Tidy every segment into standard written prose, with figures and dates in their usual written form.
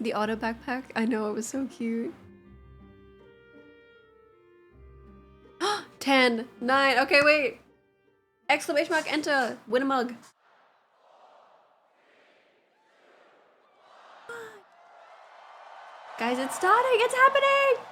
The auto backpack? I know, it was so cute. 10, 9, okay, wait. Exclamation mark, enter. Win a mug. Guys, it's starting, it's happening!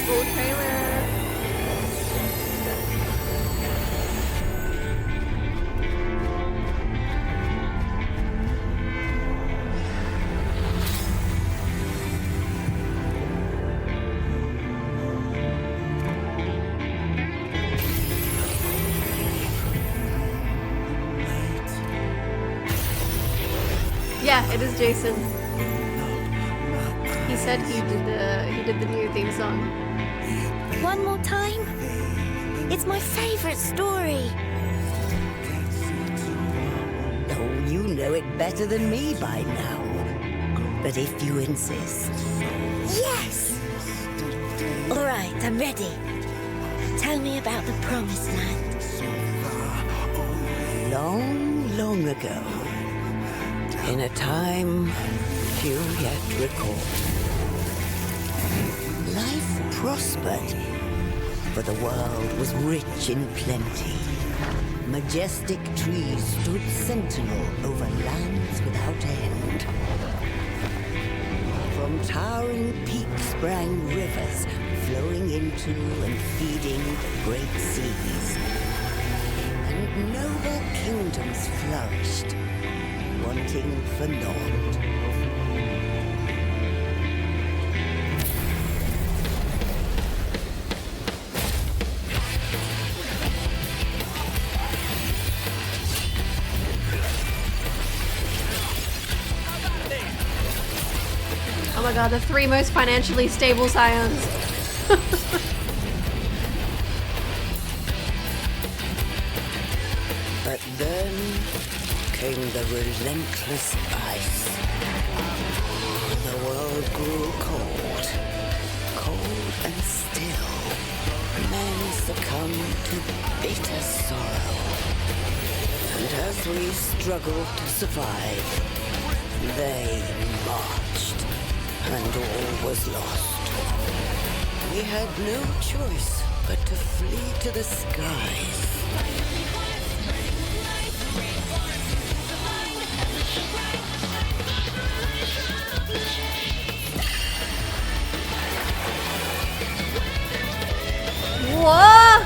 Full trailer. Yeah, it is Jason. He said he did the new theme song. One more time? It's my favorite story. Oh, you know it better than me by now. But if you insist. Yes! All right, I'm ready. Tell me about the Promised Land. Long, long ago, in a time few yet recall, life prospered, for the world was rich in plenty. Majestic trees stood sentinel over lands without end. From towering peaks sprang rivers, flowing into and feeding the great seas. And noble kingdoms flourished, wanting for naught. Oh my god, the 3 most financially stable scions. But then came the relentless ice. The world grew cold, cold and still. Men succumbed to bitter sorrow. And as we struggled to survive, they marched, and all was lost. We had no choice but to flee to the skies. What?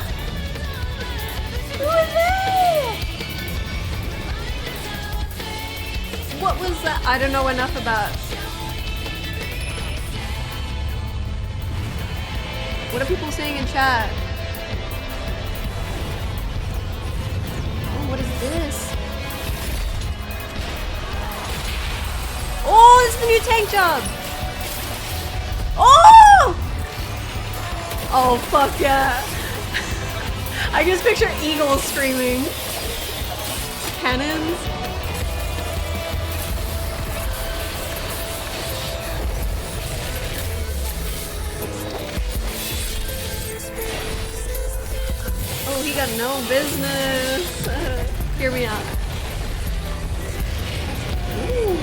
Who was that? What was that? I don't know enough about. What are people saying in chat? Oh, what is this? Oh, it's the new tank job! Oh! Oh, fuck yeah. I just picture eagles screaming. Cannons. Oh, he got no business. Hear me out. Ooh.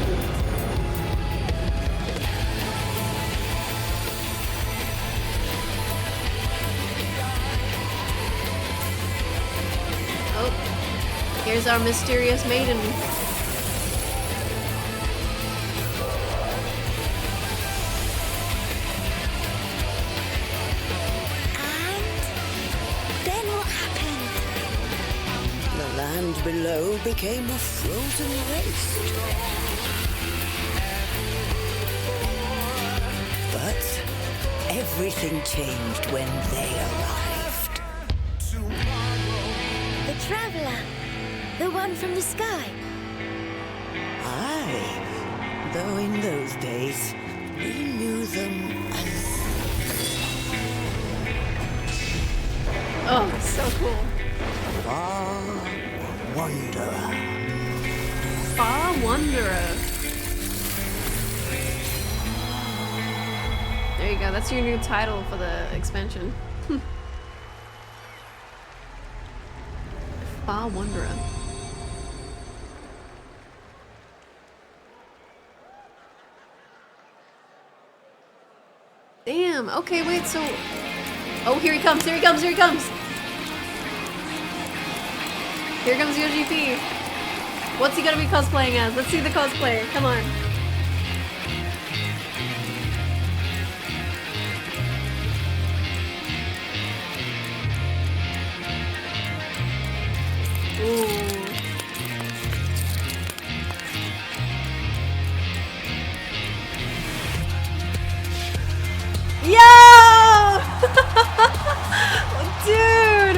Oh, here's our mysterious maiden. Land below became a frozen waste. But everything changed when they arrived. The Traveler. The one from the sky. Aye, though in those days we knew them as Oh, so cool. Far Wanderer. Far Wanderer. There you go. That's your new title for the expansion. Far Wanderer. Damn. Okay, wait. So, oh, here he comes. Here he comes. Here he comes. Here comes Yoshi P. What's he gonna be cosplaying as? Let's see the cosplay. Come on. Ooh. Yo! Dude!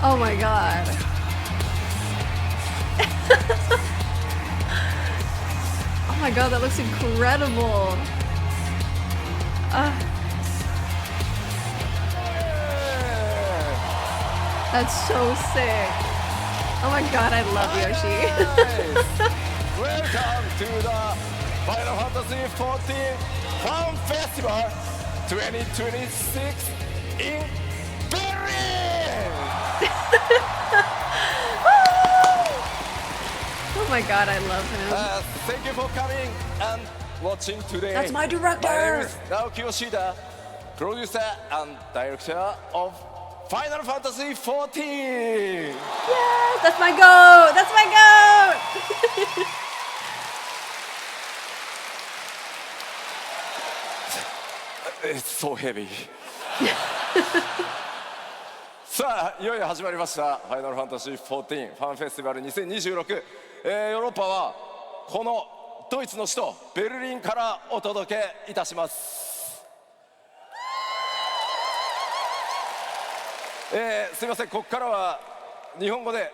Oh my god. Oh my god, that looks incredible. That's so sick. Oh my god, I love Yoshi. Welcome to the Final Fantasy XIV Fan Festival 2026 in Berlin! Oh my god, I love him. Thank you for coming and watching today. That's my director. My name is Naoki Yoshida, producer and director of Final Fantasy XIV. Yes, that's my goat. That's my goat. It's so heavy. さあいよいよ始まりました「ファイナルファンタジー14ファンフェスティバル2026」ヨーロッパはこのドイツの首都ベルリンからお届けいたします。すいません、ここからは日本語で、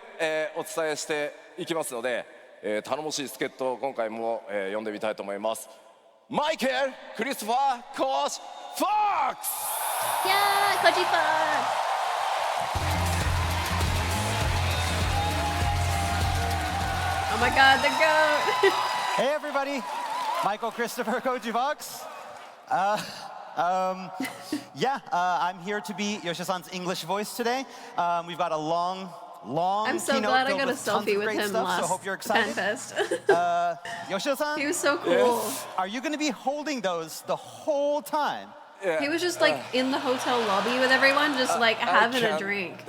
お伝えしていきますので、頼もしい助っ人を今回も、呼んでみたいと思います。マイケル・クリストファー・コーチ・フォックス。 Yeah, Koji Fox. Oh my god, the goat. Hey everybody, Michael Christopher Kojivox. I'm here to be Yoshi-san's English voice today. We've got a long I'm so keynote glad I filled got a with tons selfie of with great him stuff, last so hope you're excited. FanFest. Yoshi-san, He was so cool. Yes. are you going to be holding those the whole time? He was just like in the hotel lobby with everyone, just like having a drink.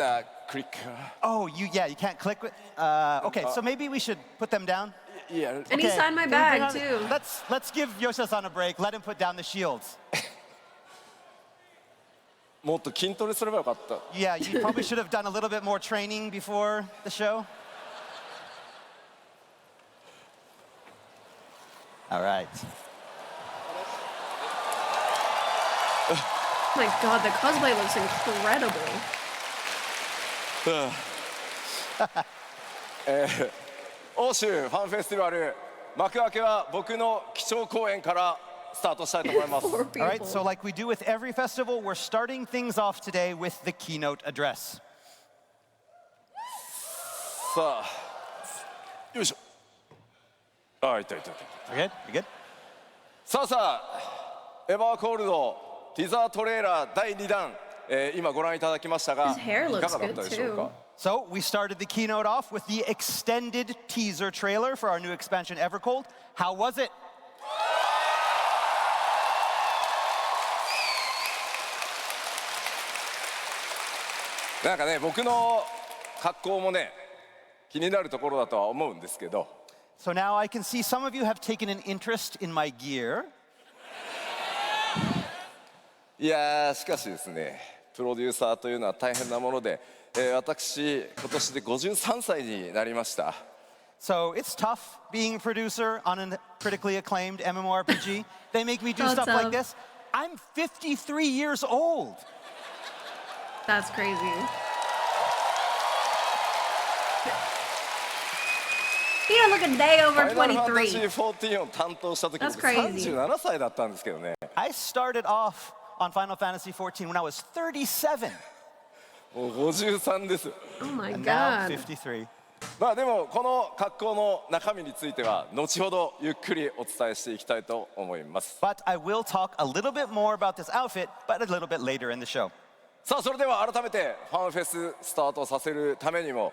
Click. Oh, you can't click with. Okay, so maybe we should put them down. Yeah. And he Okay, signed my can we bring bag on- too. Let's give Yoshi-san a break. Let him put down the shields. もっと筋トレすればよかった。 Yeah, you probably should have done a little bit more training before the show. All right. Oh my god, the cosplay looks incredible. 欧州ファンフェスティバル幕開けは僕の基調講演からスタートしたいと思います。 Poor All right, people. so like we do with every festival, we're starting things off today with the keynote address. さあ、よいしょ。あ、いたいたいた。 We're good? We good? さあさあ、エバーコールドティザートレーラー第2弾、今ご覧いただきましたが、 His hair い looks かがだったでしょうか。 So we started the keynote off with the extended teaser trailer for our new expansion, Evercold. How was it? なんかね、僕の格好もね、気になるところだとは思うんですけど、 So now I can see some of you have taken an interest in my gear. いやーしかしですね、プロデューサーというのは大変なもので、私今年で53歳になりました。 So it's tough being a producer on a critically acclaimed MMORPG. They make me do So stuff tough. like this. I'm 53 years old. That's crazy. He didn't look a day フ over ァイナルファンタジ 23. ー14を担当した時 That's 僕 crazy. 37歳だったんですけどね。 I started off on Final Fantasy XIV when I was 37, もう53です。 Oh my and now god. 53. まあでもこの格好の中身については後ほどゆっくりお伝えしていきたいと思います。 But I will talk a little bit more about this outfit, but a little bit later in the show. さあそれでは改めてファンフェススタートさせるためにも、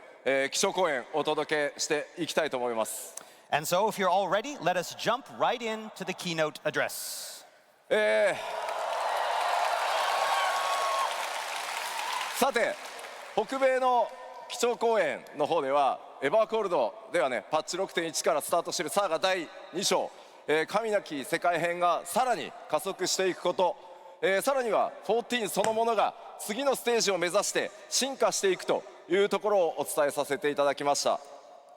基調講演お届けしていきたいと思います。 And so, if you're all ready, let us jump right into the keynote address. さて北米の基調講演の方ではエバーコールドではねパッチ 6.1 からスタートしているサーガ第2章、神なき世界編がさらに加速していくこと、さらには14そのものが次のステージを目指して進化していくというところをお伝えさせていただきました。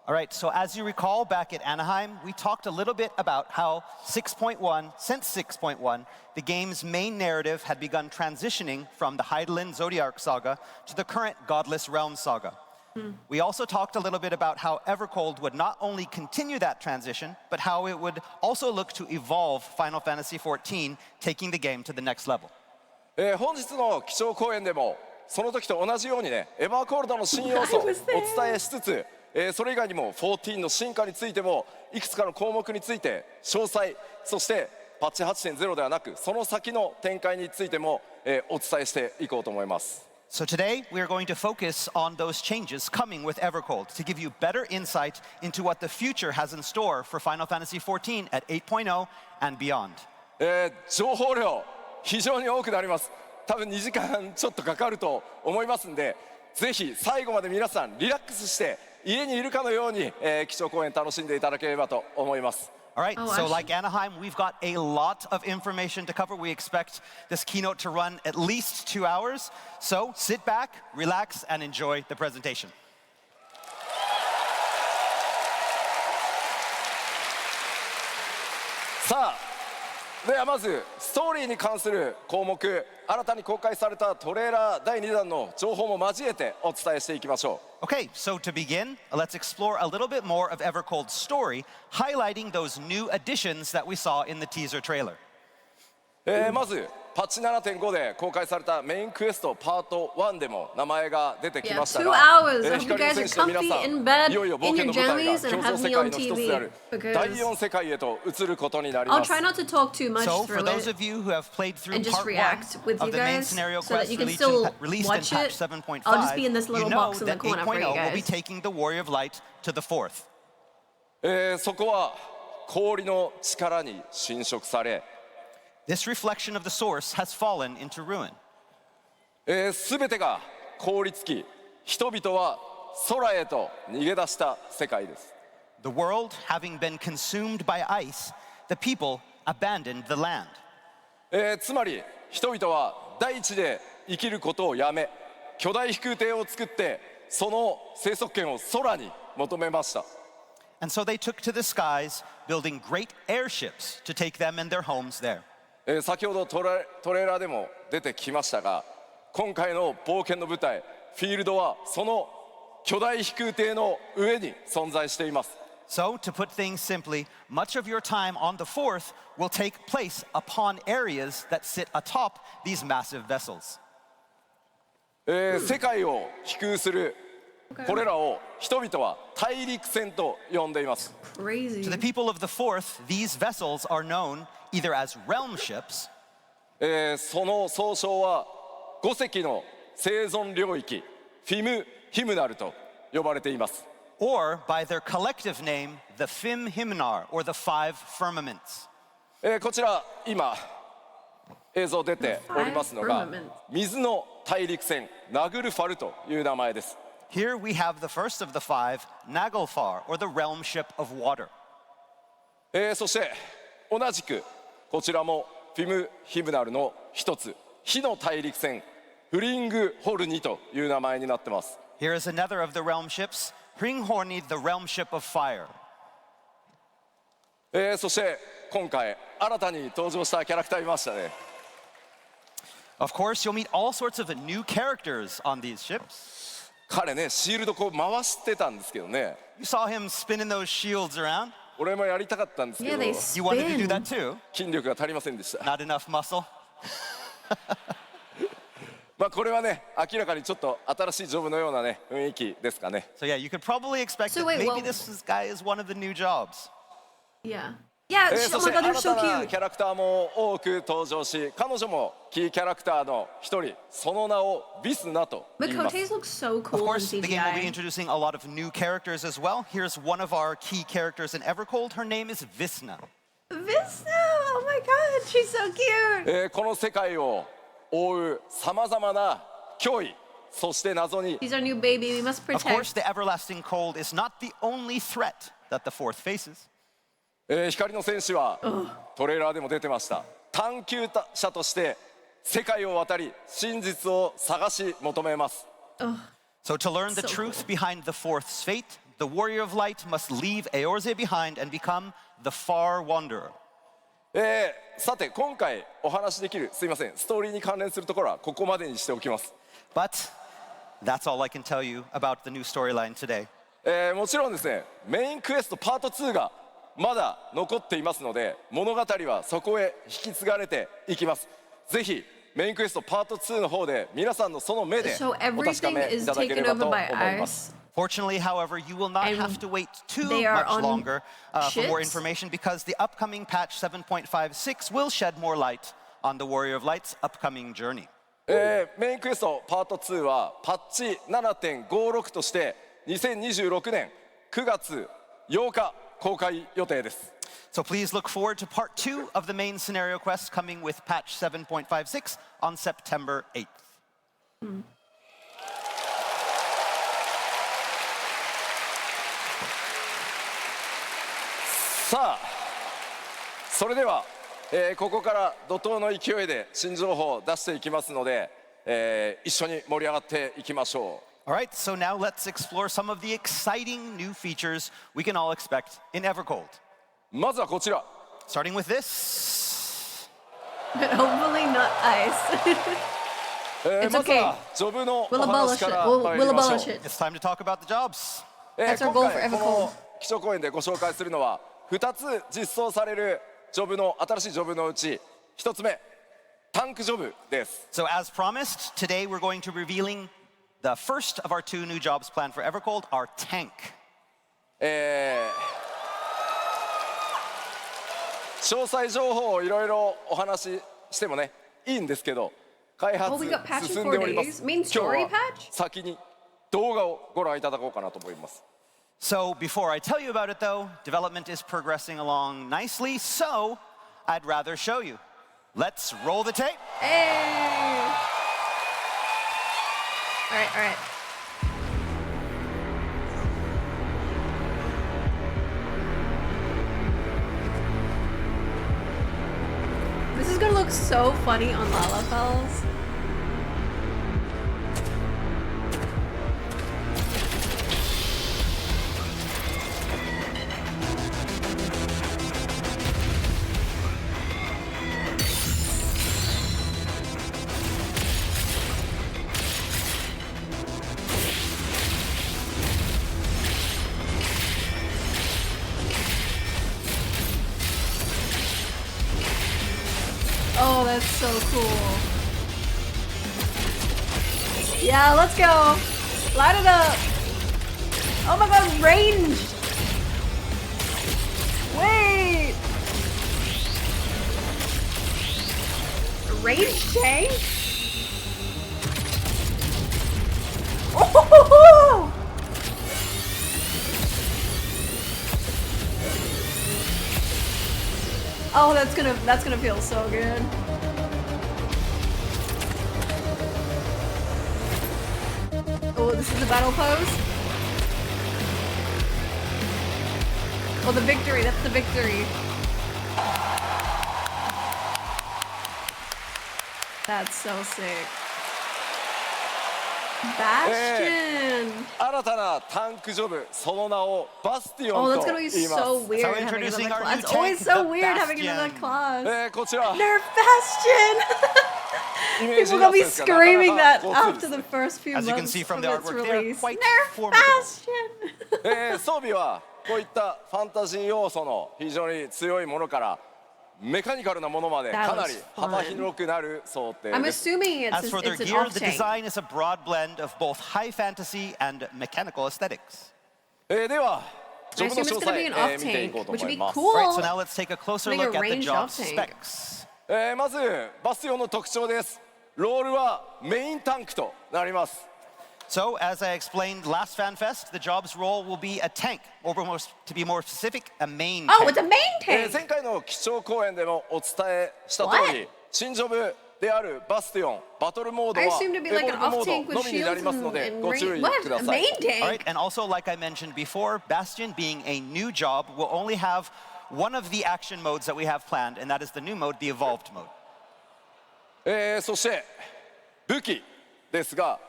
All right, so as you recall, back at Anaheim, we talked a little bit about how since 6.1, the game's main narrative had begun transitioning from the Hydaelyn Zodiark saga to the current Godless Realms saga. We also talked a little bit about how Evercold would not only continue that transition, but how it would also look to evolve Final Fantasy XIV, taking the game to the next level. 本日の基調講演でもその時と同じようにねエバーコールドの新要素をお伝えしつつ、それ以外にも14の進化についてもいくつかの項目について詳細、そしてパッチ 8.0 ではなくその先の展開についても、お伝えしていこうと思います。 So today, we are going to focus on those changes coming with Evercold to give you better insight into what the future has in store for Final Fantasy XIV at 8.0 and beyond. 情報量非常に多くなります。多分2時間ちょっとかかると思いますんで、ぜひ最後まで皆さんリラックスして家にいるかのように、基調講演楽しんでいただければと思います。 All right, Oh, so actually- like Anaheim, we've got a lot of information to cover. We expect this keynote to run at least 2 hours. So sit back, relax, and enjoy the presentation. さあではまずストーリーに関する項目、新たに公開されたトレーラー第2弾の情報も交えてお伝えしていきましょう。 Okay, so to begin, let's explore a little bit more of Evercold's story, highlighting those new additions that we saw in the teaser trailer. まずパッチ 7.5 で公開されたメインクエストパート1でも名前が出てき Yeah, ました 2が、 hours. I hope you 光の guys 戦 are 士の皆 comfy さ in ん bed いよいよ冒 in 険 your の舞台が jammies 競 and 争 have 世 me 界 on の一つであ TV る because 第4世界へと移ることになり I'll ます。 try not to talk too much So, for through those it of you who have played through and just part 1 react with of you the main guys scenario so that quest you can released still in watch patch it. 7.5, I'll just be in this little you know box in the that corner for you 8.0 will be guys. taking the Warrior of Light to the 4th. そこは氷の力に侵食され、 This reflection of the source has fallen into ruin. 全てが凍りつき、人々は空へと逃げ出した世界です。 The world having been consumed by ice, the people abandoned the land. つまり人々は大地で生きることをやめ、巨大飛空艇を作ってその生息圏を空に求めました。 And so they took to the skies, building great airships to take them and their homes there. 先ほどトレーラーでも出てきましたが、今回の冒険の舞台フィールドはその巨大飛空艇の上に存在しています。 So, to put things simply, much of your time on the 4th will take place upon areas that sit atop these massive vessels. 世界を飛空するこれらを人々は大陸船と呼んでいます。 Crazy. To the people of the 4th, these vessels are known either as realm ships, その総称は5隻の生存領域フィム・ヒムナルと呼ばれています。 or by their collective name, the Fim Himnar, or the 5 firmaments. こちら今映像出ておりますのが Firmament 水の大陸船ナグルファルという名前です。 Here we have the first of the 5, Naglfar, or the realm ship of water. そして同じくこちらもフィム・ヒムナルの一つ火の大陸船フリングホルニという名前になってます。 Here is another of the realm ships, Hringhorni, the realm ship of fire. そして今回新たに登場したキャラクターいましたね。 Of course, you'll meet all sorts of new characters on these ships. 彼ねシールドこう回してたんですけどね You saw him spinning those shields around. 俺もやりたかったんですけ Yeah, ど they You wanted to do that spin. too. 筋力が足りませんでした Not enough muscle. まあこれはね明らかにちょっと新しいジョブのようなね雰囲気ですかね So yeah, you could probably expect So that wait, maybe well- guy is one of the new jobs. Yeah. Yeah. そ Oh し my て god, they're 新 so たな cute. キャラクターも多く登場し彼女もキーキャラクターの一人その名をビスナと言います Makote's look so Of cool in course, the game will be CGI. introducing a lot of new characters as well. Here's one of our key characters in Evercold. Her name is Visna. Visna! Oh my god, she's so cute. この世界を覆うさまざまな脅威そして謎に She's our new baby. We must Of course, protect. the everlasting cold is not the only threat that the fourth faces. 光の戦士はトレーラーでも出てました探求者として世界を渡り真実を探し求めます So to learn the So truth behind the fourth's fate, the warrior of light must leave Eorze behind and become the far wanderer. さて今回お話しできるすいませんストーリーに関連するところはここまでにしておきます、 But that's all I can tell you about the new storyline today. もちろんですねメインクエストパート2がまだ残っていますので物語はそこへ引き継がれていきますぜひメインクエストパート2の方で皆さんのその目で So お確か everything めい is ただけれ taken ば over と思 by います ours. Fortunately, however, you will not And have to wait too they are much on longer for more ships? information because the upcoming patch 7.56 will shed more light on the Warrior of Light's upcoming journey. メインクエストパート2はパッチ 7.56 として2026年9月8日公開予定です So please look forward to part 2 of the main scenario quest coming with patch 7.56 on September 8th. さあそれでは、ここから怒涛の勢いで新情報を出していきますので、一緒に盛り上がっていきましょう All right, so now let's explore some of the exciting new features we can all expect in Evercold. まずはこちら Starting with this. But hopefully not ice. It's まず okay. はジョブのお We'll 話 abolish か it. ら We'll 参りましょう abolish it. It's time to talk about the jobs. That's our 今 goal for 回 Evercold. この基調講演でご紹介するのは2つ実装されるジョブの新しいジョブのうち1つ目タンクジョブです So as promised, today we're going to be revealing the first of our 2 new jobs planned for Evercold, our tank. 詳細情報をいろいろお話ししてもねいいんですけど開発 Well, we got patch in 進んでおりま 4す days. Main 今日 story は patch? 先に動画をご覧いただこうかなと思います So before I tell you about it though, development is progressing along nicely, so I'd rather show you. Let's roll the tape. Hey! Alright, alright. This is gonna look so funny on Lalafels. Oh, that's so cool. Yeah, let's go. Light it up. Oh my god, range. Wait. A range tank? Oh! Oh, that's gonna feel so good. Oh, this is the battle pose. Oh, the victory. That's the victory. That's so sick. Bastion. 新たなタンクジョブその名をバスティオ Oh, ン that's と gonna be 言います so weird So having introducing another our new class. Oh, it's tank, so the weird having Bastion. another class. こちら Nerf Bastion. イメージ People が gonna be ですから screaming な that かなかこう after the first few As you can months see from of the its artwork, they are release. quite Nerf formidable. Bastion! 装備はこういったファンタジー要素の非常に強いものからメカニカルなものまで That かなり was 幅広くなる想定 I'm です assuming As for their it's an gear, the Octane. design is a broad blend of both high fantasy and mechanical aesthetics. では I ジョブ assume の it's 詳 gonna be 細 an 見ていこう Octane, と which 思 would い be ます cool. Right, so now let's take a closer Like a look at the ranged job Octane. specs. まずバスティオンの特徴です。ロールはメインタンクとなります。 So, as I explained last FanFest, the job's role will be a tank, or to be more specific, a main Oh, tank. it's a main tank! 前回の基調講演でもお伝えした通り What? 新ジョブであるバスティオンバトルモード I は assumed 'd エ be ボ like ル an ブモ off ー tank ド with のみにな shields りますので and ご注 range. 意 What? くだ A さい main。 All right, tank? and also, like I mentioned before, Bastion being a new job will only have one of the action modes that we have planned, and that is the new mode, the evolved mode. そして武器ですが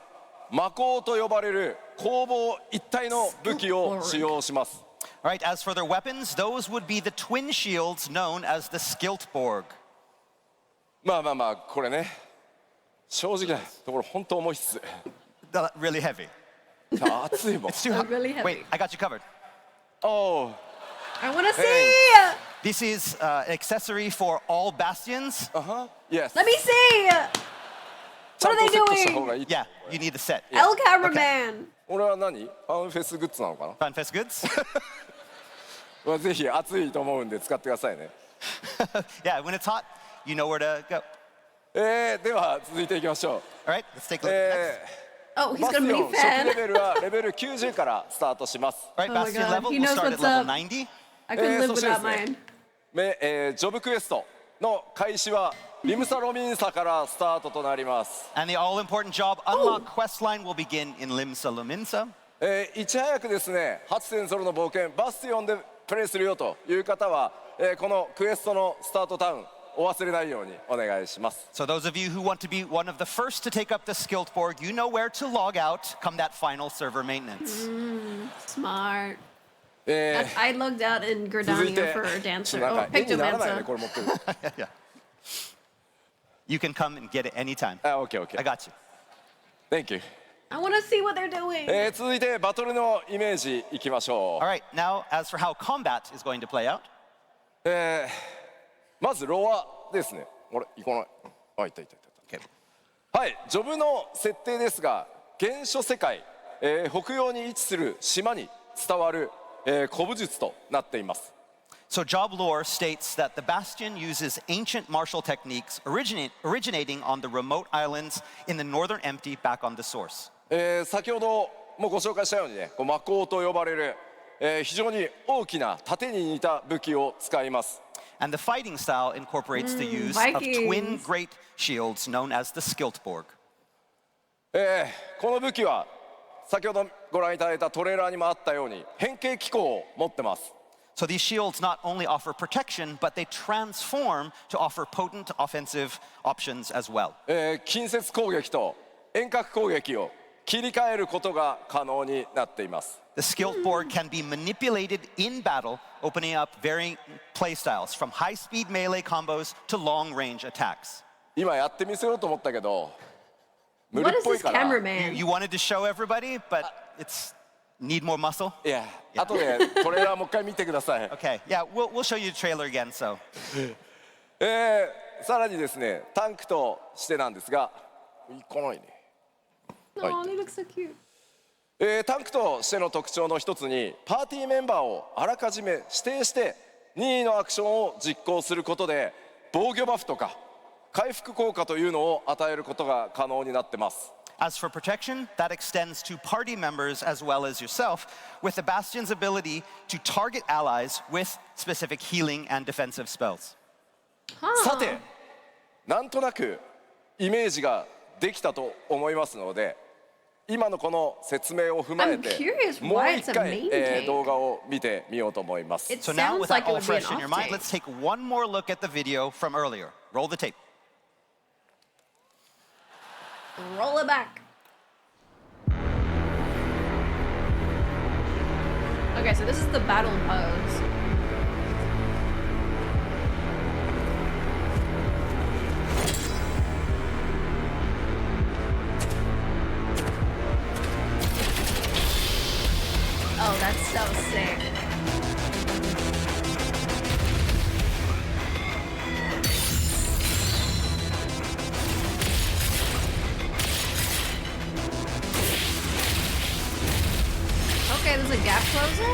魔鋼と呼ばれる攻防一体の武器を使用します。 All right, as for their weapons, those would be the twin shields known as the Skiltborg. まあこれね正直なところ本当重いっす。 Really heavy. 熱いもん。 It's too hot. really heavy. Wait, I got you covered. おう I wanna see! This is an accessory for all Bastions. Yes。 Let me see! ちゃん What と are セッ they トした方 doing? がいい。 Yeah, you need the set. El Cameraman! 俺は何？ファンフェスグッズなのかな？ FanFest goods? まあぜひ熱いと思うんで使ってくださいね。 Yeah, when it's hot, you know where to go. では続いていきましょう。 All right, let's take a look at next. Oh, he's バス got a ティオ mini ン初期 fan. レベルはレベル90からスタートします。 All right, Oh my Bastion God, level, he we'll knows start at what's level up. 90. I couldn't live そしてで without すね mine. ジョブクエストの開始はリムサロミンサからスタートとなります。 And the all-important job unlock quest line will begin in Limsa Luminsa. いち早くですね8.0の冒険バスティオンでプレイするよという方は、このクエストのスタートタウンお忘れないようにお願いします。 So those of you who want to be one of the first to take up the Skiltborg, you know where to log out come that final server maintenance. Smart. え I logged out in 続い Gridania て for ちょっ Dancer. となん Oh, か絵にならないね Pictomancer. これ持ってる。Yeah. You can come and get it anytime. オッケーオッケ I ー。 got you. Thank you。 I want to see what they're doing. 続いてバトルのイメージいきましょ All right, now as for how combat is going to play out, う。まずロアですね。あれ行かない。あいたいたいた。 okay. はい、ジョブの設定ですが原初世界、北洋に位置する島に伝わる、古武術となっています。 So job lore states that the Bastion uses ancient martial techniques originating on the remote islands in the northern empty back on the source. 先ほどもご紹介したようにね、こう魔鋼と呼ばれる、非常に大きな盾に似た武器を使います。 And the fighting style incorporates the use of Vikings. twin great shields known as the Skiltborg. この武器は先ほどご覧いただいたトレーラーにもあったように変形機構を持ってます。 So these shields not only offer protection, but they transform to offer potent offensive options as well. 近接攻撃と遠隔攻撃を切り替えることが可能になっています。 The Skiltborg can be manipulated in battle, opening up varying playstyles from high-speed melee combos to long-range attacks. 今やってみせようと思ったけど無理 What っ is ぽい this から。 cameraman? You wanted to show everybody, but it's need more muscle. いや、後でトレーラーもう一回見てください。 Okay, yeah, we'll show you the trailer again. So さらにですね、タンクとしてなんですが、いかないね。 Oh, they look so cute. タンクとしての特徴の一つに、パーティーメンバーをあらかじめ指定して任意のアクションを実行することで、防御バフとか回復効果というのを与えることが可能になってます。 as for protection, that extends to party members as well as yourself, with the Bastion's ability to target allies with specific healing and defensive spells. さて、なんとなくイメージができたと思いますので、今のこの説明を踏まえ I'm て curious もう why 一 it's a 回、 main tank. 動画を見てみようと思います。 It So now, sounds with like that it all would be an fresh in your mind, off let's tank. take one more look at the video from earlier. Roll the tape. Roll it back. Okay, so this is the battle pose. a gap closer?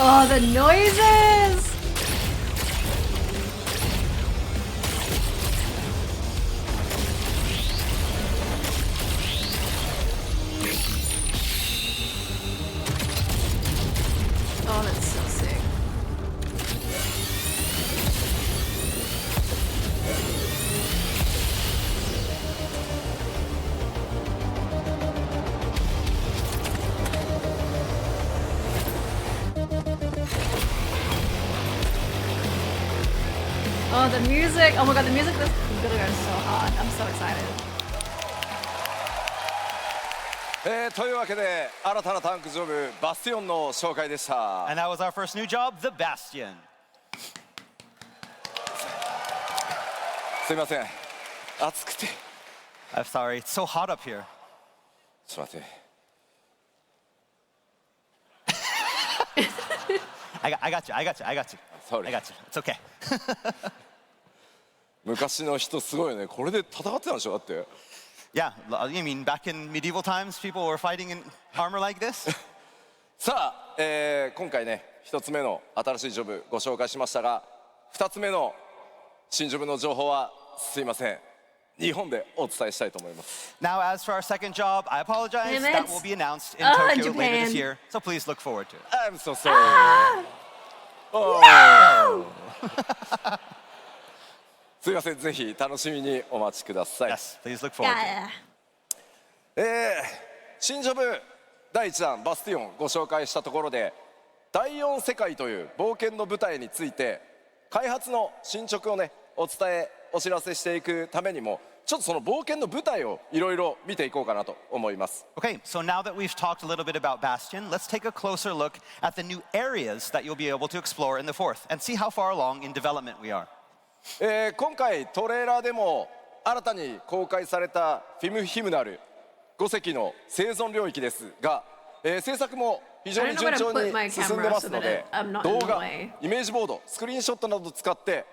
Oh, the noises! Oh, that's so sick. Oh, the music! Oh my god, the music is gonna go so hard. I'm so excited. というわけで新たなタンクジョブバスティオンの紹介でした。 And that was our first new job, the Bastion. すいません、暑くて。 I'm sorry, it's so hot up here. ちょっと待って。I got you. Sorry. I got you. It's okay. 昔の人すごいよね。これで戦ってたんでしょだって。 Yeah, you mean back in medieval times, people were fighting in armor like this? さあ、今回ね一つ目の新しいジョブご紹介しましたが、二つ目の新ジョブの情報はすいません、日本でお伝えしたいと思います。 Now, as for our second job, I apologize. Damn it. That will be announced in Oh, Tokyo later Japan. this year. So please look forward to it. I'm so sorry. Oh. すいません、ぜひ楽しみにお待ちください。 Yes, please look forward to it. Yeah. 新ジョブ第1弾バスティオンご紹介したところで、第4世界という冒険の舞台について開発の進捗をねお知らせしていくためにも、ちょっとその冒険の舞台をいろいろ見ていこうかなと思います。 Okay, so now that we've talked a little bit about Bastion, let's take a closer look at the new areas that you'll be able to explore in the fourth and see how far along in development we are. 今回トレーラーでも新たに公開されたフィムヒムナル5隻の生存領域ですが、制作も非常に順調に進んでますので、動画、イメージボード、スクリーンショットなどを使って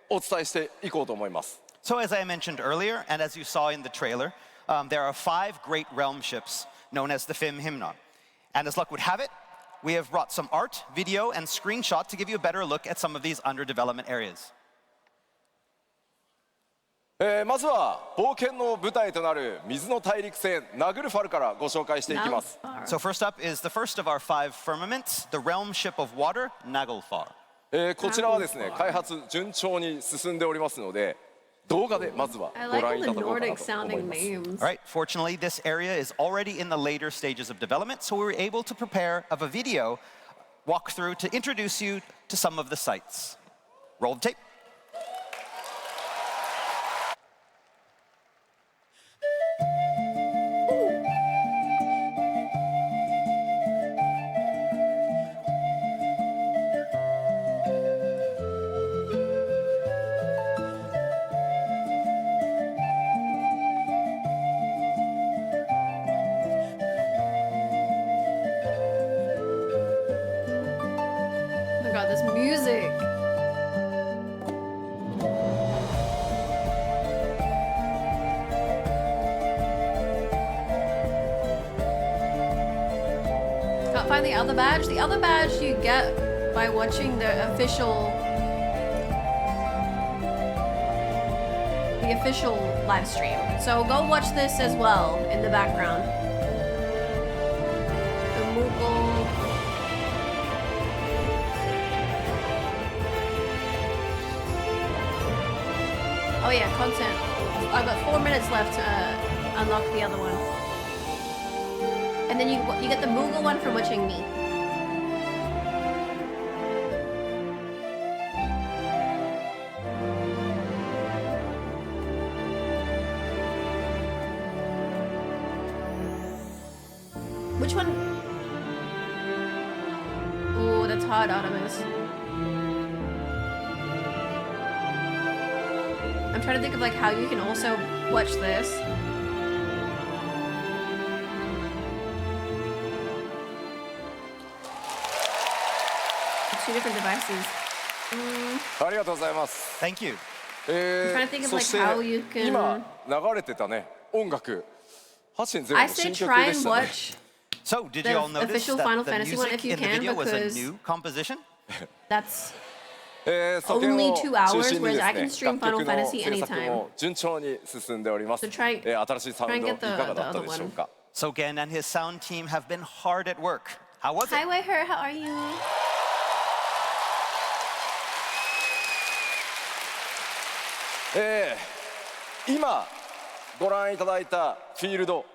お伝えしていこうと思います。 So as I mentioned earlier, and as you saw in the trailer, there are 5 great realm ships known as the Fim Himnon. And as luck would have it, we have brought some art, video, and screenshot to give you a better look at some of these under development areas. まずは冒険の舞台となる水の大陸船ナグルファルからご紹介していきます。 So first up is the first of our 5 firmaments, the realm ship of water, Naglfar. こちらはですね、開発順調に進んでおりますので、動画でまずは I ご like 覧 all い the ただこうかな Nordic と思い sounding ます。 names. All right, fortunately, this area is already in the later stages of development, so we were able to prepare a video walkthrough to introduce you to some of the sites. Roll the tape. Oh my god, this music. Can't find the other badge. The other badge you get by watching the official live stream. So go watch this as well in the background. The Moogle. Oh yeah, content. I've got 4 minutes left to unlock the other one. And then you get the Moogle one from watching me. Which one? Oh, that's hard, Artemis. I'm trying to think of like how you can also watch this. Two different devices. ありがとうございます。 Thank you. trying to think of, そ like, して how you can- 今流れてたね音楽 8.0 I の say 新曲 try で and したね。 watch. So, did The you all notice official that Final the Fantasy one music if you in the can, video was a because- new composition? That's ソケン only を 2 hours, 中心にです whereas I can ね stream 楽曲 Final の Fantasy 制作 anytime. も順調に進んでおります So try- 新しいサウンド try い and get the- かがだったでしょうか Soken and his sound team have been hard at work. How was Hi, it? Wei-her, how are you? 今ご覧いただいたフィールド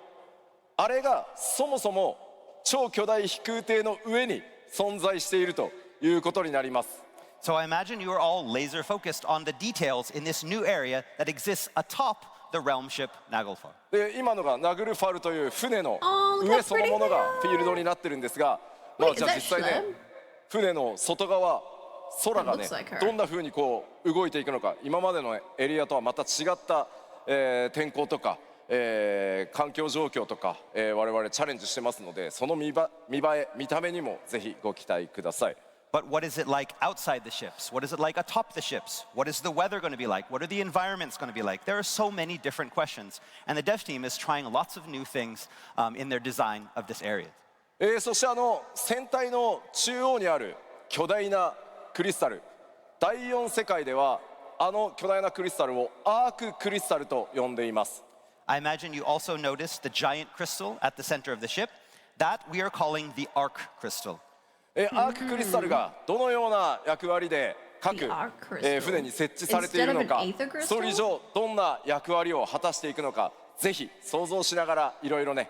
あれがそもそも超巨大飛空艇の上に存在しているということになります So I imagine you are all laser focused on the details in this new area that exists atop the realm ship Naglfar. で今のがナグルファルという船の Oh, look 上 how そのもの pretty が they are. フィールドになってるんですが、まあ Wait, じゃあ is 実 that 際ね Schlem? 船の外側空がね It looks like her. どんな風にこう動いていくのか今までのエリアとはまた違った、天候とか、環境状況とか、我々チャレンジしてますのでその見栄え見た目にもぜひご期待ください But what is it like outside the ships? What is it like atop the ships? What is the weather going to be like? What are the environments going to be like? There are so many different questions. And the dev team is trying lots of new things in their design of this area. そして船体の中央にある巨大なクリスタル第4世界では巨大なクリスタルをアーククリスタルと呼んでいます I imagine you also noticed the giant crystal at the center of the ship. That we are calling the Arc Crystal. アーククリスタルがどのような役割で各 The Arc Crystal. 船に設置されているの Instead of か an Aether Crystal? ストーリー上どんな役割を果たしていくのかぜひ想像しながらいろいろね、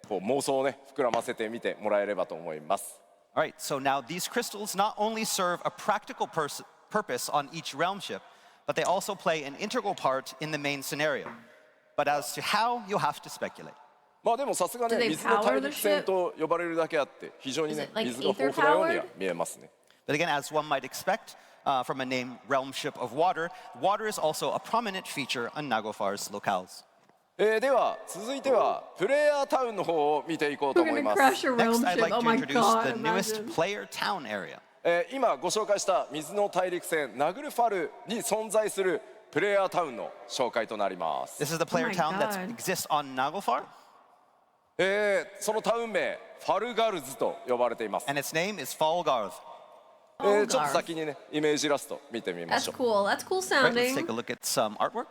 こう妄想をね膨らませてみてもらえればと思います All right, so now these crystals not only serve a practical purpose on each realm ship, but they also play an integral part in the main scenario. But as to how, you'll have to speculate. まあでもさすが Do ね they 水の power 大 the 陸船 ship? と呼ばれるだけあって非常に Is ね it like 水が豊富なようには ether-powered? 見えますね But again, as one might expect from a name Realm Ship of Water, water is also a prominent feature on Naglfar's locales. では続いてはプレイヤータウンの方を見ていこうと We're 思い gonna ます crash a realm Next, I'd ship. like Oh to my introduce god, the newest imagine. player town area. 今ご紹介した水の大陸船ナグルファルに存在するプレイヤータウンの紹介となります This is the player my town that God. exists on Naglfar, そのタウン名ファルガルズと呼ばれています、 and its name is Falgarth. ちょっと先にねイメージイラスト見てみま That's しょう cool. That's cool Right, let's take sounding. a look at some artwork.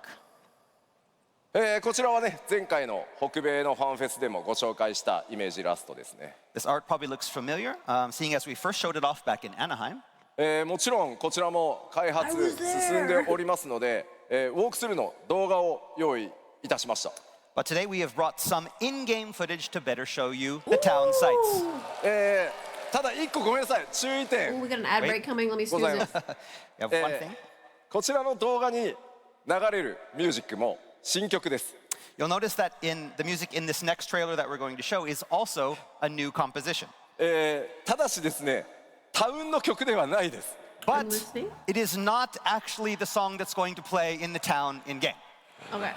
こちらはね前回の北米のファンフェスでもご紹介したイメージイラストですね、 This art probably looks familiar, seeing as we first showed it off back in Anaheim. もちろんこちらも開発 I was there. 進んでおりますので、ウォークスルーの動画を用意いたしました But today we have brought some in-game footage to better show you the town sites. ただ一個ごめんなさい注意 Oh, 点 we got an ad break Wait. coming. Let me ござい snooze ま it. す You have one thing. こちらの動画に流れるミュージックも新曲です You'll notice that in the music in this next trailer that we're going to show is also a new composition. ただしですねタウンの曲ではないです But listening. it is not actually the song that's going to play in the town in game. Okay.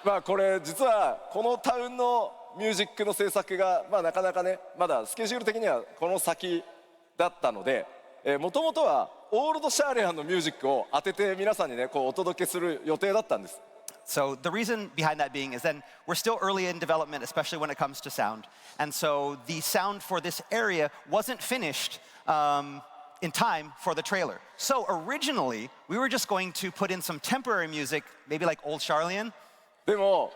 まあこれ実はこのタウンのミュージックの制作がまあなかなかねまだスケジュール的にはこの先だったのでもともとはオールドシャーレアンのミュージックを当てて皆さんにねこうお届けする予定だったんです So the reason behind that being is then we're still early in development, especially when it comes to sound. And so the sound for this area wasn't finished in time for the trailer. So originally, we were just going to put in some temporary music, maybe like Old Charlian. でも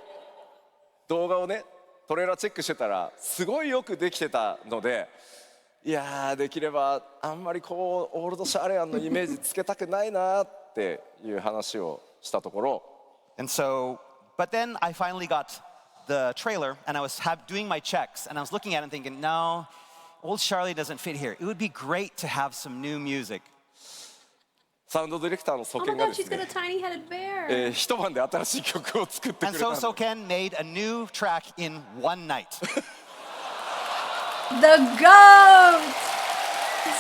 動画をねトレーラーチェックしてたらすごいよくできてたのでいやーできればあんまりこうオールドシャーレアンのイメージつけたくないなっていう話をしたところ And so, but then I finally got the trailer and I was doing my checks and I was looking at it and thinking, no, Old Charlie doesn't fit here. It would be great to have some new music. サウンドディレクターのソ Oh ケ my ンが god, です she's got a ね、tiny-headed bear. 一晩で新しい曲を作ってく And れた so んで Soken made a new track in one night. The goat!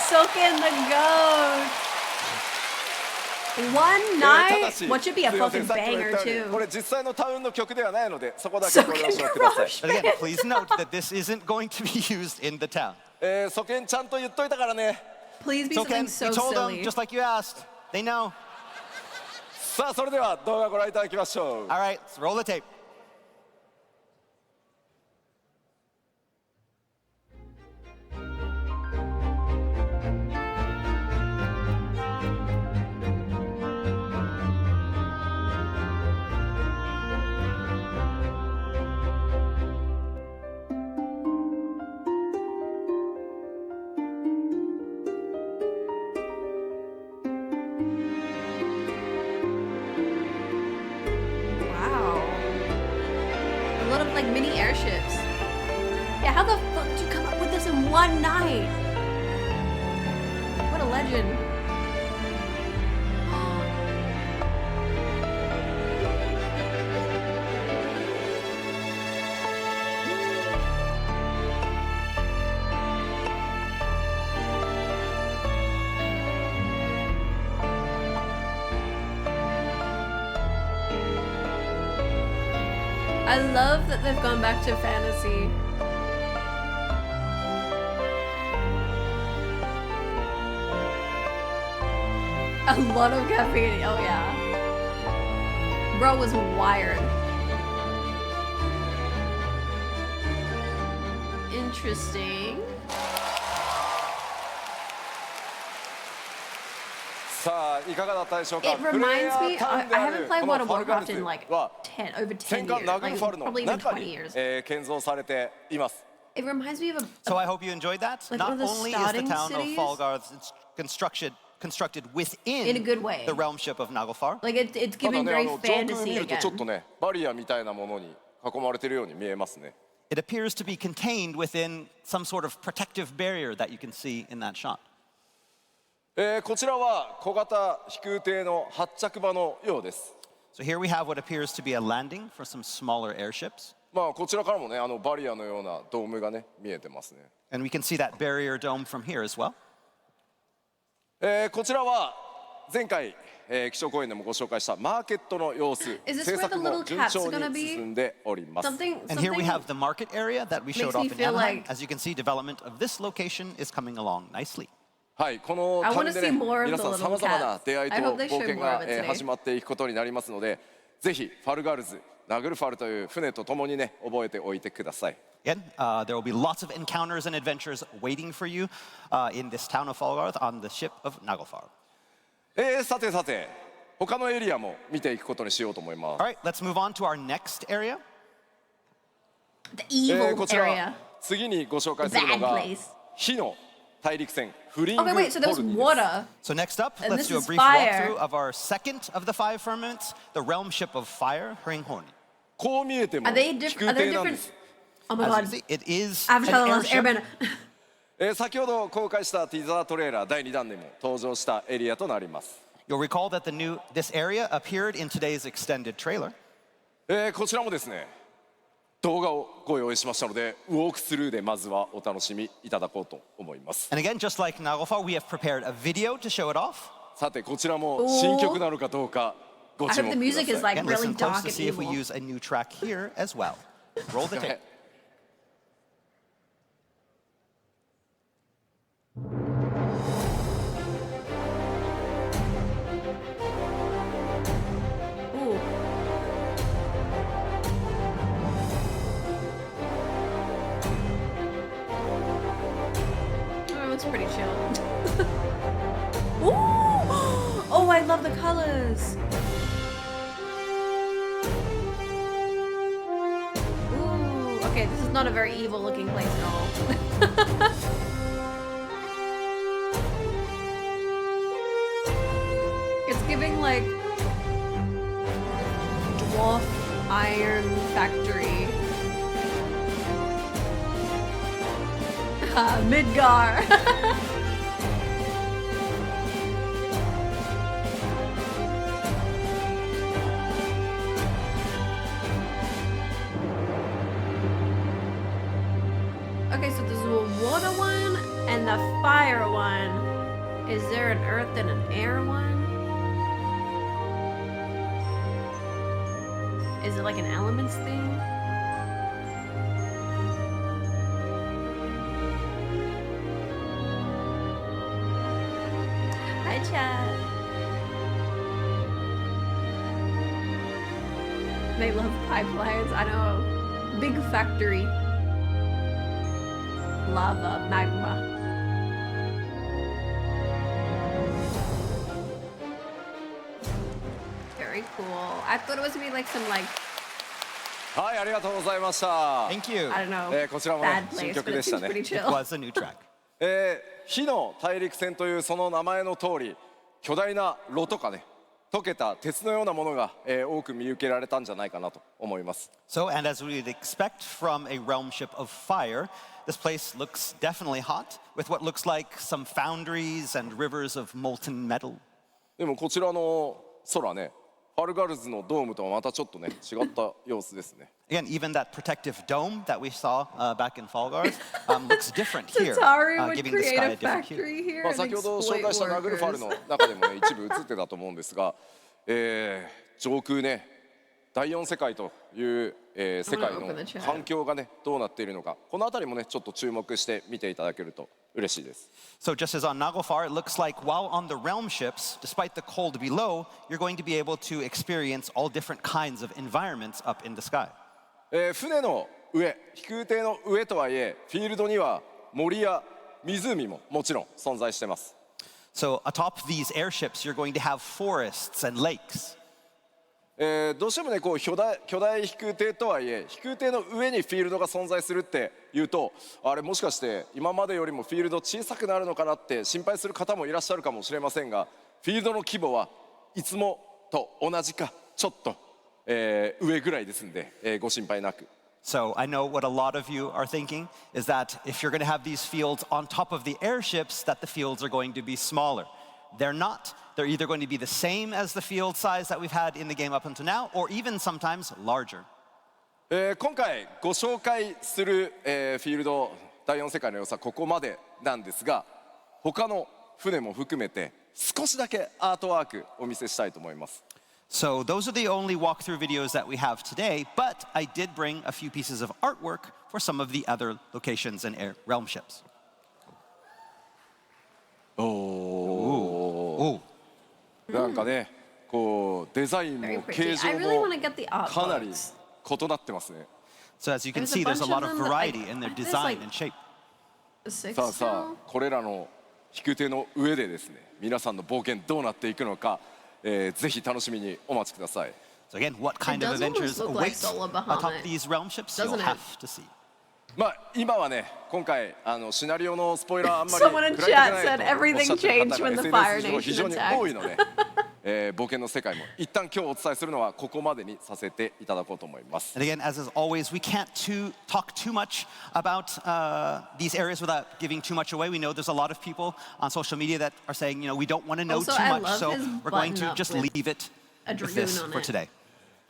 Soaking the goat. One ただ night? し What should be a すいません fucking さっきも言 banger ったようにこ too? れ実際のタウンの曲ではないのでそこだけご了 Soaking 承ください Rush. But again, please note that this isn't going to be used in the town. ソケンちゃんと言っといたからね Please be It's okay. something so we told silly. them just like you asked. They know. さあそれでは動画ご覧いただきましょう。 All right, let's roll the tape. Wow. A lot of like mini airships. Yeah, how the fuck did you come up with this in one night? What a legend. I love that they've gone back to fantasy. A lot of caffeine, oh yeah. Bro was wired. Interesting. さあいかがだったでしょうか。 It reminds me, プレイヤータウンで I ある haven't played この World of ファルガル Warcraft ズ in like は over 10戦艦 years, ナグル like ファルの probably even 中 20に、 years. 建造されています。 It reminds me of So I hope you enjoyed that. Like Not one of the only is the starting town cities? of Falgarth constructed within In a good way. the realmship of Naglfar. like it's ただ giving ね、 very 上空見 fantasy るとちょっ again. とね、バリアみたいなものに囲まれているように見えますね。 It appears to be contained within some sort of protective barrier that you can see in that shot. こちらは小型飛空艇の発着場のようです。 So here we have what appears to be a landing for some smaller airships. まあこちらからもね、バリアのようなドームがね見えてますね。 And we can see that barrier dome from here as well. こちらは前回、気象公園でもご紹介したマーケットの様子、 Is this 制 where the 作 little も順 cat's 調 gonna に be? 進んでおります。 Something And here we something have the market area that we showed makes me off in feel Anaheim. like- As you can see, development of this location is coming along nicely. はい、この I 旅 wanna で see ね、 more of 皆 the さん little さまざまな cats. 出会いと I hope they 冒 show 険 more が of it today. 始まっていくことになりますので、ぜひファルガルズ、ナグルファルという船とともにね覚えておいてください。 Again, there will be lots of encounters and adventures waiting for you in this town of Falgarth on the ship of Naglfar. さてさて、他のエリアも見ていくことにしようと思います All。right, let's move on to our next area. the evil こちら area. 次にご紹介する The の bad が place. 火の大陸船フリング Okay, wait, so ホ there's ルニーです。 water. So next up, And let's this do a is brief fire. walkthrough of our second of the five firmaments, the realm ship of fire, Hringhorni. こう見えても Are they 飛 different? 空 Are there 艇なんで different? す。 Oh my As you god. can see, it is an Avatar: The Last airship. Airbender. 先ほど公開したティザートレーラー第2弾でも登場したエリアとなります。 You'll recall that this area appeared in today's extended trailer. こちらもですね、動画をご用意しましたので、ウォークスルーでまずはお楽しみいただこうと思います。 And again, just like Naglfar, we have prepared a video to show it off. さてこちらも新曲なのかどうかご I 注 hope 目 the く music だ is さい。 like Again, really listen close dark to and see if we evil. use a new track here as well. Roll the tape. Ooh. Oh, it looks pretty chill. Ooh! Oh, I love the colors. Ooh. Okay, this is not a very evil looking place at all. It's giving like dwarf iron factory. Midgar. Okay, so there's a water one and the fire one. Is there an earth and an air one? Is it like an elements thing? chat. They love pipelines. I know. Big factory. Lava, magma. Very cool. I thought it was gonna be like some like はい、ありがとうございました。 Thank you. I don't know こちらもね bad 新 place, 曲 but で it した seems ね。 pretty It chill. was a new track. 火の大陸船というその名前の通り、巨大な炉とかね、溶けた鉄のようなものが、多く見受けられたんじゃないかなと思います。 So, and as we'd expect from a realm ship of fire, this place looks definitely hot, with what looks like some foundries and rivers of molten metal. でもこちらの空ね、ファルガルズのドームとはまたちょっとね、違った様子ですね。 Again, even that protective dome that we saw back in Falgars looks different here, Tatari would giving the create sky a a different hue. factory here まあ and 先ほど紹 exploit 介したナグルファル workers. の中でもね、一部映ってたと思うんですが、上空ね、第4世界という、世界の環境がね、どうなっているのか、このあたりもね、ちょっと注目して見ていただけると嬉しいです。 So just as on Naglfar, it looks like while on the realm ships, despite the cold below, you're going to be able to experience all different kinds of environments up in the sky. 船の上、飛空艇の上とはいえ、フィールドには森や湖ももちろん存在しています。 So atop these airships, you're going to have forests and lakes. どうしてもね、こう巨大飛空艇とはいえ、飛空艇の上にフィールドが存在するっていうと、あれもしかして今までよりもフィールド小さくなるのかなって心配する方もいらっしゃるかもしれませんが、フィールドの規模はいつもと同じかちょっと、上ぐらいですんで、ご心配なく。 So I know what a lot of you are thinking is that if you're going to have these fields on top of the airships, that the fields are going to be smaller. They're not. They're either going to be the same as the field size that we've had in the game up until now, or even sometimes larger. 今回ご紹介する、フィールド第4世界の様子はここまでなんですが、他の船も含めて少しだけアートワークお見せしたいと思います。 So those are the only walkthrough videos that we have today, but I did bring a few pieces of artwork for some of the other locations and realm ships. なんかね、こうデザイン Very も pretty. 形 I 状 really も want to get the art かなり books. 異なってますね。 So as you can There's a see, there's a bunch lot of of them that, like, variety in their there's, design like, and shape. Six さあさ now? あ、これらの飛空艇の上でですね、皆さんの冒険どうなっていくのか、ぜひ楽しみにお待ちください。 So again, what kind of does almost adventures look like await Solar atop Bahamut, these realm ships? You'll doesn't it? have to see. まあ今はね、今回シナリオのスポイラーあんまり Someone in 食らいたく chat ない said と everything おっしゃってる方 changed が when the SNS Fire 上非常 Nation に attacked. 多いので、冒険の世界も一旦今日お伝えするのはここまでにさせていただこうと思います。 And again, as is always, we can't talk too much about these areas without giving too much away. We know there's a lot of people on social media that are saying, you know, we don't want to know Also, too I much, love so his we're going to button-up just with leave it a with this dragoon on for it. today.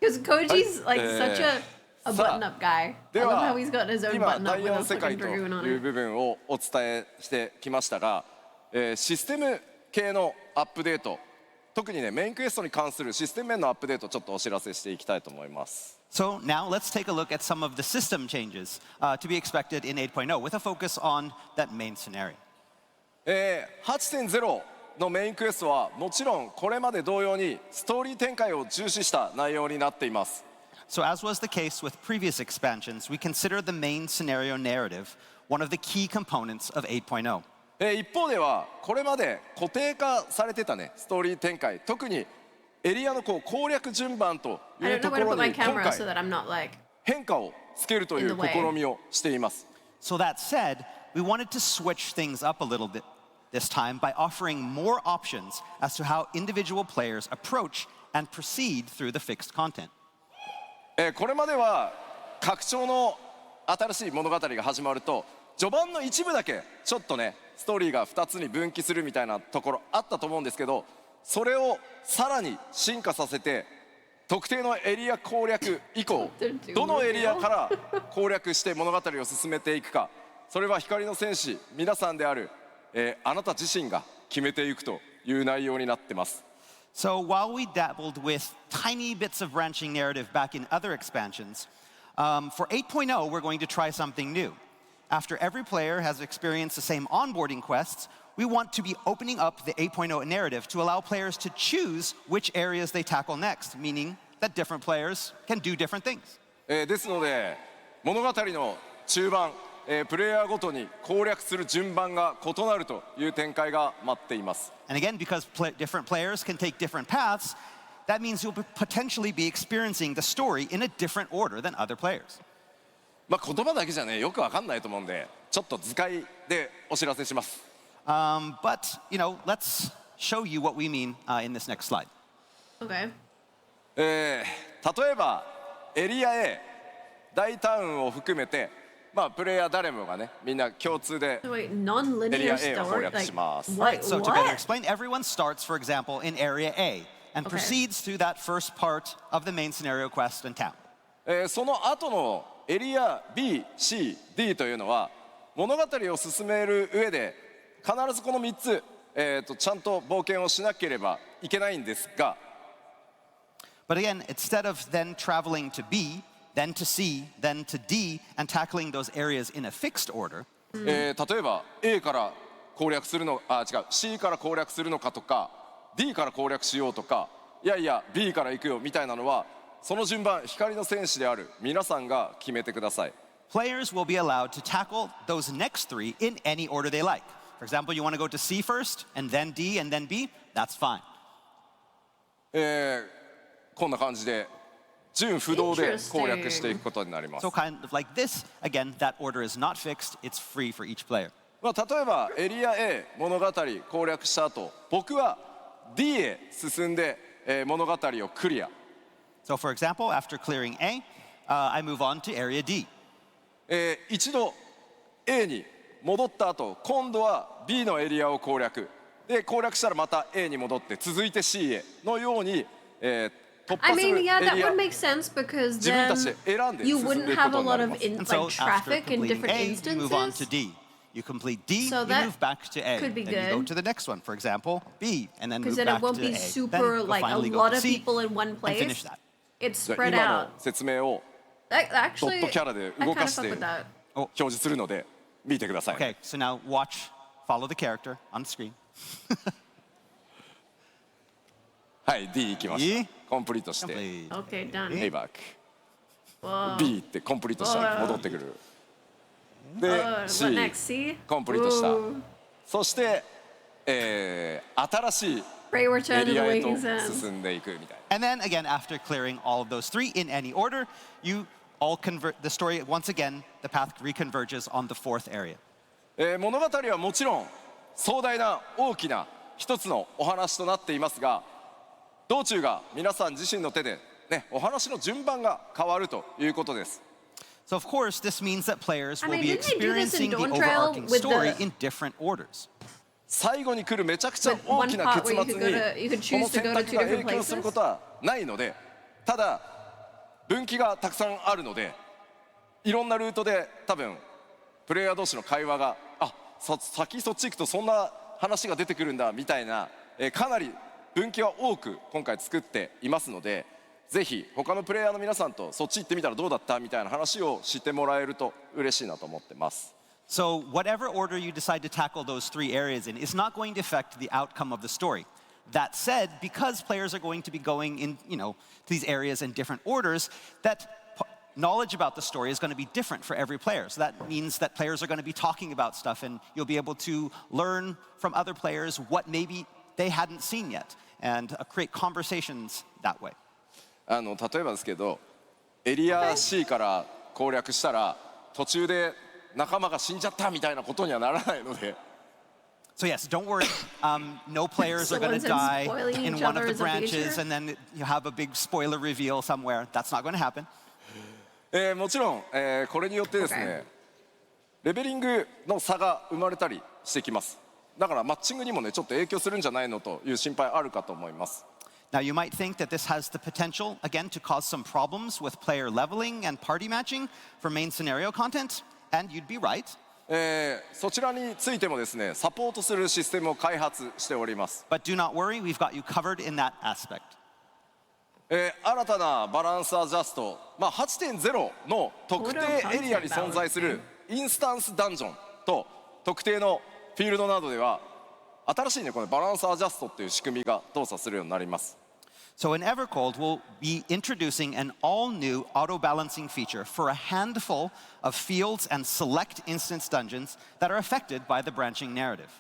Because Koji's like such a さあ button-up guy. I で love は how he's got his own 今 button-up 第 with a 4世 fucking 界と dragoon on いう it. 部分をお伝えしてきましたが、システム系のアップデート、特にねメインクエストに関するシステム面のアップデートをちょっとお知らせしていきたいと思います。 So now let's take a look at some of the system changes to be expected in 8.0 with a focus on that main scenario. 8.0 のメインクエストはもちろんこれまで同様にストーリー展開を重視した内容になっています。 So as was the case with previous expansions, we consider the main scenario narrative one of the key components of 8.0. 一方ではこれまで固定化されてたねストーリー展開、特にエリアのこう攻略順番と I いう don't と know こ where to ろ put my に今 camera so 回 that I'm not like 変化をつけるという In the way. 試みをしています。 So that said, we wanted to switch things up a little bit this time by offering more options as to how individual players approach and proceed through the fixed content. これまでは拡張の新しい物語が始まると序盤の一部だけちょっとねストーリーが2つに分岐するみたいなところあったと思うんですけど、それをさらに進化させて特定のエリア攻略以降どのエリアから攻略して物語を進めていくか、それは光の戦士皆さんである、あなた自身が決めていくという内容になってます。 So while we dabbled with tiny bits of branching narrative back in other expansions, for 8.0, we're going to try something new. After every player has experienced the same onboarding quests, we want to be opening up the 8.0 narrative to allow players to choose which areas they tackle next, meaning that different players can do different things. ですので物語の中盤、プレイヤーごとに攻略する順番が異なるという展開が待っています。 And again, because different players can take different paths, that means you'll potentially be experiencing the story in a different order than other players. まあ言葉だけじゃねよくわかんないと思うんでちょっと図解でお知らせします。But, let's show you what we mean in this next slide. Okay. 例えばエリア A 大タウンを含めてまあプレイヤー誰もがねみんな共通で So wait, non-linear Area Aを攻 story? 略します。 What? So to What? better explain, everyone starts, for example, in Area A and Okay. proceeds through that first part of the main scenario quest in town. その後のエリア B、C、D というのは物語を進める上で必ずこの3つ、ちゃんと冒険をしなければいけないんですが But again, instead of then traveling to B, then to C, then to D, and tackling those areas in a fixed order, 例えば A から攻略するの違う C から攻略するのかとか D から攻略しようとかいやいや B から行くよみたいなのはその順番光の戦士である皆さんが決めてください。 players will be allowed to tackle those next three in any order they like. For example, you want to go to C first, and then D, and then B, that's fine. こんな感じで順不動で攻略していくことになります。 So kind of like this, again, that order is not fixed, it's free for each player. まあ、例えばエリア A 物語攻略した後僕は D へ進んで、物語をクリア、So for example, after clearing A, I move on to area D. 一度 A に戻った後今度は B のエリアを攻略で攻略したらまた A に戻って続いて C へのように、突 I 破する mean, エリ yeah, ア that would make sense because 自分たちで then 選んで you 進んで wouldn't いく have こ a とにな lot り of ます in, And so like after traffic in completing different A, you move on to instances. D. You complete D, So you that move back to A. could be Then you go good. to the next one, for example, B, and then move Because then back it won't to be A. super, then you'll like a finally go lot to of C people in one and place. finish that. It's じゃあ spread 今 out. の説明を Actually, ドットキャラで I 動 kind か of し fuck て with that. 表示するので見てください。 Okay, so now watch, follow the character on the screen. はい D 行きました。いいコンプリートして Complete. Okay, done. A バック Whoa. B ってコンプリートしたら戻ってくる。で What C next? C? コンプリートした。 Ooh. そして、新しい Great Return エ to the リアへと Waking Sands. 進んでいくみたいな。 And then again, after clearing all of those three in any order, you all convert the story once again, the path reconverges on the fourth area. 物語はもちろん壮大な大きな一つのお話となっていますが道中が皆さん自身の手で、ね、お話の順番が変わるということです。 So of course, this means that players I will mean, be didn't they do this in experiencing the Dawn Trail overarching with story the- in different orders. 最後に来るめちゃくちゃ With 大 one きな part 結 where 末 you に could go to- you could こ choose の to 選 go to 択 two が different 影響する places. ことはないのでただ分岐がたくさんあるのでいろんなルートで多分プレイヤー同士の会話が先そっち行くとそんな話が出てくるんだみたいな、かなり分岐は多く今回作っていますのでぜひ他のプレイヤーの皆さんとそっち行ってみたらどうだったみたいな話をしてもらえると嬉しいなと思ってます。 So whatever order you decide to tackle those three areas in is not going to affect the outcome of the story. That said, because players are going to be going in, to these areas in different orders, that knowledge about the story is going to be different for every player. So that means that players are going to be talking about stuff and you'll be able to learn from other players what maybe they hadn't seen yet and create conversations that way. 例えばですけどエリア C から攻略したら途中で仲間が死んじゃったみたいなことにはならないので So yes, don't worry. No players are going to Someone's die spoiling in each one of other the is a branches feature? and then you have a big spoiler reveal somewhere. That's not going to happen. もちろん、これによってですねレベリングの差が生まれたりしてきます。だからマッチングにもねちょっと影響するんじゃないのという心配あるかと思います。 Now you might think that this has the potential, again, to cause some problems with player leveling and party matching for main scenario content, and you'd be right. そちらについてもですねサポートするシステムを開発しております。 But do not worry, we've got you covered in that aspect. 新たなバランスアジャスト、8.0 の特定エリアに存在するインスタンスダンジョンと特定のフィールドなどでは新しいねこのバランスアジャストっていう仕組みが動作するようになります。 So in Evercold, we'll be introducing an all-new auto-balancing feature for a handful of fields and select instance dungeons that are affected by the branching narrative.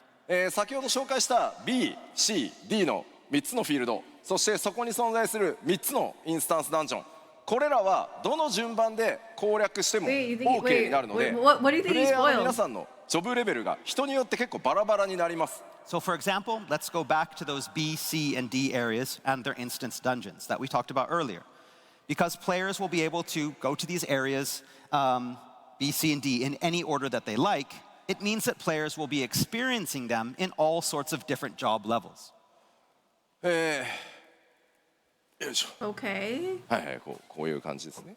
先ほど紹介した B、C、D の3つのフィールド、そしてそこに存在する3つのインスタンスダンジョン、これらはどの順番で攻略しても OK になるので、 what do you think プレイ he ヤーの spoiled? 皆さんのジョブレベルが人によって結構バラバラになります。 So for example, let's go back to those B, C, and D areas and their instance dungeons that we talked about earlier. Because players will be able to go to these areas, B, C, and D, in any order that they like, it means that players will be experiencing them in all sorts of different job levels. よいしょ。 Okay. はいはい、こういう感じですね。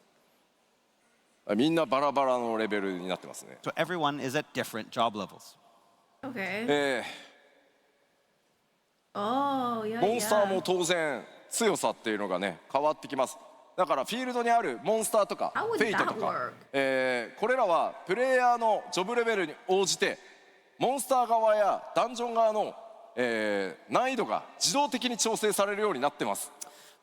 みんなバラバラのレベルになってますね。 So everyone is at different job levels. Okay. Oh, yeah, モンスター yeah. も当然強さっていうのがね変わってきます。だからフィールドにあるモンスターとか How フ would ェイト that とか、 work? これらはプレイヤーのジョブレベルに応じてモンスター側やダンジョン側の、難易度が自動的に調整されるようになってます。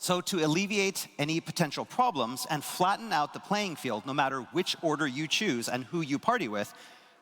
So to alleviate any potential problems and flatten out the playing field, no matter which order you choose and who you party with,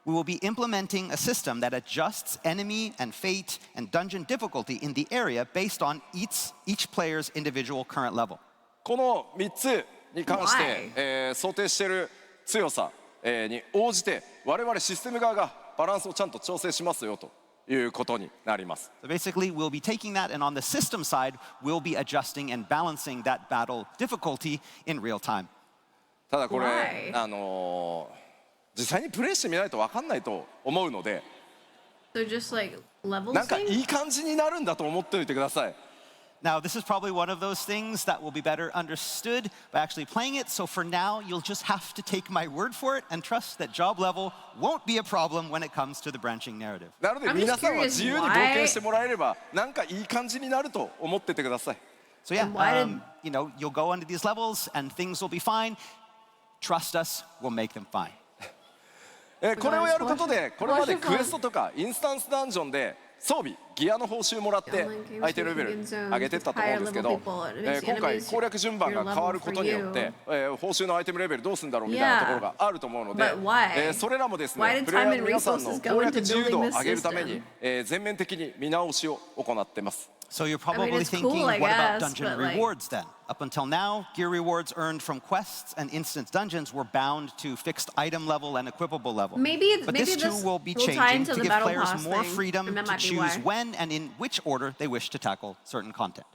we will be implementing a system that adjusts enemy and fate and dungeon difficulty in the area based on each player's individual current level. この3つに関して、想定している強さ、に応じて我々システム側がバランスをちゃんと調整しますよということになります。 So basically, we'll be taking that, and on the system side, we'll be adjusting and balancing that battle difficulty in real time. ただこれ Why? 実際にプレイしてみないと分かんないと思うので、 So just like level なんか sync? いい感じになるんだと思っておいてください。 Now, this is probably one of those things that will be better understood by actually playing it. So for now, you'll just have to take my word for it and trust that job level won't be a problem when it comes to the branching narrative. なので I'm just 皆さんは curious 自由に冒険してもらえればなんかいい感じになると思っててください。 So yeah, And why did- you know, you'll go into these levels and things will be fine. Trust us, we'll make them fine. これをやることでこれまで Question クエストとかインスタンスダンジョンで装備ギアの報酬もらって相手レベル上げてったと思うんですけど、今回攻略順番が変わることによって報酬のアイテムレベルどうするんだろうみたいなところがあると思うので、 But why? それらもですね Why did プレイヤー time の and 皆さんの resources go 攻 into 略自由度を building this 上げるために system? 全面的に見直しを行ってます。 So you're probably it's thinking, cool, I what about guess, dungeon but, like- rewards then? Up until now, gear rewards earned from quests and instance dungeons were bound to fixed item level and equipable level. Maybe but maybe this too this will be will tie changing into to the give battle players pass more thing, freedom and that to might be choose why. when and in which order they wish to tackle certain content.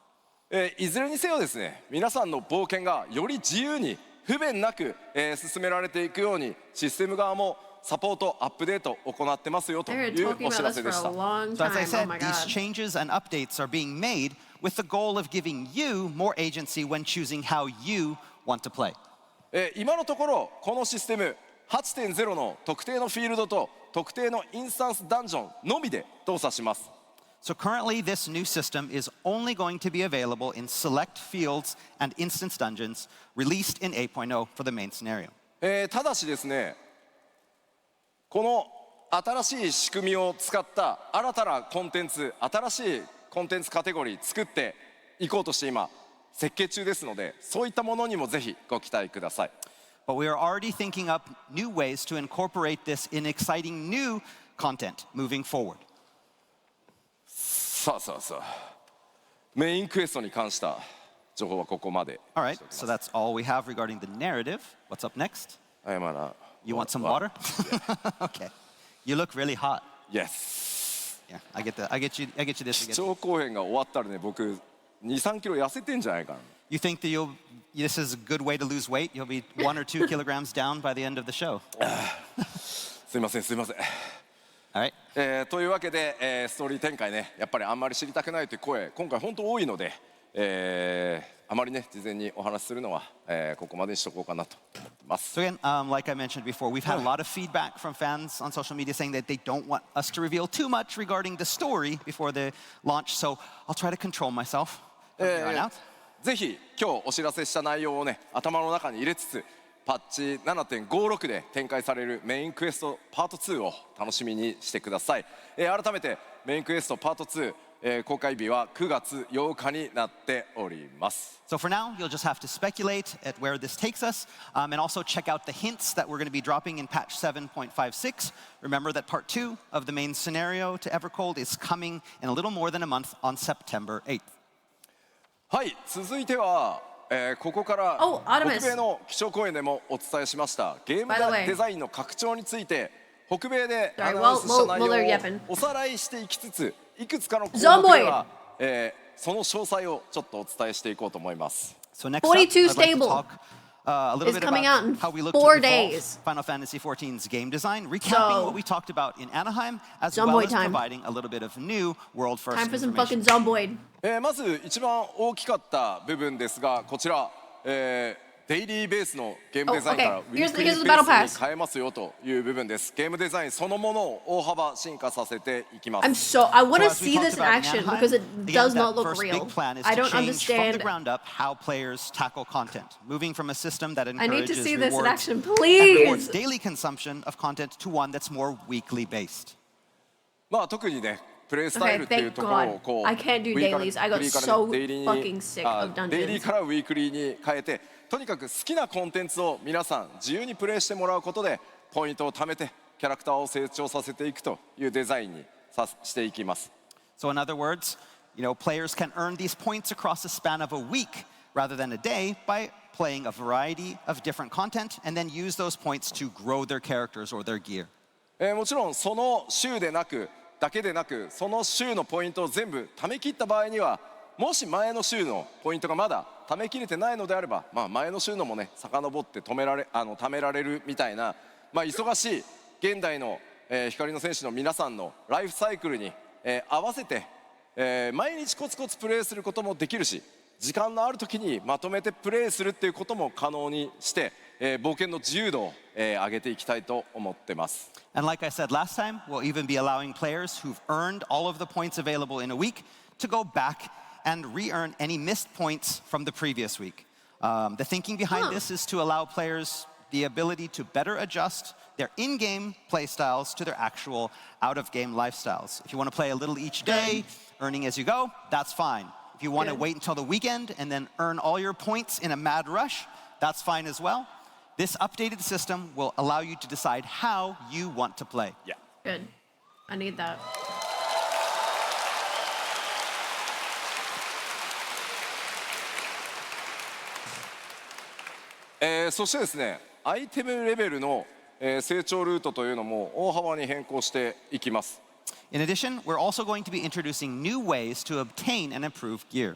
いずれにせよですね皆さんの冒険がより自由に不便なく、進められていくようにシステム側もサポートアップデートを行ってますよと They're いう talking お知 about ら this せ for でし a た。 long So as I time. Oh said, my these god. changes and updates are being made with the goal of giving you more agency when choosing how you want to play. 今のところこのシステム 8.0 の特定のフィールドと特定のインスタンスダンジョンのみで動作します。 So currently, this new system is only going to be available in select fields and instance dungeons released in 8.0 for the main scenario. ただしですねこの新しい仕組みを使った新たなコンテンツ新しいコンテンツカテゴリー作っていこうとして今設計中ですのでそういったものにもぜひご期待ください。 But we are already thinking up new ways to incorporate this in exciting new content moving forward. さあメインクエストに関した情報はここまで。 All right, so that's all we have regarding the narrative. What's up next? はいまだ You want some water? Okay. You look really hot. Yes Yeah, I get you this. 基調後編が終わったらね僕 2,3 キロ痩せてんじゃないかな。 You think that this is a good way to lose weight? You'll be 1 or 2 kilograms down by the end of the show. すいません All right. というわけで、ストーリー展開ねやっぱりあんまり知りたくないという声今回本当多いので、あまりね事前にお話しするのは、ここまでにしとこうかなと思ってます。 So again, like I mentioned before, we've had a lot of feedback from fans on social media saying that they don't want us to reveal too much regarding the story before the launch. So I'll try to control myself from here on out. ぜひ今日お知らせした内容をね頭の中に入れつつ、パッチ7.56 で展開されるメインクエストパート2を楽しみにしてください。改めてメインクエストパート2、公開日は9月8日になっております。So for now, you'll just have to speculate at where this takes us, and also check out the hints that we're going to be dropping in patch 7.56. Remember that part 2 of the main scenario to Evercold is coming in a little more than a month on September 8th. はい、続いては、ここから Oh, Artemis. 北米の基調講演でもお伝えしましたゲーム By the way. デザインの拡張について北米で Sorry, アナウンスした内 Muller 容 yapping. をおさらいしていきつついくつかの項 Zomboid. 目では、その詳細をちょっとお伝えしていこうと思います。 So next up, 42 I'd like to Stable talk a little is bit coming out in about how we look 4 to evolve days. Final Fantasy XIV's game design, recapping So- what we talked about in Anaheim, as Zomboid well as time. providing a little bit of new world-first Time for some information. fucking Zomboid. まず一番大きかった部分ですがこちら、デイリーベースのゲームデザインから Oh, okay. ウィークリ Here's ー the ベ battle ー pass. スに変えますよという部分です。ゲームデザインそのものを大幅進化させていきます。 I want So to as we see talked this in about action Anaheim, because it again, does that not look first real. big plan is I to don't change from the understand. ground up how players tackle content, moving from a system that I need encourages to see this in rewards action, and rewards please. daily consumption of content to one that's more weekly based. まあ特にねプレイスタイルっていうところ Okay, を thank こう God. I can't do ウィーク dailies. I got フリーから so デイリーに fucking sick of dungeons. デイリーからウィークリーに変えてとにかく好きなコンテンツを皆さん自由にプレイしてもらうことでポイントを貯めてキャラクターを成長させていくというデザインにしていきます。 So in other words, players can earn these points across a span of a week rather than a day by playing a variety of different content and then use those points to grow their characters or their gear. もちろんその週だけでなくその週のポイントを全部貯め切った場合にはもし前の週のポイントがまだ貯めきれてないのであれば、前の週のもね遡って貯められるみたいな、忙しい現代の、光の戦士の皆さんのライフサイクルに、合わせて、毎日コツコツプレイすることもできるし時間のある時にまとめてプレイするっていうことも可能にして、冒険の自由度を、上げていきたいと思ってます。 And like I said last time, we'll even be allowing players who've earned all of the points available in a week to go back and re-earn any missed points from the previous week. The thinking behind this is to allow players the ability to better adjust their in-game play styles to their actual out-of-game lifestyles. If you want to play a little each day, earning as you go, that's fine. If you want to Good. wait until the weekend and then earn all your points in a mad rush, that's fine as well. This updated system will allow you to decide how you want to play. Yeah. Good. I need that. そしてですねアイテムレベルの、成長ルートというのも大幅に変更していきます。 In addition, we're also going to be introducing new ways to obtain and improve gear.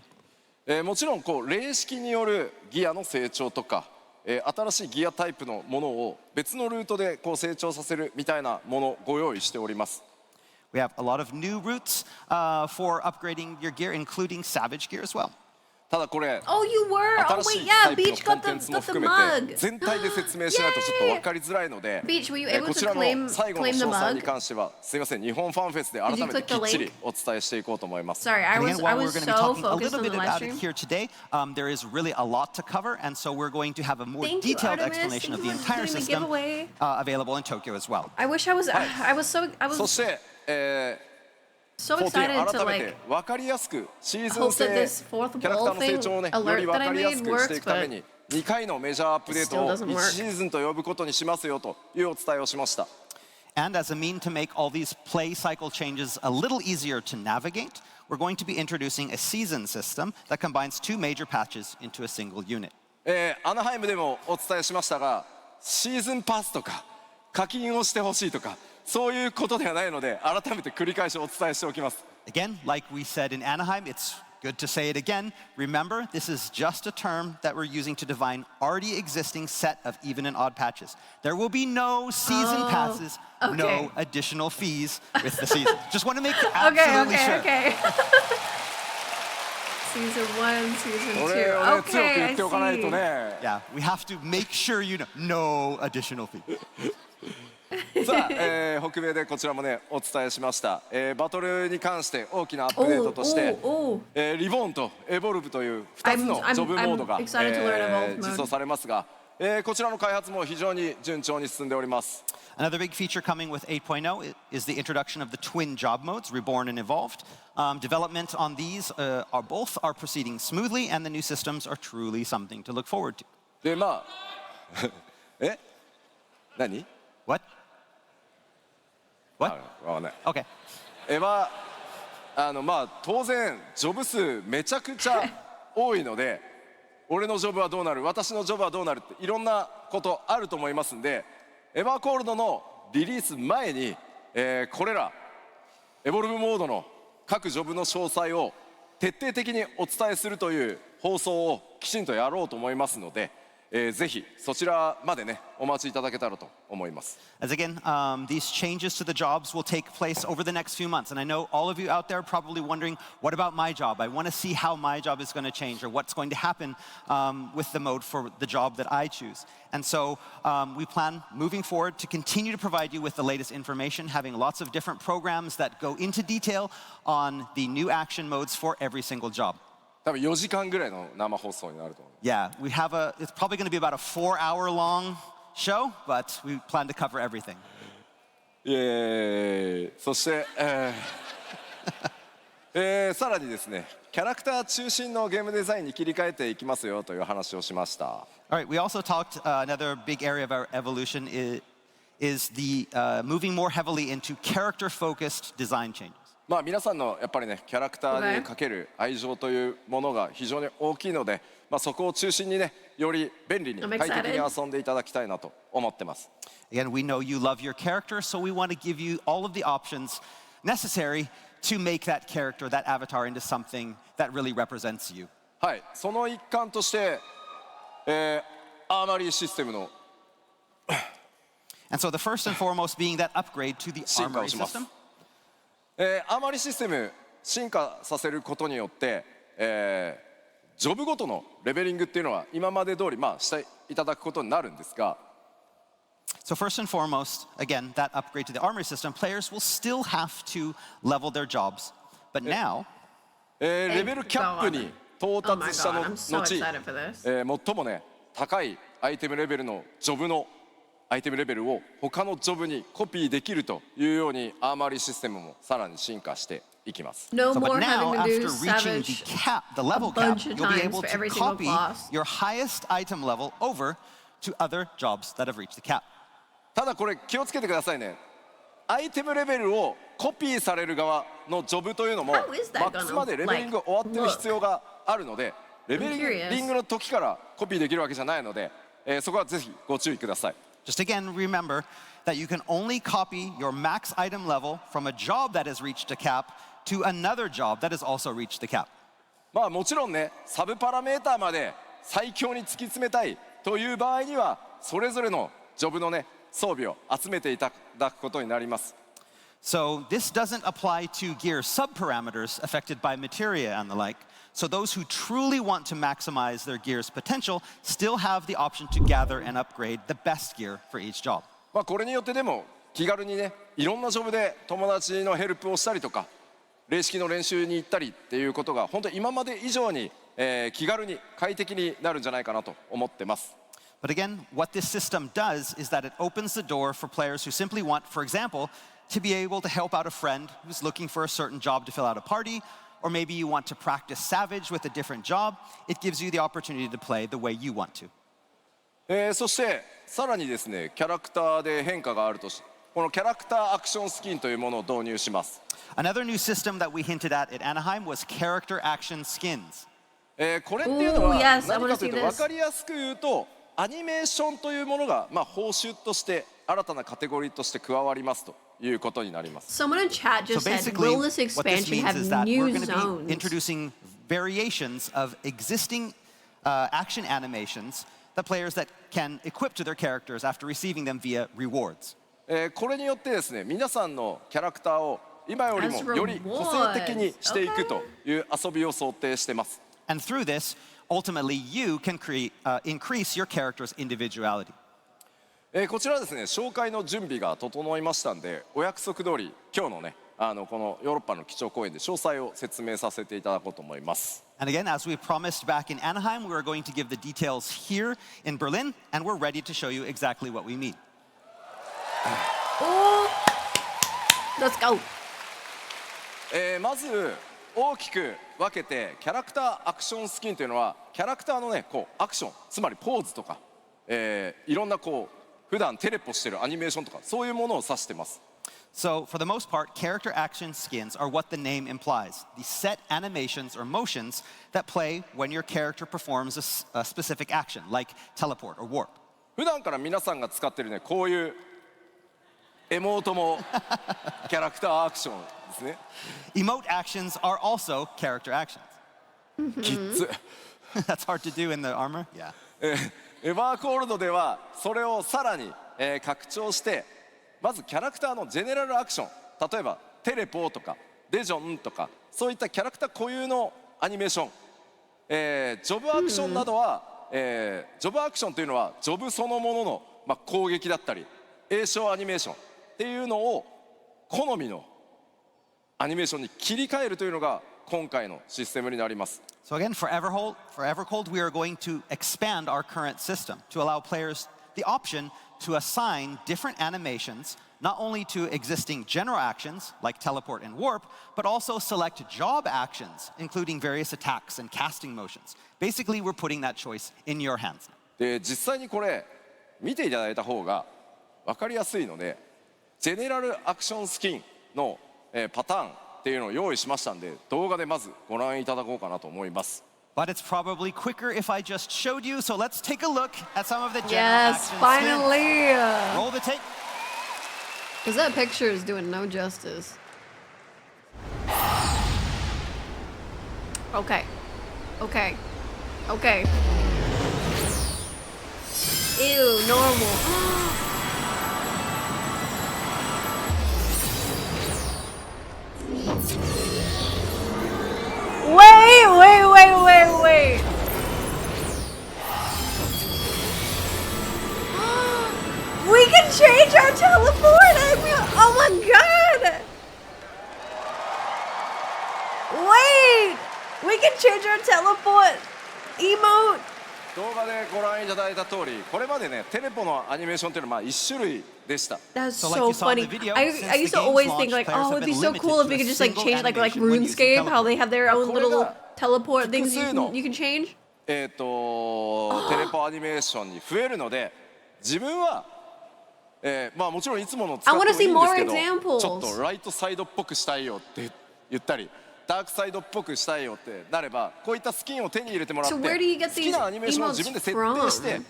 もちろんこう霊式によるギアの成長とか、新しいギアタイプのものを別のルートでこう成長させるみたいなものをご用意しております。 We have a lot of new routes for upgrading your gear, including Savage gear as well. ただこれ Oh, you were. Oh 新し wait, い yeah. タイプの Beach コン got テン the ツも got the 含めて mug. 全体で説明しないとちょっと分かりづらいので Beach, were you able こ to ちらの claim 最後の claim 詳 the 細に mug? 関してはすいません日本ファンフェスで改め Did you て click き the っち link? りお伝えしていこうと思います Sorry, I And was again, while we're so going to be talking a focused little on bit the live about it stream. here today, there is really a lot to cover, and so we're going to have a more Thank you, detailed Artemis. explanation of the Thank you for entire doing the system giveaway. Available in Tokyo as well. I wish I was. I was so. I そ was して、so 14 excited to 改め like て分かりやすくシーズン hope 制 that this fourth キャラクター wall の成長をね thing より alert 分 that I かりやす made くしてい works, くため but に2回のメジャーアップデートを It still doesn't work. 1シーズンと呼ぶことにしますよというお伝えをしました。 And as a mean to make all these play cycle changes a little easier to navigate, we're going to be introducing a season system that combines two major patches into a single unit. アナハイムでもお伝えしましたがシーズンパスとか課金をしてほしいとかそういうことではないので改めて繰り返しお伝えしておきます。 Again, like we said in Anaheim, it's good to say it again. Remember, this is just a term that we're using to define already existing set of even and odd patches. There will be no season passes, okay. no additional fees with the season. Just want to make okay, absolutely okay, sure. okay. Season 1, season これをね 2. 強く Okay, 言 I っておかないと see. ね。 Yeah, we have to make sure you know, no additional fee. さあ、北米でこちらもねお伝えしました、バトルに関して大きなアップデートとして Oh, oh, リボーンとエボルブという2つの I'm- ジョブモードが I'm excited to learn about both 実装されますが、こちらの開発も非常に順調に進んでおります。 Another big feature coming with 8.0 is the introduction of the twin job modes, Reborn and Evolved. Development on these are proceeding smoothly, and the new systems are truly something to look forward to. でまあ何 What? What? わかんない。 Okay. まあ当然ジョブ数めちゃくちゃ多いので俺のジョブはどうなる私のジョブはどうなるっていろんなことあると思いますんでエバーコールドのリリース前に、これらエボルブモードの各ジョブの詳細を徹底的にお伝えするという放送をきちんとやろうと思いますので、ぜひそちらまでねお待ちいただけたらと思います。 As again, these changes to the jobs will take place over the next few months. And I know all of you out there are probably wondering, what about my job? I want to see how my job is going to change or what's going to happen with the mode for the job that I choose. And so we plan moving forward to continue to provide you with the latest information, having lots of different programs that go into detail on the new action modes for every single job. 多分4時間ぐらいの生放送になると思います。 Yeah, it's probably going to be about a 4-hour long show, but we plan to cover everything. そして、さらにですねキャラクター中心のゲームデザインに切り替えていきますよという話をしました。 All right, we also talked, another big area of our evolution is the moving more heavily into character-focused design changes. まあ皆さんのやっぱりねキャラクターにかける愛情というものが非常に大きいので、まあ、そこを中心にねより便利に快適に遊んでいただきたいなと思ってます。 Again, we know you love your character, so we want to give you all of the options necessary to make that character, that avatar, into something that really represents you. はい、その一環として、アーマリーシステムの And so the first and foremost being that upgrade to the 進化を armory します。 system. アーマリーシステム進化させることによって、ジョブごとのレベリングっていうのは今まで通り、まあ、していただくことになるんですが、 So first and foremost, again, that upgrade to the armory system, players will still have to level their jobs. But now, レベルキャップに到 Oh my 達した god, の I'm so 後、 excited for this. 最もね高いアイテムレベルのジョブのアイテムレベルを他のジョブにコピーできるというようにアーマリーシステムもさらに進化していきます。 No so, but more now, having to do after reaching the Savage cap, the level cap, bunch of you'll be times able for to every single copy class. your highest item level over to other jobs that have reached the cap. ただこれ気をつけてくださいね。アイテムレベルをコピーされる側のジョブというのも How is that マックスまでレベリング終わってる必要があるので、レベリングの時からコピーできるわけじゃないので、そこはぜひご注意ください。 Just again, remember that you can only copy your max item level from a job that has reached a cap to another job that has also reached the cap. まあもちろんねサブパラメーターまで最強に突き詰めたいという場合にはそれぞれのジョブのね装備を集めていただくことになります。 So this doesn't apply to gear subparameters affected by materia and the like. So those who truly want to maximize their gear's potential still have the option to gather and upgrade the best gear for each job. まあこれによってでも気軽にねいろんなジョブで友達のヘルプをしたりとか霊式の練習に行ったりっていうことが本当に今まで以上に、気軽に快適になるんじゃないかなと思ってます。 But again, what this system does is that it opens the door for players who simply want, for example, to be able to help out a friend who's looking for a certain job to fill out a party, or maybe you want to practice Savage with a different job. It gives you the opportunity to play the way you want to. そしてさらにですねキャラクターで変化があるとしこのキャラクターアクションスキンというものを導入します。 Another new system that we hinted at Anaheim was character action skins. これっていうのは Ooh, yes, I 何 wanna かという see と this. 分かりやすく言うとアニメーションというものが、まあ、報酬として新たなカテゴリーとして加わりますということになります。 Someone in chat So just said, basically, will this what this expansion means is have that we're new going to be zones? introducing variations of existing action animations that players that can equip to their characters after receiving them via rewards. これによってですね皆さんのキャラクターを今よりも As より個性的にしていくという遊びを想定してます。 And through this, ultimately, you can increase your character's individuality. こちらはですね紹介の準備が整いましたんでお約束通り今日のねこのヨーロッパの基調講演で詳細を説明させていただこうと思います。And again, as we promised back in Anaheim, we are going to give the details here in Berlin, and we're ready to show you exactly what we mean. Oh, let's go. まず大きく分けてキャラクターアクションスキンというのはキャラクターのねこうアクションつまりポーズとか、いろんなこう普段テレポしてるアニメーションとかそういうものを指してます。 So, for the most part, character action skins are what the name implies. The set animations or motions that play when your character performs a specific action, like teleport or warp. 普段から皆さんが使ってるねこういうエモートもキャラクターアクションですね。Emote actions are also character actions. キッズ。 That's hard to do in the armor. Yeah. エヴァーコールドではそれをさらに、拡張してまずキャラクターのジェネラルアクション例えばテレポとかデジョンとかそういったキャラクター固有のアニメーション、ジョブアクションなどは、ジョブアクションというのはジョブそのものの、攻撃だったり栄唱アニメーションっていうのを好みのアニメーションに切り替えるというのが今回のシステムになります。 So again, for Evercold, we are going to expand our current system to allow players the option to assign different animations, not only to existing general actions like teleport and warp, but also select job actions, including various attacks and casting motions. Basically, we're putting that choice in your hands. で実際にこれ見ていただいた方が分かりやすいのでジェネラルアクションスキンの、パターンっていうのを用意しましたんで動画でまずご覧いただこうかなと思います。 But it's probably quicker if I just showed you, so let's take a look at some of the general Yes, action finally. skins. Roll the tape. Because that picture is doing no justice. Okay. Okay. Okay. Ew, normal. Wait. We can change our teleport! Oh my god! Wait! We can change our teleport emote! 動画でご覧いただいた通りこれまでねテレポのアニメーションっていうのは1種類でした。 That's So like so you saw in funny. the video, I since used the to game's always launch, think like, players oh, have it'd be been so limited cool if to we a could just like single change like animation when using RuneScape, how teleport. they have their own little teleport things you 複数の can change. テレポアニメーションに増えるので自分は、もちろんいつもの使ってもいいんですけ I ど wanna see more examples. ちょっとライトサイドっぽくしたいよって言ったりダークサイドっぽくしたいよってなればこういったスキンを手に入れてもらって So 好 where do you get きなアニメーションを自分で設定して these emotes from?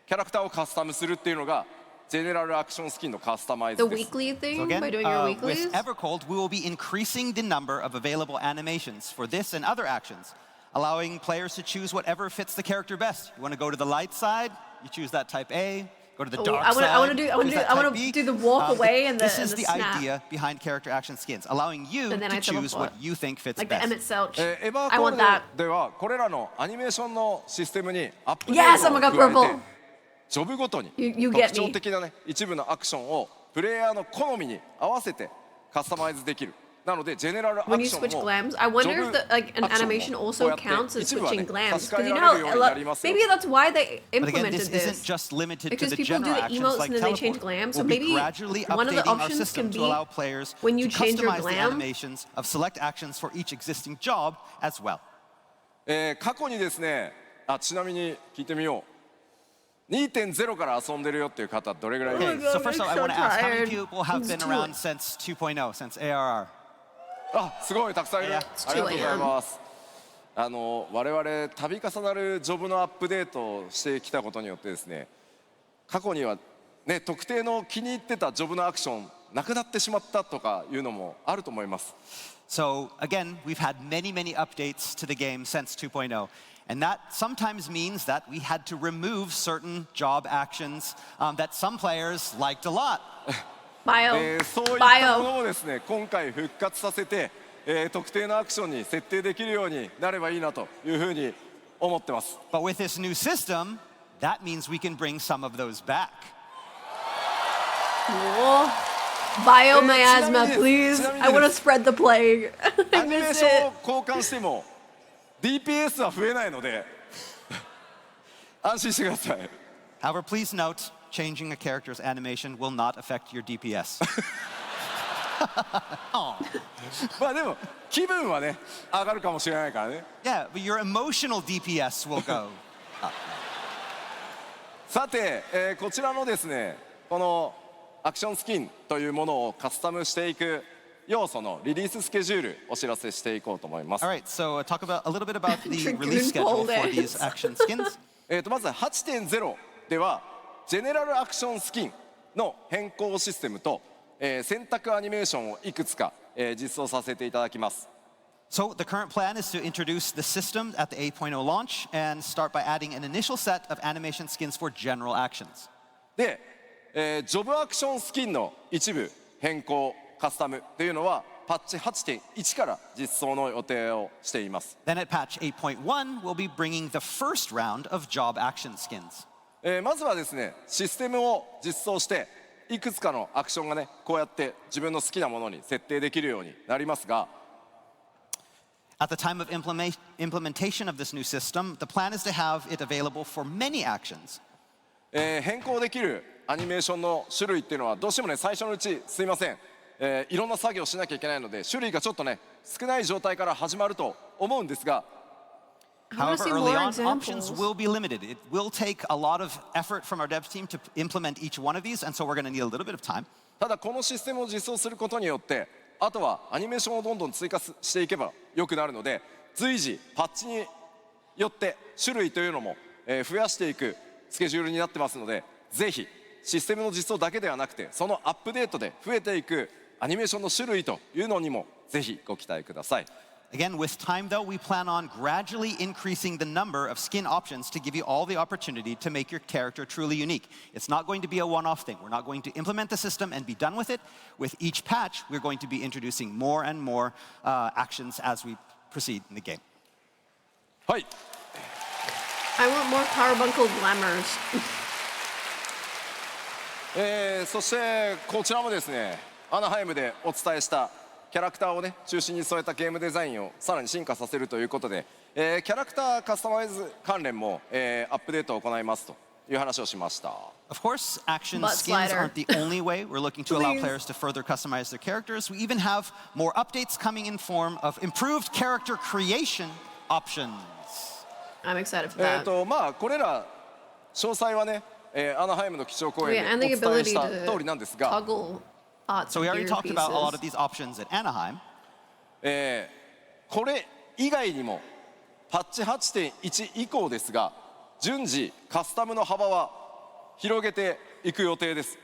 キャラクターをカスタムするっていうのがジェネラルアクションスキンのカスタマイ The ズです。 weekly So thing again, by doing your with weeklies. Evercold, we will be increasing the number of available animations for this and other actions, allowing players to choose whatever fits the character best. You want to go to the light side, you choose that type A. Go to the Oh, dark I wanna- side. I wanna do- I wanna choose do- that I wanna type B. do the walk away and the- This and is the the snap. idea behind character action skins, allowing you And then to I choose teleport. what you think fits Like the best. Emmett Selch. エヴァー I コー want ル that. ドではこれらのアニメーションのシステムにアップデ Yes, ート oh my を god, 加え purple. てジョブごとに You 特 get 徴 me. 的なね一部のアクションをプレイヤーの好みに合わせてカスタマイズできる。なのでジェネラルア When ク you ショ switch ンも glams, I wonder if the, like an アクションも animation こう also やって counts as 一部はね switching glams. 差し替 Because え you ら know れるよう how になりますよ。 maybe that's why they But again, implemented this isn't this. just limited to Because the people do general the actions emotes like and then they change teleport. glams. So We'll be maybe gradually one of the updating our options system can to be allow players when you to change your customize the glam. animations of select actions for each existing job as well. 過去にですねちなみに聞いてみよう。2.0 から遊んでるよっていう方どれぐらいいる Okay, god, so I'm first of all, I so want to ask how many tired. people have It's been too around late. since 2.0, since ARR? すごいたくさんいる。いやありがとうございます。我々度重なるジョブのアップデートをしてきたことによってですね過去にはね特定の気に入ってたジョブのアクションなくなってしまったとかいうのもあると思います。 So again, we've had many updates to the game since 2.0. And that sometimes means that we had to remove certain job actions that some players liked a lot. Bio. そういったも Bio. のをですね今回復活させて、特定のアクションに設定できるようになればいいなというふうに思ってます。 But with this new system, that means we can bring some of those back. Whoa. Bio miasma, ちなみに please. ちなみに I want to spread the plague. ア I ニメー miss ションを it. 交換しても DPS は増えないので安心してください。 However, please note, changing a character's animation will not affect your DPS. まあでも気分はね上がるかもしれないからね。 Yeah, but your emotional DPS will go. さて、こちらのですねこのアクションスキンというものをカスタムしていく要素のリリーススケジュールお知らせしていこうと思います All。right, so talk about a little bit about the Dragoon release schedule Ball for Days. these action skins. まず 8.0 ではジェネラルアクションスキンの変更システムと、選択アニメーションをいくつか、実装させていただきます。 So the current plan is to introduce the system at the 8.0 launch and start by adding an initial set of animation skins for general actions. で、ジョブアクションスキンの一部変更カスタムというのはパッチ 8.1 から実装の予定をしています。 Then at patch 8.1, we'll be bringing the first round of job action skins. まずはですねシステムを実装していくつかのアクションがねこうやって自分の好きなものに設定できるようになりますが、 At the time of implementation of this new system, the plan is to have it available for many actions. 変更できるアニメーションの種類っていうのはどうしてもね最初のうちすいません、いろんな作業をしなきゃいけないので種類がちょっとね少ない状態から始まると思うんですが、 I want However, to see early more on, examples. options will be limited. It will take a lot of effort from our dev team to implement each one of these, and so we're going to need a little bit of time. ただこのシステムを実装することによってあとはアニメーションをどんどん追加していけば良くなるので随時パッチによって種類というのも増やしていくスケジュールになってますので、ぜひシステムの実装だけではなくてそのアップデートで増えていくアニメーションの種類というのにもぜひご期待ください。 Again, with time though, we plan on gradually increasing the number of skin options to give you all the opportunity to make your character truly unique. It's not going to be a one-off thing. We're not going to implement the system and be done with it. With each patch, we're going to be introducing more and more actions as we proceed in the game. はい、 I want more carbuncle glamours. そしてこちらもですねアナハイムでお伝えしたキャラクターをね中心に添えたゲームデザインをさらに進化させるということで、キャラクターカスタマイズ関連も、アップデートを行いますという話をしました。 Of course, action Butt skins slider. aren't the only way we're looking to allow Please. players to further customize their characters. We even have more updates coming in form of improved character creation options. I'm excited for that. まあこれら詳細はね、アナハイムの基調講 Oh, 演 yeah, で and the お伝え ability した通 to りなんですが、 toggle parts So we of already gear talked about a lot of pieces. these options at Anaheim. これ以外にもパッチ 8.1 以降ですが順次カスタムの幅は広げていく予定です。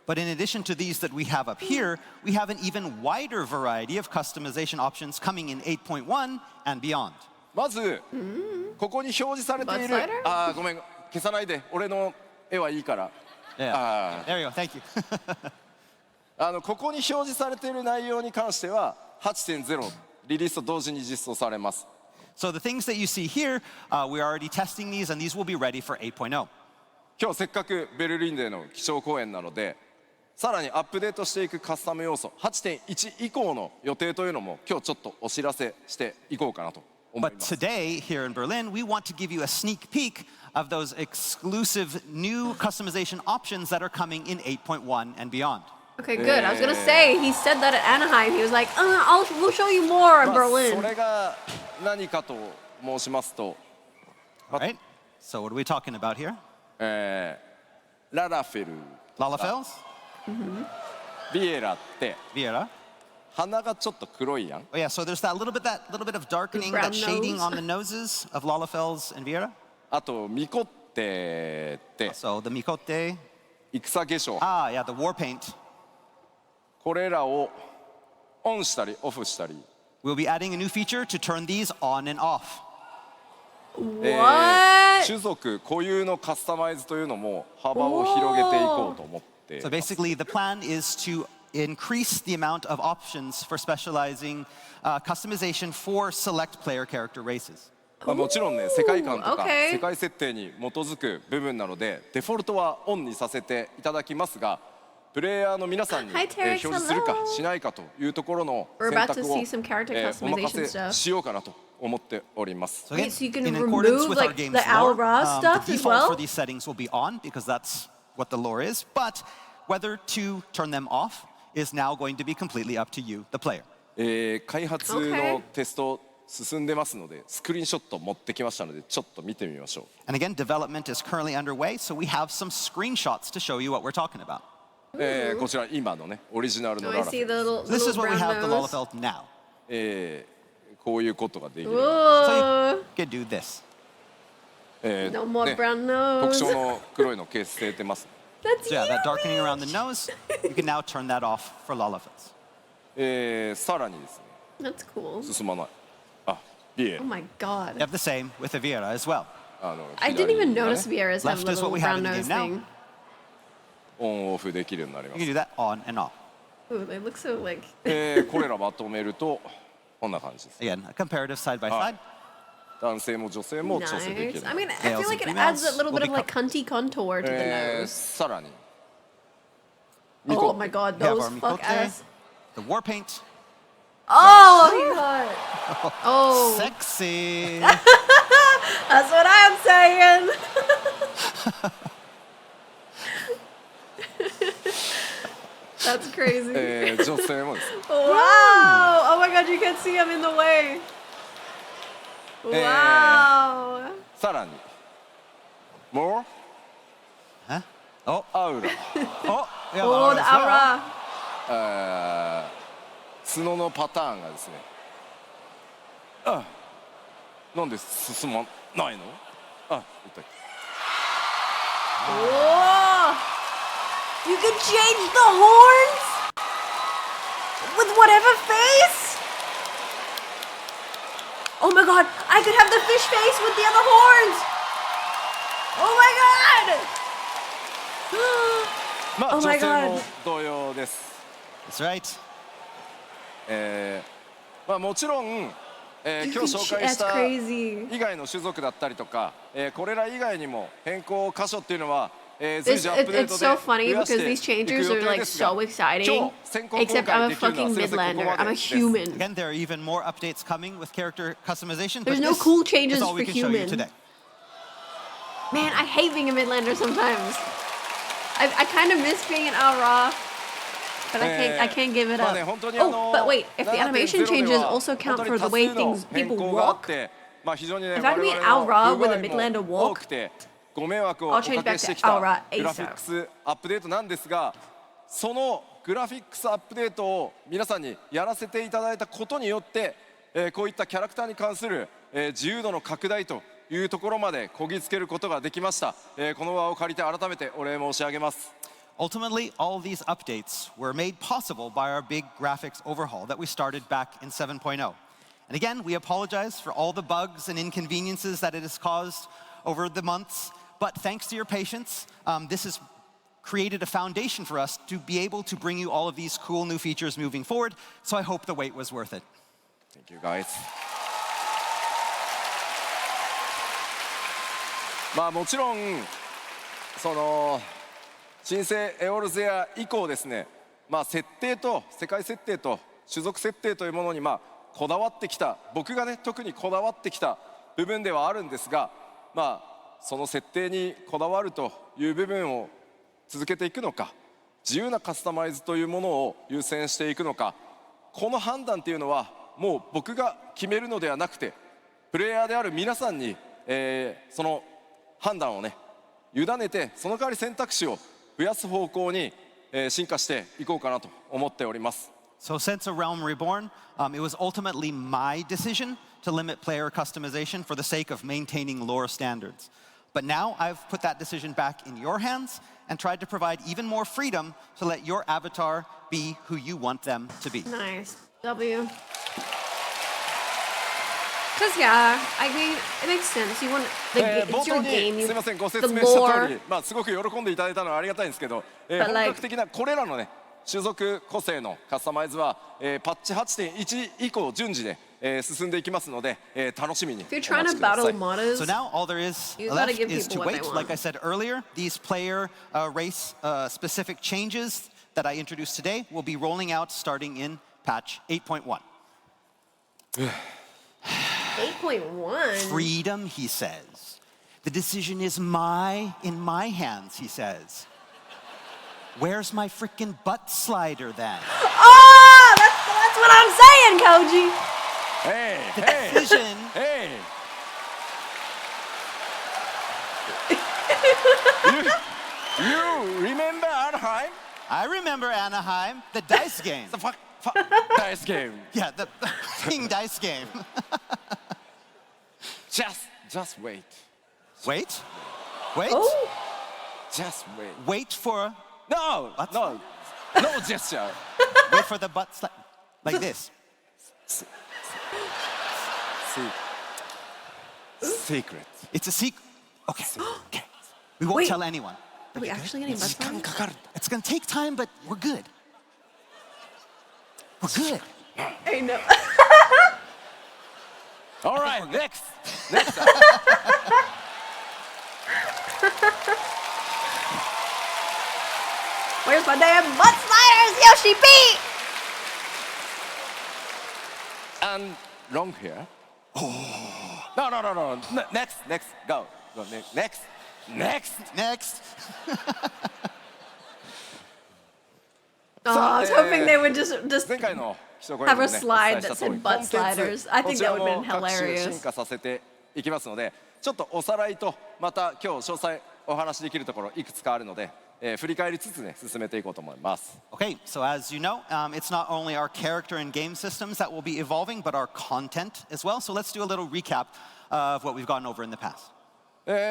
But in addition to these that we have up here, we have an even wider variety of customization options coming in 8.1 and beyond. まずここに表示されている Butt slider? ごめん消さないで俺の絵はいいから Yeah. There you go. Thank you. ここに表示されている内容に関しては 8.0 リリースと同時に実装されます。 So the things that you see here, we're already testing these, and these will be ready for 8.0. 今日せっかくベルリンでの基調講演なのでさらにアップデートしていくカスタム要素 8.1 以降の予定というのも今日ちょっとお知らせしていこうかなと思い But ます。 today, here in Berlin, we want to give you a sneak peek of those exclusive new customization options that are coming in 8.1 and beyond. Okay, good. I was gonna say he said that at Anaheim. He was like, we'll show you more in そ Berlin." れが何かと申しますと、 All right? So what are we talking about here? ララフェル Lalafels? ビエラって Viera? 鼻がちょっと黒いやん。 Oh yeah, so there's that little bit of darkening, Brown that shading nose. on the noses of Lalafels and Viera. あとミコッテって So the Mikote. 戦化粧 Ah, yeah, the war paint. これらをオンしたりオフしたり We'll be adding a new feature to turn these on and off. What? 種族固有のカスタマイズというのも幅を広げていこうと思って So basically, the plan is to increase the amount of options for specializing customization for select player character races. まあもちろんね世界観とか Okay. 世界設定に基づく部分なのでデフォルトはオンにさせていただきますがプレイヤーの皆さんに Hi, Terex. 表示するか Hello. しないかというところの We're 選 about to 択を see some character お任 customization せ stuff. しようかなと思っております。 So again, Wait, so you can in accordance remove, with our like, game's the lore, Al-Ra stuff the as default well? for these settings will be on because that's what the lore is. But whether to turn them off is now going to be completely up to you, the player. 開発のテスト進んでますので、スクリーンショット持ってきましたので、ちょっと見てみましょう。 And again, development is currently underway, so we have some screenshots to show you what we're talking about. こちら今のねオリジナル Oh, の I ララフ see ェ the little, So this is little what we brown have the nose. Lalafell now. こういうことができる、 Whoa. You can do this. No more ね brown 特 nose. 徴の黒いの消せてます。 That's So yeah, that you. darkening around the nose, you can now turn that off for Lalafels. さらにですね That's cool. 進まない。あ、いえ Oh my god. You have the same with the Viera as well. I didn't even 左がね notice Vieira's have Left a is what little we have brown in the nose game now. thing. オンオフできるようになりま You す can。do that on and off. Ooh, they look so like. これらまとめるとこんな感じです。 Again, a comparative side by side. 男性も女性も調整でき Nice. る。 I mean, I Males feel like it and adds a females little will bit be of like cunty contour to the nose. さらに Oh my god, We have those our fuck Mikote, ass. the war paint. Oh my god. Oh, Sexy. that's what I'm saying. That's crazy. 女性もです。 Wow! Oh my god, you can't see him in the way. Wow. さらに more Huh? Oh, アウラ、 oh, yeah, Oh, Lara the as well. aura. 角のパターンがですね。なんで進まないの？あ、痛い。 Whoa! You can change the horns with whatever face. Oh my god! I could have the fish face with the other horns. Oh my god! まあ Oh 女 my 性 God. も同様です。 That's right. まあもちろん、今日 You can 紹介し that's た crazy. 以外の種族だったりとか、これら以外にも変更箇所っていうのは、随 This, 時アップデー it's ト so で funny 増や because して these いく changes 予 are 定 like ですが、 so 今 exciting. 日先行公 Except 開 I'm a できるのは fucking すいませんここ Midlander. まで I'm a です human. Again, there are even more updates coming with character customization. but There's no this cool changes is all we for can show you human. today. Man, I hate being a Midlander sometimes. I kind of miss being an Al-Ra, but I can't give it まあ up. ね本当に Oh, but wait, if the 7.0 animation で changes は also 本 count 当 for に the 多 way 数の things 変 people 更があっ walk. て、まあ非常にね If 我 I could be 々 Al-Ra の不具 with a 合 Midlander も walk, 多くてご迷惑を I'll お change かけ back して to きた Al-Ra グラ ASAP. フィックスアップデートなんですが、そのグラフィックスアップデートを皆さんにやらせていただいたことによって、こういったキャラクターに関する、自由度の拡大というところまでこぎつけることができました、この場を借りて改めてお礼申し上げます。 Ultimately, all of these updates were made possible by our big graphics overhaul that we started back in 7.0. And again, we apologize for all the bugs and inconveniences that it has caused over the months. But thanks to your patience, this has created a foundation for us to be able to bring you all of these cool new features moving forward. So I hope the wait was worth it. Thank you guys. まあもちろんその新生エオルゼア以降ですね、まあ設定と世界設定と種族設定というものにまあこだわってきた、僕がね特にこだわってきた部分ではあるんですが、まあその設定にこだわるという部分を続けていくのか、自由なカスタマイズというものを優先していくのか、この判断っていうのはもう僕が決めるのではなくて、プレイヤーである皆さんに、その判断をね委ねて、その代わり選択肢を増やす方向に、進化していこうかなと思っております。 So since A Realm Reborn, it was ultimately my decision to limit player customization for the sake of maintaining lore standards. But now I've put that decision back in your hands and tried to provide even more freedom to let your avatar be who you want them to be. Nice. W. Because, yeah, I mean, it makes sense. You want it's 冒 your 頭に game. す You, みませんご the 説明した通 lore. り、まあすごく喜んでいただいたのはありがたいんですけど、 But 本 like- 格的なこれらのね種族個性のカスタマイズは、パッチ 8.1 以降順次で、進んでいきますので、楽しみにお If 待 you're ち trying く to ださ battle い。 modders, So now all there is You gotta left give is to people what they wait. want. Like I said earlier, these player race specific changes that I introduced today will be rolling out starting in patch 8.1. 8.1. Freedom, he says. The decision is in my hands, he says. Where's my freaking butt slider then? Oh, that's what I'm saying, Koji. Hey, The hey, decision. hey. you remember Anaheim? I remember Anaheim, the dice game. The fuck dice game. Yeah, the fucking dice game. Just wait. Wait. Oh, Just wait. Wait for No, What? no gesture. wait for the butt slide. Like this. Secret. It's a secret. Okay. Okay. We won't Wait. tell anyone. are we actually getting butt slides? It's gonna take time, but we're good. We're good. I know. All right, next. Where's my damn butt sliders, Yoshi P? And long hair. Oh. No. Next. Go. Next. Next. Oh, I was hoping they would just 前回の基礎 have a ね slide お伝えした that 通り said butt コンテンツ sliders. I こ think ち that ら would have も been 各種 hilarious. 進化させていきますのでちょっとおさらいとまた今日詳細お話しできるところいくつかあるので、振り返りつつね進めていこうと思います。 Okay, so as you know, it's not only our character and game systems that will be evolving, but our content as well. So let's do a little recap of what we've gone over in the past.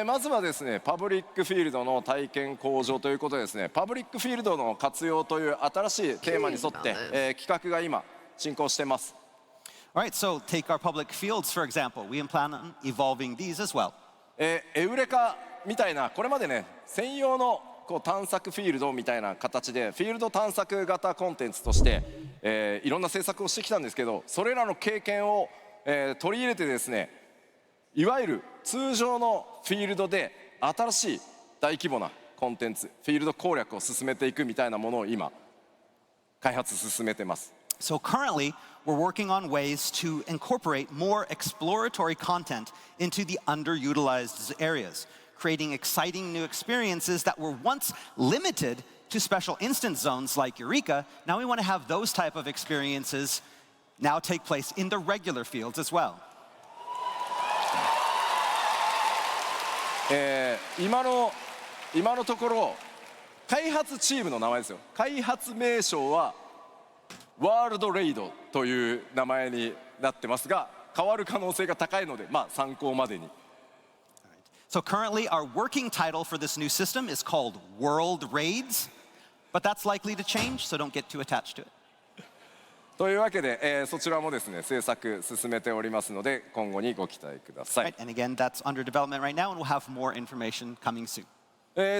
まずはですねパブリックフィールドの体験向上ということでですねパブリックフィールドの活用という新しいテーマに沿って、企画が今進行しています。 All right, so take our public fields, for example. We plan on evolving these as well. エウレカみたいなこれまでね専用のこう探索フィールドみたいな形でフィールド探索型コンテンツとして、いろんな制作をしてきたんですけどそれらの経験を、取り入れてですねいわゆる通常のフィールドで新しい大規模なコンテンツフィールド攻略を進めていくみたいなものを今開発進めてます。 So currently, we're working on ways to incorporate more exploratory content into the underutilized areas, creating exciting new experiences that were once limited to special instance zones like Eureka. Now we want to have those type of experiences now take place in the regular fields as well. 今のところ開発チームの名前ですよ開発名称はワールドレイドという名前になってますが変わる可能性が高いのでまあ参考までに So currently, our working title for this new system is called World Raids, but that's likely to change, so don't get too attached to it. というわけで、そちらもですね制作進めておりますので今後にご期待ください、 Right? And again, that's under development right now, and we'll have more information coming soon.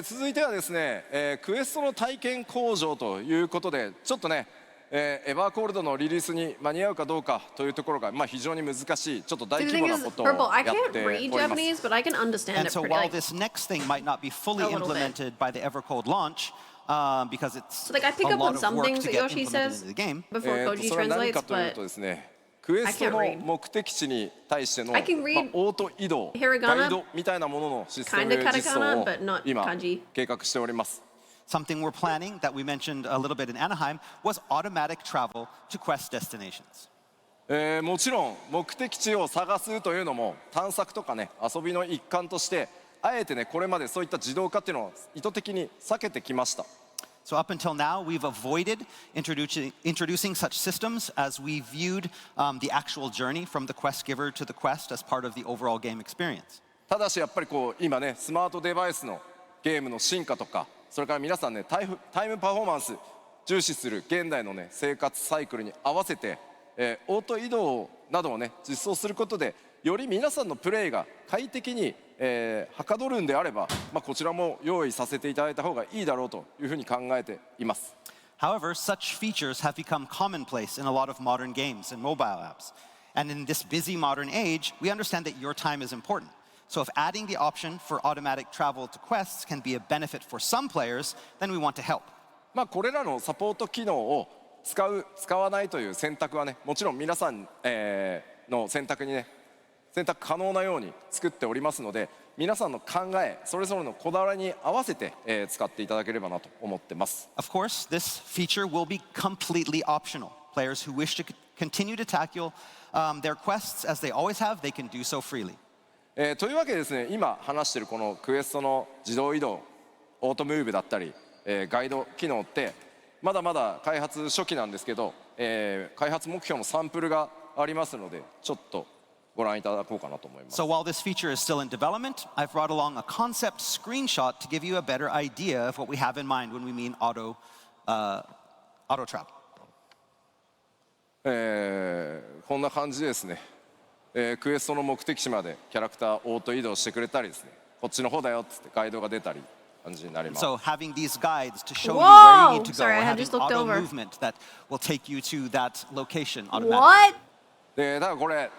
続いてはですね、クエストの体験向上ということでちょっとね、エヴァーコールドのリリースに間に合うかどうかというところが、まあ、非常に難しいちょっと大 See, the 規 thing 模 is, なことを Purple, や I って can't お read ります Japanese, but I can understand And it so pretty while like. this next thing might not be fully A little bit. implemented by the Evercold launch, because it's So, like, I pick a up lot on of some work things to that get Yoshi implemented says into the game. before Koji それは何 translates, かという but とですねクエスト I の can't read. 目的地に対しての、 I can read オート移動 hiragana, ガイドみたいなもののシステム kinda 実装 katakana, を but not 今 kanji. 計画しております Something we're planning that we mentioned a little bit in Anaheim was automatic travel to quest destinations. もちろん目的地を探すというのも探索とかね遊びの一環としてあえてねこれまでそういった自動化っていうのを意図的に避けてきました So up until now, we've avoided introducing such systems as we viewed the actual journey from the quest giver to the quest as part of the overall game experience. ただしやっぱりこう今ねスマートデバイスのゲームの進化とかそれから皆さんねタイムパフォーマンス重視する現代のね生活サイクルに合わせて、オート移動などをね実装することでより皆さんのプレイが快適に、はかどるんであれば、まあ、こちらも用意させていただいた方がいいだろうというふうに考えています However, such features have become commonplace in a lot of modern games and mobile apps. And in this busy modern age, we understand that your time is important. So if adding the option for automatic travel to quests can be a benefit for some players, then we want to help. まあこれらのサポート機能を使う使わないという選択はねもちろん皆さん、の選択にね選択可能なように作っておりますので、皆さんの考えそれぞれのこだわりに合わせて、使っていただければなと思ってます。 Of course, this feature will be completely optional. Players who wish to continue to tackle their quests as they always have, they can do so freely. というわけでですね、今話しているこのクエストの自動移動、オートムーブだったり、ガイド機能ってまだまだ開発初期なんですけど、開発目標のサンプルがありますので、ちょっとご覧いただこうかなと思います。 So while this feature is still in development, I've brought along a concept screenshot to give you a better idea of what we have in mind when we mean auto trap. こんな感じでですね、クエストの目的地までキャラクターオート移動してくれたりですね、こっちの方だよっつってガイドが出たり感じになります。 So having these guides to show you Whoa! where you need to go, Sorry, I had having just looked auto over. movement that will take you to that location automatically. What? でだからこれ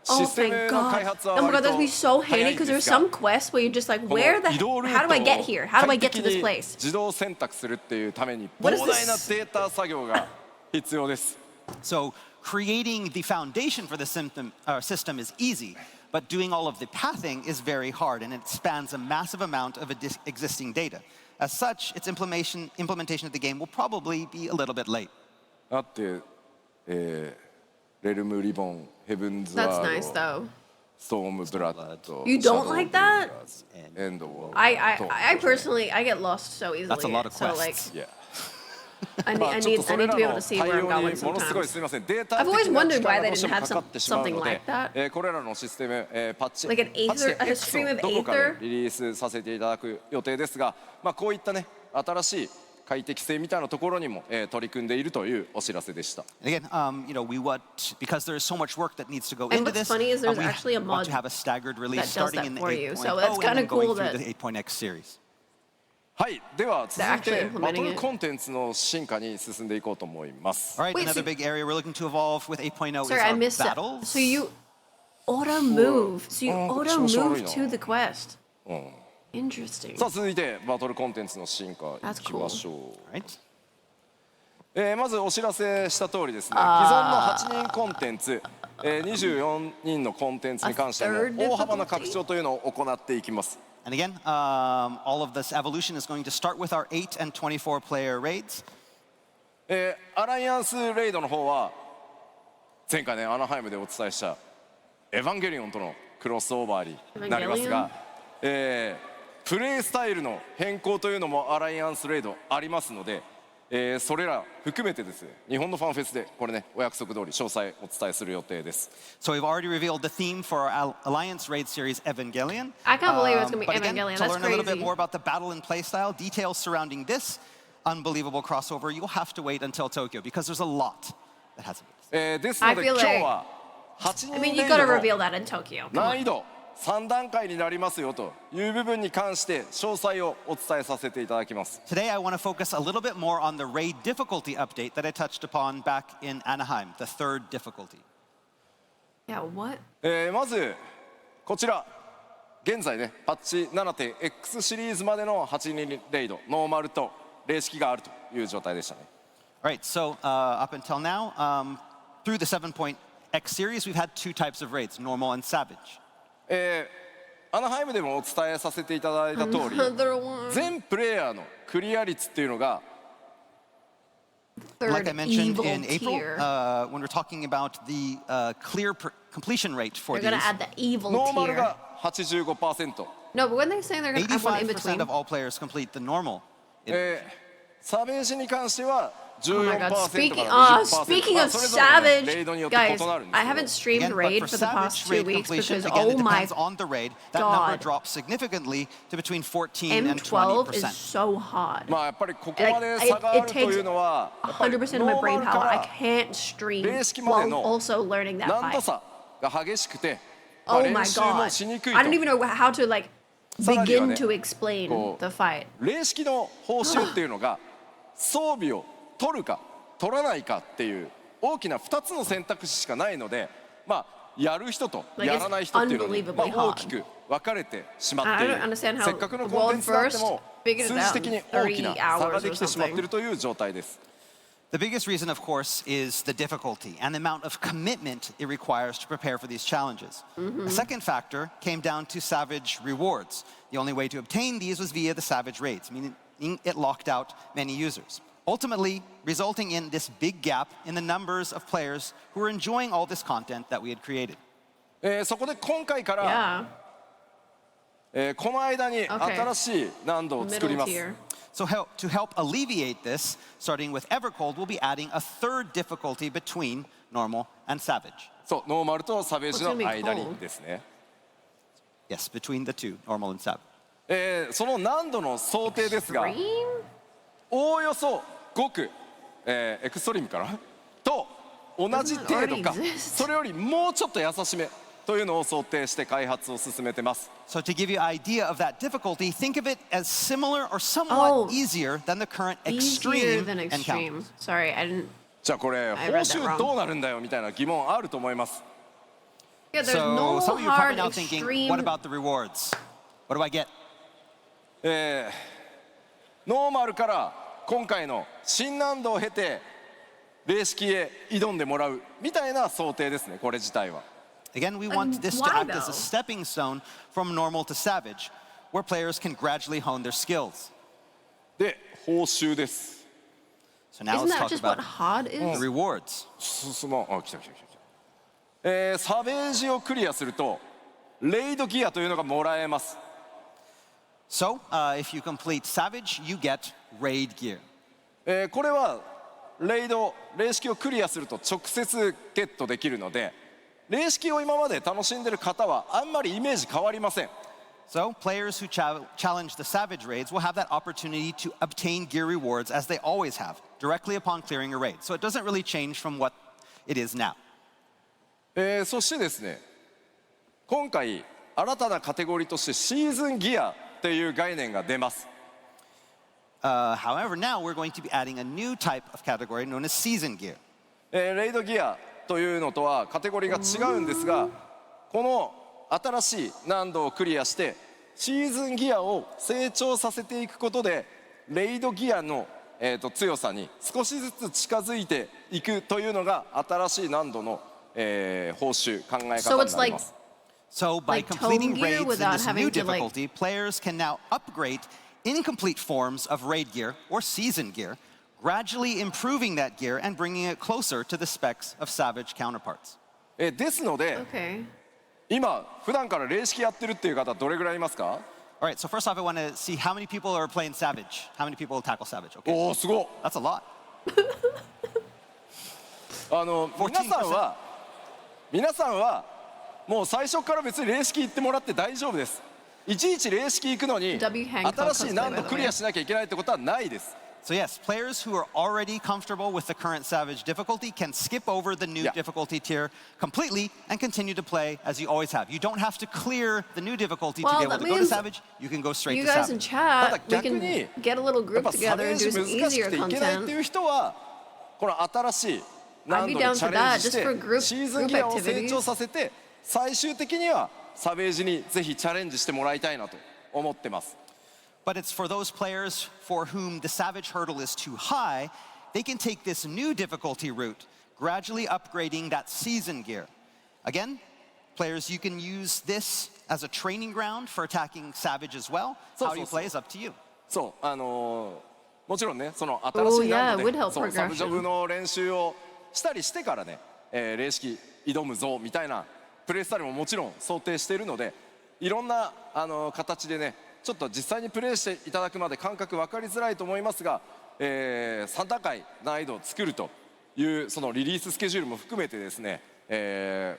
Oh システム thank の開 God. 発は Oh my 割 God, と that'd be so 早 handy いん because で there's すが、 some quests where you're just like, この where the 移動ル how ー do I ト get を here? How do I 快 get to 適 this に place? 自動選択するっていうために What 膨 is 大な this? データ作業が必要です。 So creating the foundation for the system is easy, but doing all of the pathing is very hard, and it spans a massive amount of existing data. As such, its implementation of the game will probably be a little bit late. だって、レルムリボン、ヘブンズ That's ワ nice ード、 though. ストームブラッド、 You don't like that? エンドウォー I personally I get lost so easily. That's a lot of so like quests. Yeah. I need まあ I ちょっ need とそ I れ need ら to be able の to see 対 where I'm 応 going にものすごい sometimes. すみません、データ I've 的 always な wondered 時間 why が they どうして didn't も have かかってしまう something の like で that.、これらのシステム、パッチ Like an パッチで Aether- a X を stream of どこかで Aether? リリースさせていただく予定ですが、まあ、こういったね新しい快適性みたいなところにも、取り組んでいるというお知らせでした。 Again, we want, because there is so much work that needs to go And into what's this, funny is there's we actually a want mod to have a staggered release that does starting that in the for you. 8.0 So that's and kinda then going cool through that- the 8.x series. はい、では続い They're て actually バ implementing トル it. コンテンツの進化に進んでいこうと思います。 All right, Wait, another so- big area we're looking to evolve with 8.0 Sorry, is I our missed it. battles. So you auto move. So you Oh, auto 調子悪い move な。 to the quest. Interesting. さあ続いてバトルコンテンツの進化いきましょう。 Right? まずお知らせした通りですね、既存の8人コンテンツ、24人のコンテンツに関しても A third 大幅な拡張というのを行っていきます。 And again, all of this evolution is going to start with our 8 and 24 player raids. アライアンスレイドの方は前回ねアナハイムでお伝えしたエヴァンゲリオンとのクロスオーバーになりますが、プレイスタイルの変更というのもアライアンスレイドありますので、それら含めてですね、日本のファンフェスでこれねお約束通り詳細お伝えする予定です。 So we've already revealed the theme for our Alliance raid series, Evangelion. I can't believe it's gonna be But again, Evangelion. to That's learn a little bit crazy. more about the battle and playstyle, details surrounding this unbelievable crossover, you'll have to wait until Tokyo because there's a lot that hasn't been. ですので I 今 feel 日 like- は8 I 人 mean, レ you イド gotta の reveal that in Tokyo. Come 難 on. 易度3段階になりますよという部分に関して詳細をお伝えさせていただきます。 Today, I want to focus a little bit more on the raid difficulty update that I touched upon back in Anaheim, the third difficulty. Yeah, what? まずこちら現在ねパッチ 7.x シリーズまでの8人レイドノーマルと例式があるという状態でしたね。 All right, so up until now, through the 7.x series, we've had two types of raids, normal and savage. アナハイムでもお伝えさせていただいた通り Another one. 全プレイヤーのクリア率っていうのが Like I Third mentioned evil in April, tier. when we're talking about the clear completion rate for They're these, gonna add the evil ノーマル tier. が 85%、 No, but when they say they're gonna add one in 85% between. of all players complete the normal. サベージに関しては Oh my god, 14% speaking, から 20%、 speaking まあ of それぞれのね Savage, レイドによって guys, 異なるんです I けど haven't streamed Again, but Raid for for the past savage 2 raid weeks completion, because, again, it oh my depends on the raid. That number God. drops significantly to between 14 and M12 is 20%. so hard. まあやっぱりここまで差があるというのはやっぱり 100% of my ノーマ brain ル power. I か can't stream ベーシックまで while の also learning that ら難度 fight. 差が激しくて、まあ Oh my 練習も god. しにくい I don't even と know how to like さらには begin ね to explain こう the fight. 例式の報酬っていうのが装備を取るか取らないかっていう大きな2つの選択肢しかないので、まあやる人と Like, やらない人っていうのに、 it's まあ unbelievably hard. 大きく分かれてしまってい I る don't understand how せっかくのコンテンツであっても World First figured it 数 out 字的に大きな in 30差ができてしまってい hours or るという状態です。The biggest reason, of course, is the difficulty and the amount of commitment it requires to prepare for these challenges. A second factor came down to Savage rewards. The only way to obtain these was via the Savage raids, meaning it locked out many users, ultimately resulting in this big gap in the numbers of players who were enjoying all this content that we had created. そこで今回から、 Yeah. この間に Okay. 新しい難度を作り Middle ます。 tier. So to help alleviate this, starting with Evercold, we'll be adding a third difficulty between normal and Savage. そう、ノーマルとサベージの What's gonna be 間に cold? ですね。 Yes, between the two, normal and Savage. その難度の想定ですが、 Extreme? おおよそ5区、エクストリームかなと同じ程度か Doesn't it already exist? それよりもうちょっと優しめというのを想定して開発を進めてます。 So to give you an idea of that difficulty, think of it as similar or somewhat Oh. easier than the current Easier extreme than extreme. encounters. Sorry, I didn't. じゃあこれ I 報 read that 酬 wrong. どうなるんだよみたいな疑問あると思います。 Yeah, there's So no some of you are probably hard now thinking, extreme. what about the rewards? What do I get? ノーマルから今回の新難度を経て霊式へ挑んでもらうみたいな想定ですね、これ自体は。 Again, we want this to why act as a though? stepping stone from normal to Savage, where players can gradually hone their skills. で、報酬です。 So now Isn't let's that talk just what about hard the is? rewards. 来た。サベージをクリアするとレイドギアというのがもらえます。 So, if you complete Savage, you get Raid Gear. これは霊式をクリアすると直接ゲットできるので、霊式を今まで楽しんでる方はあんまりイメージ変わりません。 So, players who challenge the Savage raids will have that opportunity to obtain gear rewards as they always have, directly upon clearing a raid. So, it doesn't really change from what it is now. そしてですね、今回新たなカテゴリーとしてシーズンギアという概念が出ます。 However, now we're going to be adding a new type of category known as Season Gear. レイドギアというのとはカテゴリーが違うんですが、この新しい難度をクリアしてシーズンギアを成長させていくことでレイドギアの、強さに少しずつ近づいていくというのが新しい難度の、報酬考え So 方 it's になり like ます So, by Like tone completing gear raids in without this having new to, like- difficulty, players can now upgrade incomplete forms of raid gear or season gear, gradually improving that gear and bringing it closer to the specs of Savage counterparts. ですので Okay. 今普段から霊式やってるっていう方どれぐらいいますか？ All right, so first off, I want to see how many people are playing Savage. How many people tackle Savage? Okay, おおすごっ。 that's a lot. 皆さんはもう最初から別に霊式行ってもらって大丈夫です。いちいち霊式行くのに W Hancock 新しい難度 cosplay, by the way. クリアしなきゃいけないってことはないです。 So yes, players who are already comfortable with the current Savage difficulty can skip over the new Yeah. difficulty tier completely and continue to play as you always have. You don't have to clear the new difficulty to Well, be able that to go to means Savage. You can go straight You to guys in Savage. chat, we ただ逆に can get a little やっ group ぱサ together ベー and ジ do 難 some しく easier ていけないって content. いう人はこの新しい難度に I'd be down チャ for レン that, ジし just for て group- シーズン group ギアを activities. 成長させて最終的にはサベージにぜひチャレンジしてもらいたいなと思ってます。 But it's for those players for whom the Savage hurdle is too high, they can take this new difficulty route, gradually upgrading that season gear. Again, players, you can use this as a training ground for attacking Savage as well. How you play is up to you. そうもちろんねその新しい難度 Oh, yeah, it would で help そうサブジョブ progression. の練習をしたりしてからね、霊式挑むぞみたいなプレースタイルももちろん想定しているのでいろんな形でねちょっと実際にプレーしていただくまで感覚分かりづらいと思いますが、3段階難易度を作るというそのリリーススケジュールも含めてですね、エ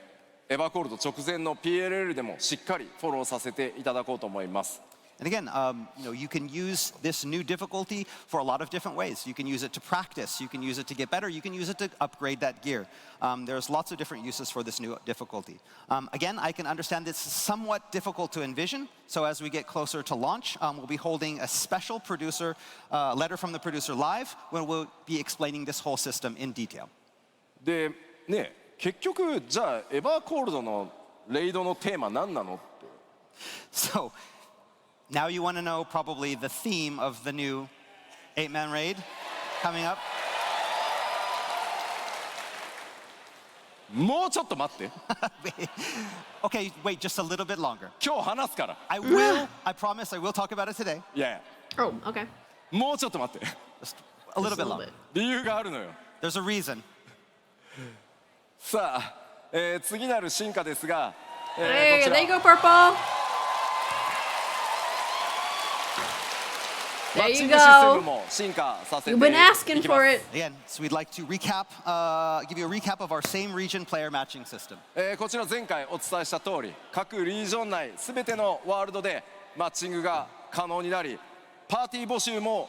ヴァコールド直前の PLL でもしっかりフォローさせていただこうと思います。 And again, you can use this new difficulty for a lot of different ways. You can use it to practice. You can use it to get better. You can use it to upgrade that gear. There's lots of different uses for this new difficulty. Again, I can understand this is somewhat difficult to envision. So as we get closer to launch, we'll be holding a special producer, letter from the producer live, where we'll be explaining this whole system in detail. でね結局じゃあエヴァーコールドのレイドのテーマ何なのって So now you want to know probably the theme of the new 8-man raid coming up. もうちょっと待って。 Okay, wait just a little bit longer. 今日話すから。 I promise I will talk about it today. いやいや、 Oh, okay. もうちょっと待って。 Just a little Just a bit little longer. bit. 理由があるのよ。 There's a reason. さあ、次なる進化ですが、こ Hey, ちら there you go, purple. マ There ッチ you ングシステム go. も進化させてい You've き been ま asking す。 for it. Again, so we'd like to recap, give you a recap of our same region player matching system. こちら前回お伝えした通り、各リージョン内すべてのワールドでマッチングが可能になり、パーティー募集も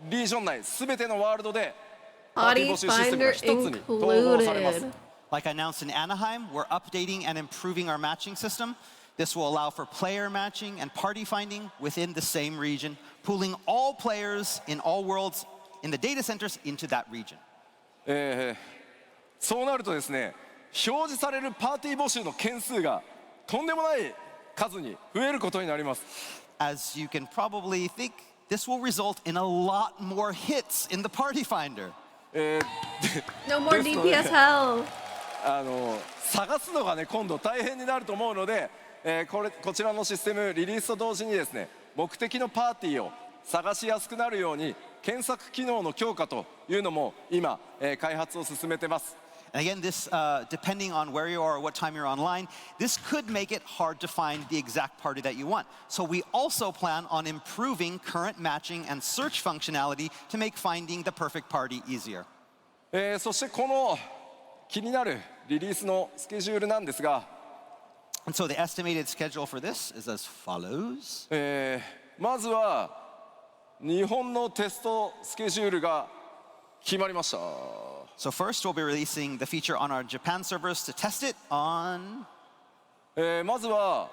リージョン内すべてのワールドでパーティー Party 募集システムが Finder 一つに統合されます。 included. Like I announced in Anaheim, we're updating and improving our matching system. This will allow for player matching and party finding within the same region, pooling all players in all worlds in the data centers into that region. そうなるとですね、表示されるパーティー募集の件数がとんでもない数に増えることになります。 As you can probably think, this will result in a lot more hits in the party finder. No more This one. DPS hell. 探すのがね今度大変になると思うので、こちらのシステムリリースと同時にですね、目的のパーティーを探しやすくなるように検索機能の強化というのも今、開発を進めてます。 And again, this, depending on where you are or what time you're online, this could make it hard to find the exact party that you want. So we also plan on improving current matching and search functionality to make finding the perfect party easier. そしてこの気になるリリースのスケジュールなんですが、 And so the estimated schedule for this is as follows. まずは日本のテストスケジュールが決まりました。 So first, we'll be releasing the feature on our Japan servers to test it on... まずは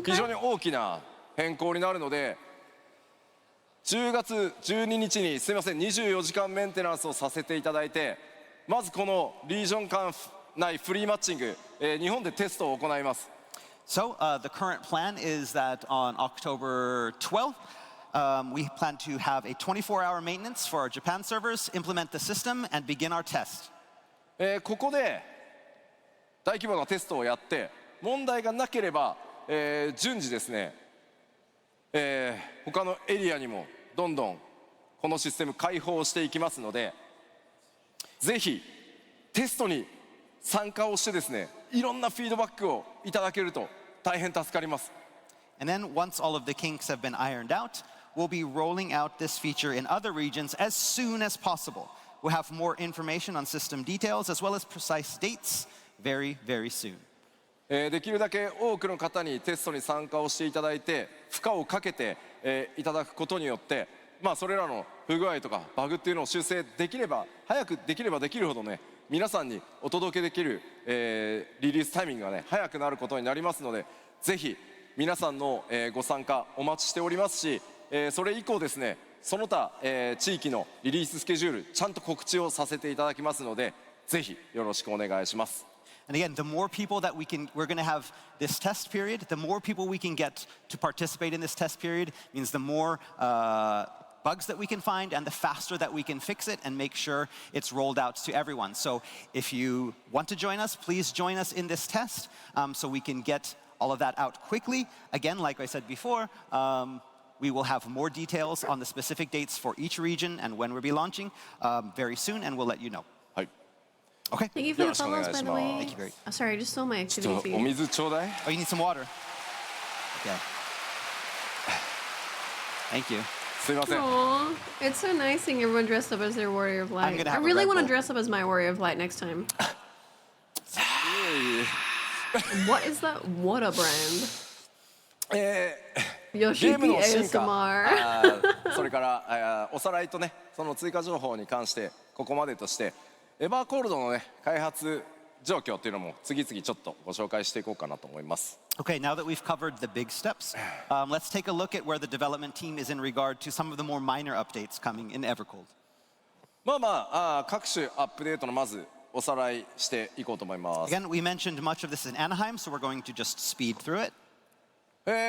非常に大きな変更になるので、10月12日にすみません24時間メンテナンスをさせていただいて、まずこのリージョン間内フリーマッチング、日本でテストを行います。 So the current plan is that on October 12th, we plan to have a 24-hour maintenance for our Japan servers, implement the system, and begin our test. ここで大規模なテストをやって問題がなければ、順次ですね、他のエリアにもどんどんこのシステム開放していきますので、ぜひテストに参加をしてですね、いろんなフィードバックをいただけると大変助かります。 And then once all of the kinks have been ironed out, we'll be rolling out this feature in other regions as soon as possible. We'll have more information on system details as well as precise dates very, very soon. できるだけ多くの方にテストに参加をしていただいて負荷をかけて、いただくことによって、それらの不具合とかバグっていうのを修正できれば早くできればできるほどね、皆さんにお届けできる、リリースタイミングがね早くなることになりますので、ぜひ皆さんの、ご参加お待ちしておりますし、それ以降ですね、その他、地域のリリーススケジュールちゃんと告知をさせていただきますので、ぜひよろしくお願いします。 And again, the more people that we're going to have this test period, the more people we can get to participate in this test period means the more bugs that we can find and the faster that we can fix it and make sure it's rolled out to everyone. So if you want to join us, please join us in this test so we can get all of that out quickly. Again, like I said before, we will have more details on the specific dates for each region and when we'll be launching very soon, and we'll let you know. はい。 Okay. Thank you for the よろしくお願い follows, by し the ます。 way. Thank you, great. Oh, sorry, I just stole my ち activity ょっとお feed. 水ちょうだい。 Oh, you need some water? Okay. Thank you. すいません。 Aw, it's so nice seeing everyone dressed up as their warrior of light. gonna I have a really Red want to Bull. dress up as my warrior of light next time. What is that water brand? ゲー Yoshiki ムの進 ASMR. 化、それからおさらいとね、その追加情報に関してここまでとして、エバーコールドのね開発状況っていうのも次々ちょっとご紹介していこうかなと思います。 Okay, now that we've covered the big steps, let's take a look at where the development team is in regard to some of the more minor updates coming in Evercold. 各種アップデートのまずおさらいしていこうと思います。 Again, we mentioned much of this in Anaheim, so we're going to just speed through it.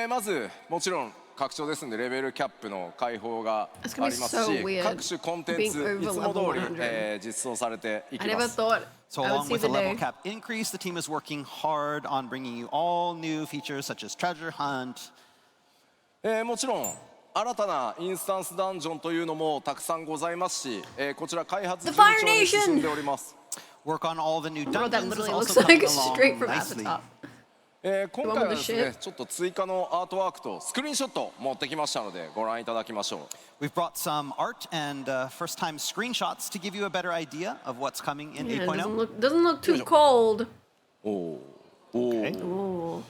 まずもちろん拡張ですんでレベルキャップの開放があり It's gonna ま be す so し、 weird 各種コンテンツ being over いつも通り、 level 100. 実装されていき I ま never す。 thought So I would along see with the a level day. cap increase, the team is working hard on bringing you all new features such as treasure hunt. もちろん新たなインスタンスダンジョンというのもたくさんございますし、こちら開発 The 順 Fire 調に Nation! 進んでおります Work on all the new Bro, that dungeons is literally also looks like coming along straight from nicely. Avatar. 今回はです The one with ね the ちょっと追加のアートワークとスクリーンショット持ってきましたのでご覧いただきましょ We've brought some art and first-time screenshots to give you a better idea of what's coming in Yeah, it 8.0. doesn't look too cold. うおおお Okay. お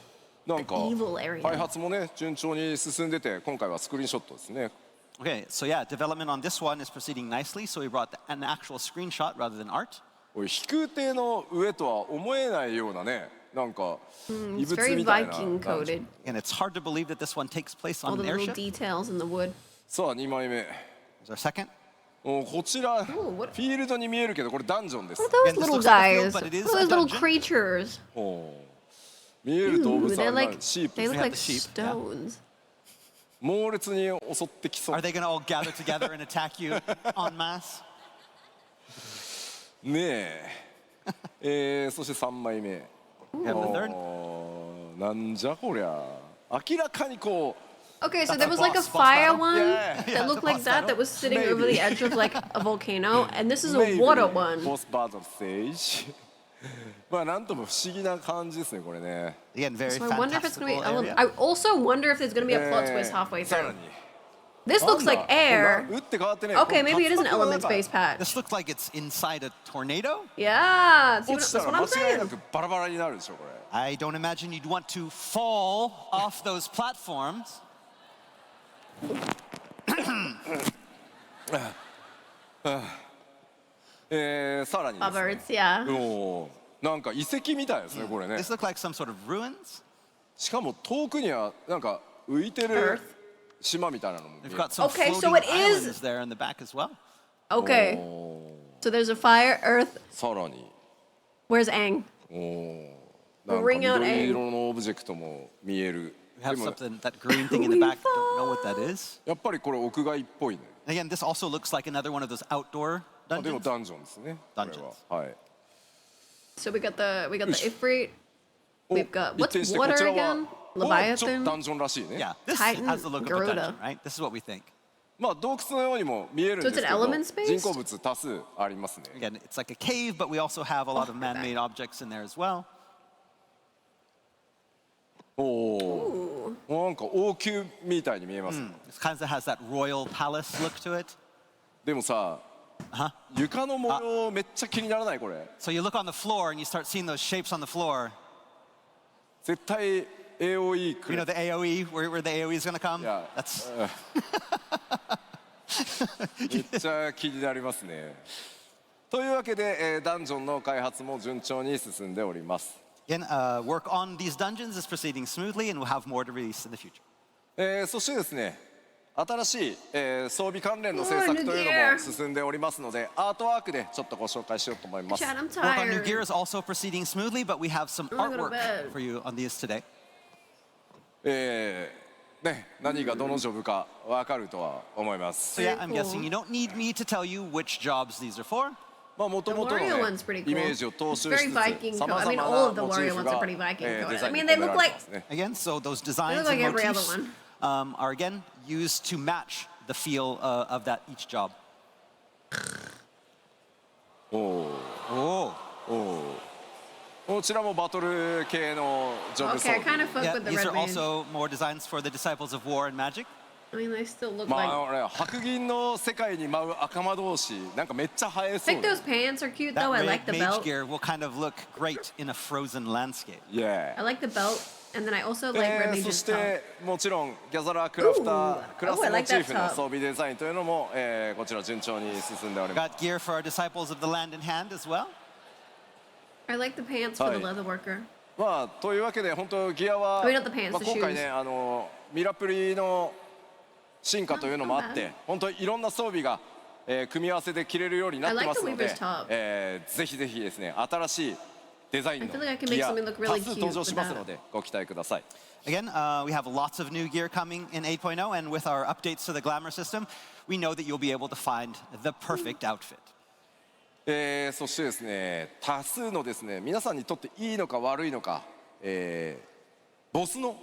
なんか The evil area. 開発もね順調に進んでて今回はスクリーンショットですね Okay, so yeah, development on this one is proceeding nicely, so we brought an actual screenshot rather than art. これ飛空艇の上とは思えないようなねなんか異 It's 物 very みたいな Viking 感じ coded. And it's hard to believe that this one takes place All on the an little airship. details in the wood. さあ2枚目 Is our second? おこちらフ what- ィールドに見えるけどこれダンジョンです What are Again, those this little looks like a field, guys? but it is What are a those little dungeon. creatures? お見える動 Ooh, 物 they're は like シープ they です look ね like the sheep, yeah. stones. 猛烈に襲ってきそう Are they going to all gather together and attack you en masse? ねえそして3枚目 We have the third. なんじゃこりゃ明らかにこう Okay, so That's there a was like a boss fire battle? one Yeah, yeah, that looked the like boss that battle. was sitting Maybe. over the edge of like a volcano, and this is a Maybe water one. ボスバードステージまあなんとも不思議な感じですねこれね Again, very So I wonder if it's gonna be. fantastical area. I also wonder if there's gonna be a plot twist halfway さら through. に This looks like なん air. 打って変わってね Okay, maybe it is an この elements-based patch. This looks like it's inside a tornado. Yeah, see 落 what, ちた that's ら what I'm 間違いな saying. くバラバラになるでしょこれ I don't imagine you'd want to fall off those platforms. さらにですね Bubbards, yeah. おーなんか遺跡みたいですねこれね This looks like some sort of ruins. しかも遠くにはなんか浮いてる Earth. 島みたいなのも見え We've る got some Okay, so floating it is- islands there in the back as well. Okay, おー so there's a fire, earth. さらに Where's Aang? おーなんか Bring out 緑色のオブジェクトも見える We で have も something, that green thing in the back. Don't know what that is. やっぱりこれ屋外っぽいね Again, this also looks like another one of those outdoor あでも dungeons. ダンジョンですねこれ Dungeons. ははい So we got the Ifrit. お We've got 一転 what's してこ water ちら again? はおちょっとダ Leviathan. ンジョンらしいね Yeah, this Titan, has the look of a Garuda. dungeon, right? This is what we think. まあ洞窟のようにも見えるん So で it's すけ an ど elements based? 人工物多数ありますね Again, it's like a cave, but we also have a lot of man-made objects in there as well. おおなんか王宮みたいに見えます、 It kind of has that royal palace look to it. でもさ Huh? 床の模様めっちゃ気にならないこれ So you look on the floor and you start seeing those shapes on the floor. 絶対 AOE 来 You る know the AOE, where the AOE is going to come? Yeah. That's めっちゃ気になりますねというわけで、ダンジョンの開発も順調に進んでおります Again, work on these dungeons is proceeding smoothly, and we'll have more to release in the future. そしてですね新しい、装備関連の制作というのも進んでおりますのでアートワークでちょっとご紹介しようと思います Chad, I'm Work on new gear tired. is also proceeding smoothly, but we have some I wanna go to artwork bed. for you on these today. ね、何がどのジョブか分かるとは思います So yeah, I'm Very cool. guessing you don't need me to tell you which jobs these are for. まあ元々の、 The ね Wario one's pretty cool. イメージを踏襲し Very つ Viking つ code. 様 I 々 mean, な all of the モチー Wario フ ones が are pretty Viking デ coded. ザ I インに mean, 込 they めら look れて like ますね Again, so those designs like and every other motifs one. are again used to match the feel of that each job. おお Oh, おおこちらもバトル系のジョブ装 okay. I 備 kind of fuck yeah. with the These red are mage. also more designs for the disciples of war and magic. I mean, they still look ま like. あ俺白銀の世界に舞う赤魔同士なんかめっちゃ映え I そう think だよ those pants are cute That though. I like the mage belt. gear will kind of look great in a frozen landscape. Yeah. I like the belt, and then I also like red そ mage's し top. てもちろんギャザラークラフター Ooh. クラス Oh, I モ like チー that フの top. 装備デザインというのも、こちら順調に進んでおります Got gear for our disciples of the land in hand as well. I like the pants for the Hi. leather worker. まあというわけで本当ギアは、 I mean, not the pants, まあ the 今回 shoes. ねミラプリの進化というのもあっ Not て bad. 本当いろんな装備が、組み合わせで着れるようになってますの I で like the weaver's top. ぜひぜひですね新しいデザイン I の feel like I can ギ make ア something look 多 really 数 cute 登場し with ます that. のでご期待ください Again, we have lots of new gear coming in 8.0, and with our updates to the glamour system, we know that you'll be able to find the perfect outfit. そしてですね、多数のですね、皆さんにとっていいのか悪いのか、ボスの、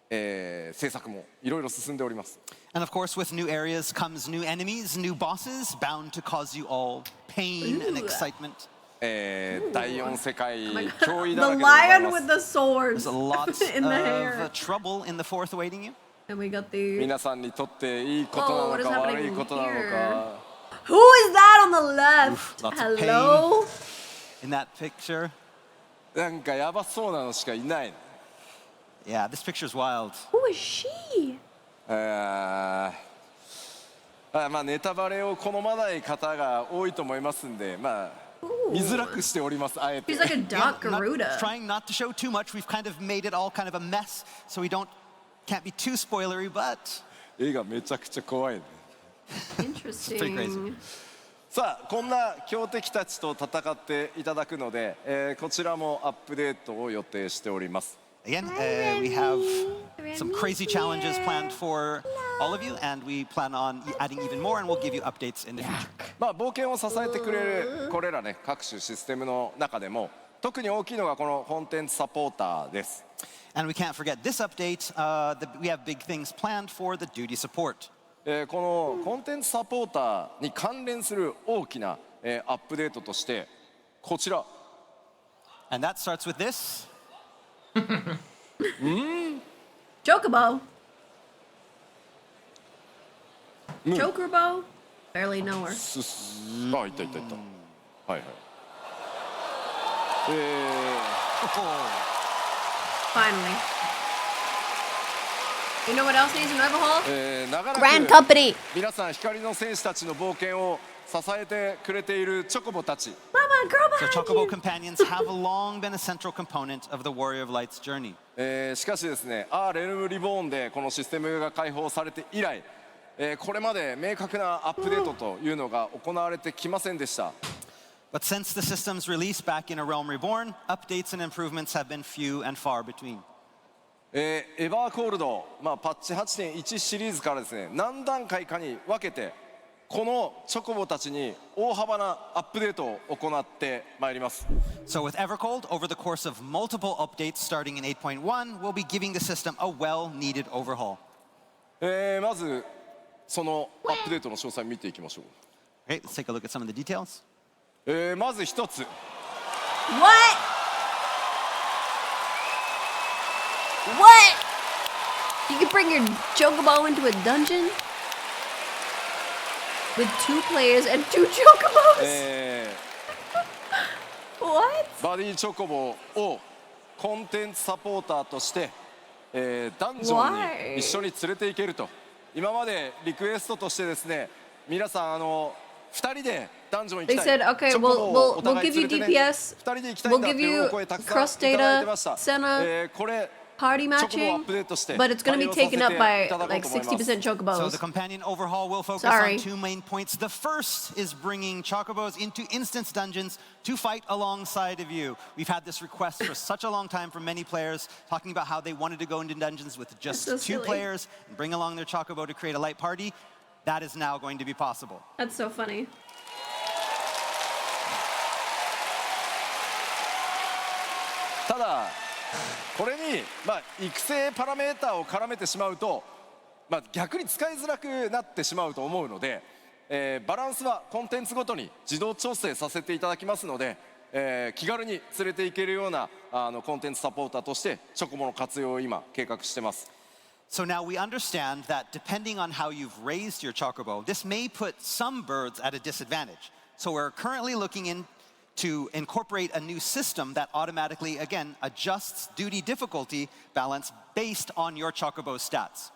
制作もいろいろ進んでおります。And of course, with new areas comes new enemies, new bosses, bound to cause you all pain and Ooh. excitement. 第4世界 God. 脅威 The だらけでござい lion ま with す。 the swords There's a lot in the hair. of trouble in the fourth awaiting you. And we got the. 皆さんにとっていいこと Oh, な what の is か happening 悪いことなの here? か。 Who is that on the left? lots of Hello? In that picture. なんかやばそうなのしかいない。 Yeah, this picture's wild. Who is she? まあネタバレを好まない方が多いと思いますんで、まあ見づらくしております。あえて She's like a Yeah, dark not- Garuda. trying not to show too much. We've kind of made it all kind of a mess, so we can't be too spoilery, but 絵がめちゃくちゃ怖いね。 Interesting. pretty crazy. さあこんな強敵たちと戦っていただくので、こちらもアップデートを予定しております。 again, we have some crazy challenges planned for all of you, and we plan on adding even more, and we'll give you updates in the future. まあ冒険を支えてくれるこれらね各種システムの中でも特に大きいのがこのコンテンツサポーターです。 And we can't forget this update. We have big things planned for the duty support. このコンテンツサポーターに関連する大きな、アップデートとしてこちら And that starts with this. Chocobo. Chocobo? Barely know her. あいたいたいたはいはい Finally. You know what else needs an overhaul? 長ら Grand く Company. 皆さん光の戦士たちの冒険を支えてくれているチョコボたち Mama, girl So behind Chocobo you. companions have long been a central component of the Warrior of Light's journey. しかしですね、レルムリボーンでこのシステムが開放されて以来、これまで明確なアップデートというのが行われてきませんでした。 But since the system's release back in A Realm Reborn, updates and improvements have been few and far between. エバーコールド、パッチ 8.1 シリーズからですね、何段階かに分けてこのチョコボたちに大幅なアップデートを行ってまいります。 So with Evercold, over the course of multiple updates starting in 8.1, we'll be giving the system a well-needed overhaul. まずそのアップデートの詳細を見ていきましょう。 Okay, let's take a look at some of the details. まず一つ、 What? You can bring your Chocobo into a dungeon? With 2 players and 2 Chocobos? What? バディチョコボをコンテンツサポーターとして、ダンジョン Why? に一緒に連れて行けると。今までリクエストとしてですね、皆さん2人でダンジョン行き They たい。 said, okay, チョコボを we'll お互い give you 連れてね DPS. 2人で行きたいんだっていうお声たくさんいただいてました。 We'll give you cross data, これ Party チョコボをアッ matching, プデートして、 but it's going to be 対応させて taken up by いただこう like と思います。 60% So Chocobos. the companion overhaul will focus Sorry. on 2 main points. The first is bringing Chocobos into instance dungeons to fight alongside of you. We've had this request for such a long time from many players, talking about how they wanted to go into dungeons with just That's so 2 silly. players and bring along their Chocobo to create a light party. That is now going to be possible. That's so funny. ただこれに、育成パラメーターを絡めてしまうと、逆に使いづらくなってしまうと思うので、バランスはコンテンツごとに自動調整させていただきますので、気軽に連れて行けるようなコンテンツサポーターとしてチョコボの活用を今計画してます。 So now we understand that depending on how you've raised your Chocobo, this may put some birds at a disadvantage. So we're currently looking to incorporate a new system that automatically, again, adjusts duty difficulty balance based on your Chocobo stats.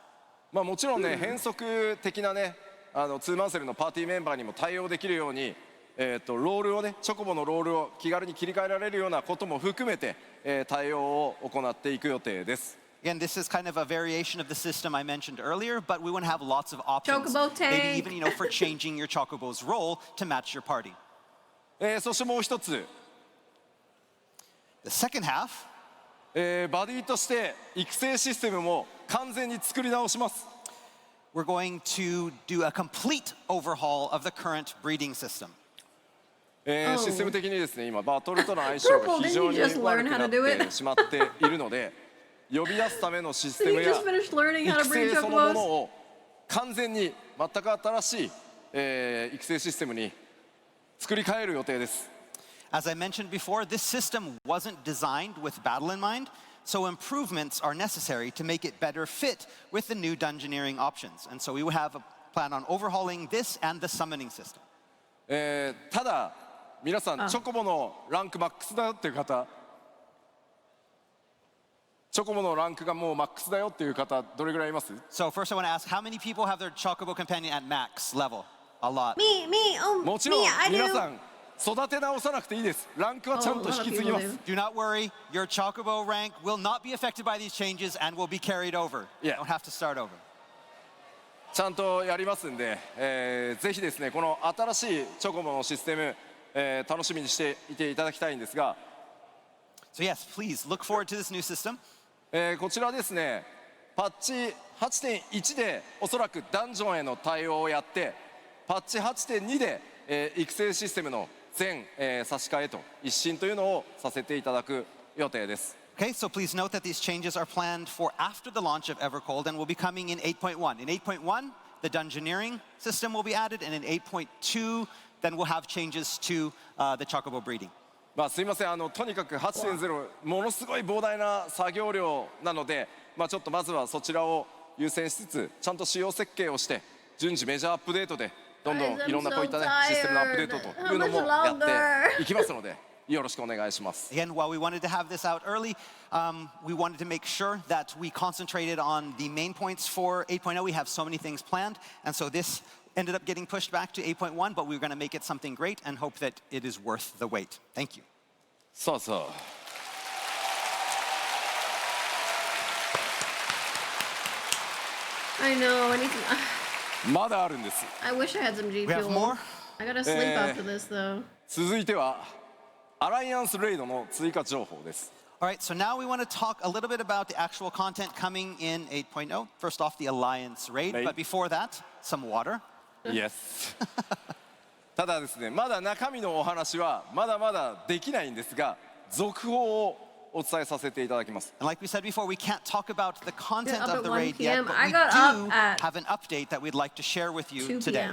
もちろんね、変則的なね、ツーマンセルのパーティーメンバーにも対応できるように、ロールをね、チョコボのロールを気軽に切り替えられるようなことも含めて、対応を行っていく予定です。 Again, this is kind of a variation of the system I mentioned earlier, but we want to have lots of options. Chocobo tank. Maybe even, for changing your Chocobo's role to match your party. そしてもう一つ、 The second half, バディとして育成システムも完全に作り直します。 we're going to do a complete overhaul of the current breeding system. Oh. システム的にですね今バトルとの相性が Purple, 非常に didn't you just 悪 learn く how な to っ do it? てしまっているので呼び出すためのシステ Did ム you や just finish learning how to 育 breed 成そのもの chocobos? を完全に全く新しい、育成システムに作り変える予定です。 As I mentioned before, this system wasn't designed with battle in mind, so improvements are necessary to make it better fit with the new dungeoneering options. And so we will have a plan on overhauling this and the summoning system. ただ皆さんチョコボのランクマックスだよっていう方チョコボのランクがもうマックスだよっていう方どれぐらいいます？ So first I want to ask, how many people have their Chocobo companion at max level? A lot. Me, oh, もちろん me, I 皆 do. さん育て直さなくていいです。ランクはちゃんと引き継ぎます。 Do not worry, your Chocobo rank will not be affected by these changes and will be carried over. You Yeah. don't have to start over. ちゃんとやりますんで、ぜひですねこの新しいチョコボのシステム、楽しみにしていていただきたいんですが、 So yes, please look forward to this new system. こちらですねパッチ 8.1 でおそらくダンジョンへの対応をやってパッチ 8.2 で、育成システムの全、差し替えと一新というのをさせていただく予定です。 Okay, so please note that these changes are planned for after the launch of Evercold and will be coming in 8.1. In 8.1, the dungeoneering system will be added, and in 8.2, then we'll have changes to the Chocobo breeding. まあすいませんとにかく 8.0 ものすごい膨大な作業量なので、ちょっとまずはそちらを優先しつつちゃんと仕様設計をして順次メジャーアップデートでどんどん Guys, I'm いろんなこういったね so システムのアップデートというのも tired. How や much っていきますのでよろしくお願いします。 Again, while we wanted to have this out early, we wanted to make sure that we concentrated on the main points for 8.0. We have so many things planned, and so this ended up getting pushed back to 8.1, but we're going to make it something great and hope that it is worth the wait. Thank you. さあさあ I know, I need to. まだあるんです。 I wish I had some G We have Fuel. more? I gotta sleep after this though. 続いてはアライアンスレイドの追加情報です。 All right, so now we want to talk a little bit about the actual content coming in 8.0. First off, the Alliance Raid, Raid. but before that, some water. Yes ただですねまだ中身のお話はまだまだできないんですが続報をお伝えさせていただきます。 And like we said before, we can't talk about the content Up of at the 1 raid yet, p.m. but I we got do up at have an update that we'd like to share with you 2 today.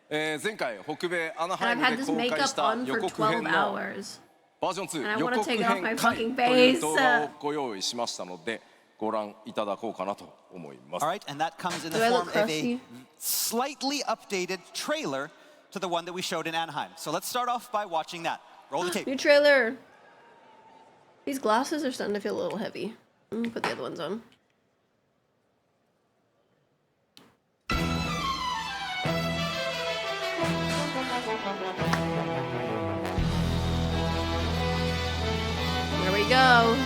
p.m. 前回北米アナハイ And ム I've で had this 公開 makeup した on 予 for 告 12編の hours. バージョン And I 2予 wanna 告 take off 編 my 回 fucking という face. 動画をご用意しましたのでご覧いただこうかなと思います All。right, and that comes in the Do I form look of a crusty? slightly updated trailer to the one that we showed in Anaheim. So let's start off by watching that. Roll the tape. New trailer. These glasses are starting to feel a little heavy. I'm gonna put the other ones on. There we go.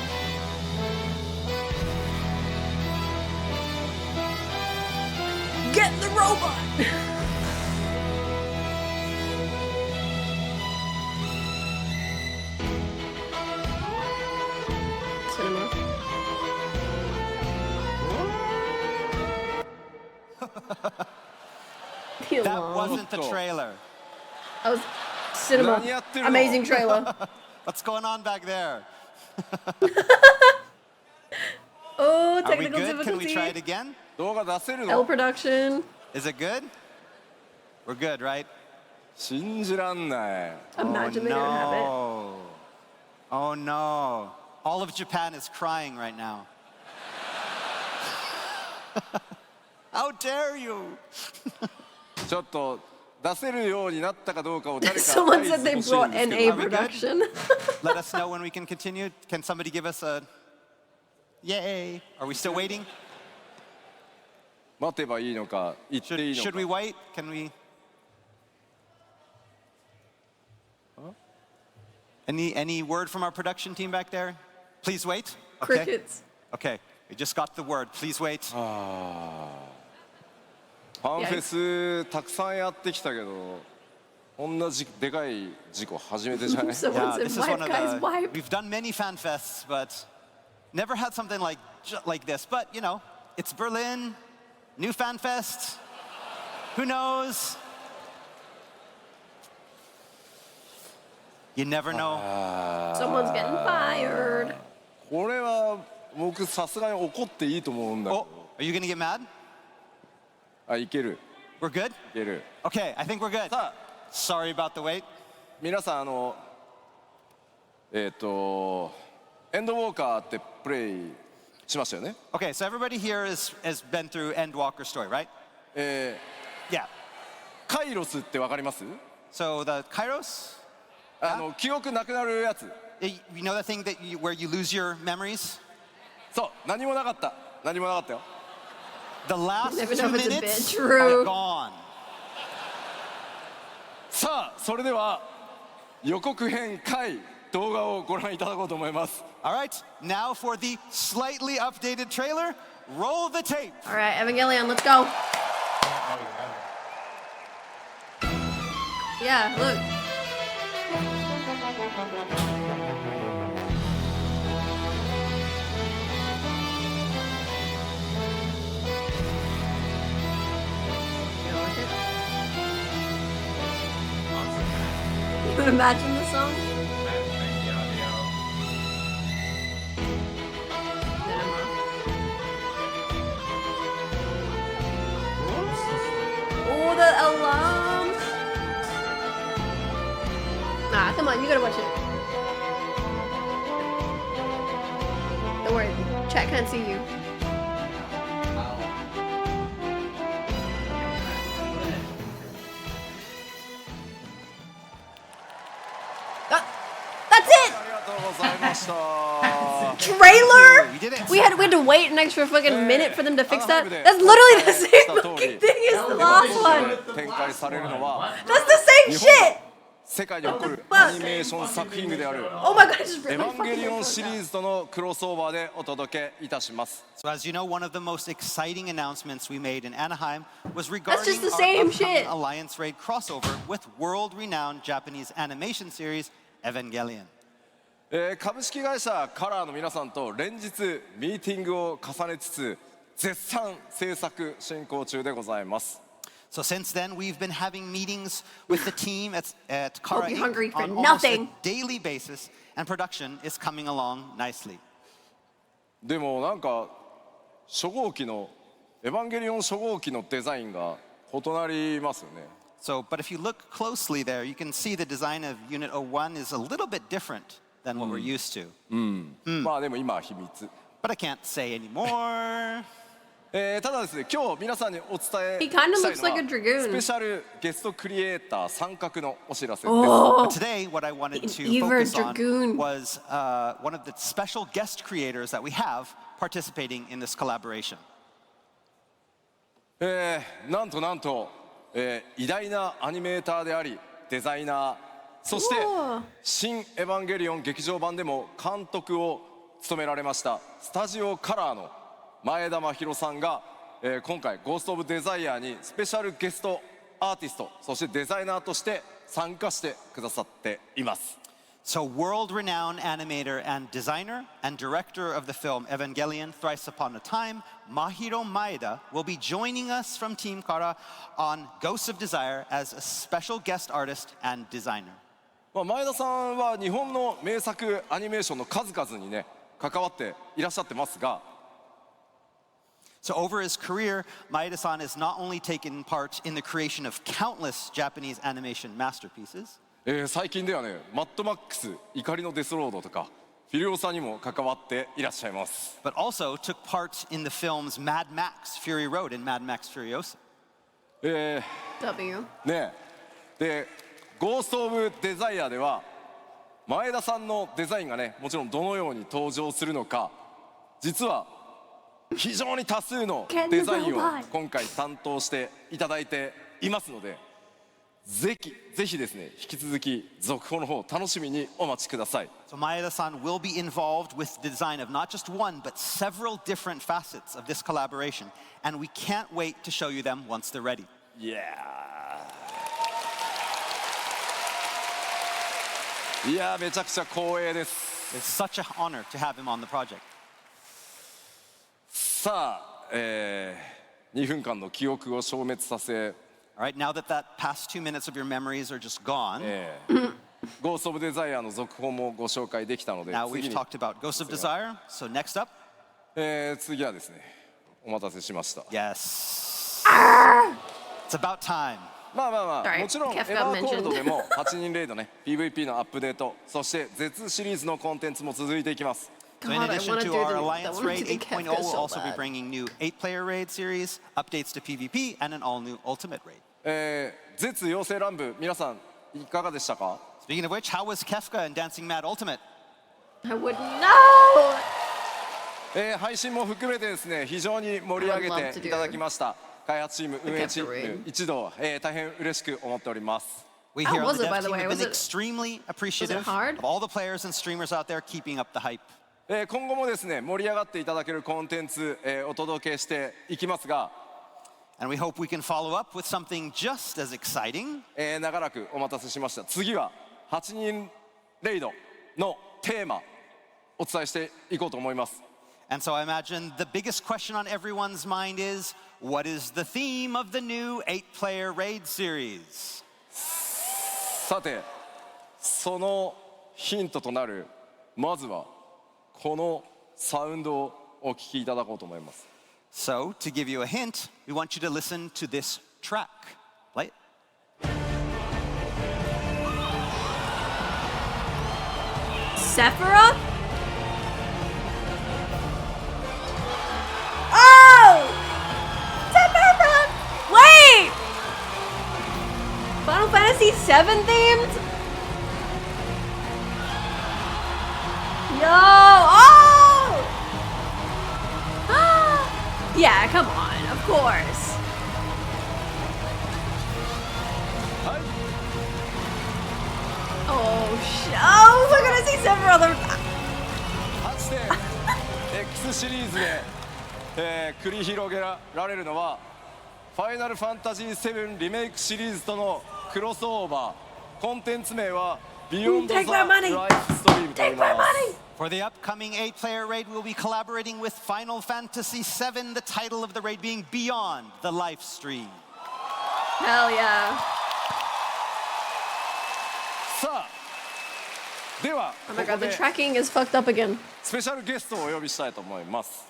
Get the robot! Cinema. The That alarm. wasn't the trailer. That was cinema. 何やってるの？ Amazing trailer. What's going on back there? Oh, Are we technical good? Can we try it difficulty. again? 動画出せる L の？ production. Is it good? We're good, right? 信じらんない。 Imagine they didn't have it. no. Oh no. All of Japan is crying right now. How dare you? ちょっと出せるようになったかどうかを誰か Someone 合図 said they 欲しいん brought ですけ NA ど Are we good? production. Let us know when we can continue. Can somebody give us a yay? Are we still waiting? 待てばいいのか言っていい Should の we か wait? Can we? Any word from our production team back there? Please wait. Okay. Crickets. Okay. We just got the word. Please wait. ファンフェスたくさんやってきたけどこんなでかい事故初めてじゃない Someone Yeah, said this is wipe, one of guys, the. wipe. We've done many fan fests, but never had something like this. But you know, it's Berlin, new fan fest. Who knows? You never know. Someone's getting fired. これは僕さすがに怒っていいと思うんだけ Oh, ど are you going to get mad? あいける We're good? いける Okay, I think we're good. さあ Sorry about the wait. 皆さんエンドウォーカーってプレイしましたよね Okay, so everybody here has been through Endwalker story, right? え Yeah. カイロスってわかります So the Kairos, 記憶なくなるやつ you know the thing where you lose your memories? そう何もなかった何もなかったよ The last Never 2 know if it's a minutes bit true. are gone. さあそれでは予告編回動画をご覧いただこうと思います All right, now for the slightly updated trailer. Roll the tape. All right, Evangelion, let's go. Yeah, look. You like it? You imagine the song? Oh, the alarm! Nah, come on, you gotta watch it. Don't worry, chat can't see you. That's it! ありがとうございました Trailer? We did it. We had to wait an extra fucking minute for them to fix that. That's literally the same fucking thing as the last one. 展開されるのは That's the same shit! 世界に起こるアニメーション作品である Oh my god, I just エ really ヴァンゲリ fucking オンシリーズとのクロスオーバーでお届けいたします So as you know, one of the most exciting announcements we made in Anaheim was just regarding the our same upcoming shit. Alliance Raid crossover with world-renowned Japanese animation series Evangelion. 株式会社カラーの皆さんと連日ミーティングを重ねつつ絶賛制作進行中でございます So since then, we've been having meetings with the team at Kara Hope you're Inc. hungry for on almost a nothing. daily basis, and production is coming along nicely. でもなんか初号機のエヴァンゲリオン初号機のデザインが異なりますよね So, but if you look closely there, you can see the design of Unit 01 is a little bit different than what we're used to. まあでも今は秘密 But I can't say anymore. ただですね今日皆さんにお伝え He した kinda い looks like a のは dragoon. スペシャルゲストクリエイター参画のお知らせです Oh, But today, what I wanted An to Ever focus on Dragoon. was one of the special guest creators that we have participating in this collaboration. なんと、偉大なアニメーターでありデザイナーそしておー「新エヴァンゲリオン劇場版」でも監督を務められましたスタジオカラーの前田真宏さんが、今回「ゴースト・オブ・デザイア」にスペシャルゲストアーティストそしてデザイナーとして参加してくださっています So, world-renowned animator and designer and director of the film Evangelion Thrice Upon a Time, Mahiro Maeda, will be joining us from Team Kara on Ghosts of Desire as a special guest artist and designer. 前田さんは日本の名作アニメーションの数々にね関わっていらっしゃってますが So over his career, Maeda-san has not only taken part in the creation of countless Japanese animation masterpieces, 最近ではねマッドマックス怒りのデスロードとかフィリオさんにも関わっていらっしゃいます but also took part in the films Mad Max Fury Road and Mad Max Furiosa. W. ねでゴースト・オブ・デザイアでは前田さんのデザインがねもちろんどのように登場するのか実は非常に多数のデザインを今回担当していただいていますのでぜひですね引き続き続報の方楽しみにお待ちください So Maeda-san will be involved with the design of not just one, but several different facets of this collaboration. And we can't wait to show you them once they're ready. いやめちゃくちゃ光栄です It's such an honor to have him on the project. さあ、2分間の記憶を消滅させ、All right, now that past 2 minutes of your memories are just gone, ゴースト・オブ・デザイアの続報もご紹介できたので Now 次 we've に talked about Ghost of Desire, so next up. 次はですねお待たせしました Yes. It's about time. まあまあまあ Sorry, もちろんエ Kefka バーコール mentioned. ドでも8人レイドね PVP のアップデートそして Z シリーズのコンテンツも続いていきます So in God, I addition wanna to do our the- Alliance I wanna Raid do the 8.0, Kefka we'll so also be bad. bringing new 8-player raid series, updates to PvP, and an all-new Ultimate raid. Z 妖精乱舞皆さんいかがでしたか Speaking of which, how was Kefka in Dancing Mad Ultimate? I wouldn't know. 配信も含めてですね非常に盛り上げていただきました開発チーム運営チーム一同、大変嬉しく思っております We How here on was the it, by dev the team way? have Was been it- extremely appreciative hard? of all the players and streamers out there keeping up the hype. 今後もですね盛り上がっていただけるコンテンツ、お届けしていきますが、And we hope we can follow up with something just as exciting. 長らくお待たせしました次は8人レイドのテーマお伝えしていこうと思います And so I imagine the biggest question on everyone's mind is, what is the theme of the new 8-player raid series? さてそのヒントとなるまずはこのサウンドをお聞きいただこうと思います So, to give you a hint, we want you to listen to this track. Play it. Sephiroth? Oh! Sephiroth! Wait! Final Fantasy VII themed? Yo! Oh! Yeah, come on, of course. はい Oh, oh, we're gonna see Sephiroth. かつて X シリーズで、繰り広げられるのはファイナルファンタジー7リメイクシリーズとのクロスオーバーコンテンツ名は Beyond the Take my money. Life Stream と言い Take my ます money! For the upcoming 8-player raid, we'll be collaborating with Final Fantasy VII, the title of the raid being Beyond the Life Stream. Hell yeah. さあでは Oh こ my こ god, the で tracking is fucked up again. スペシャルゲストをお呼びしたいと思います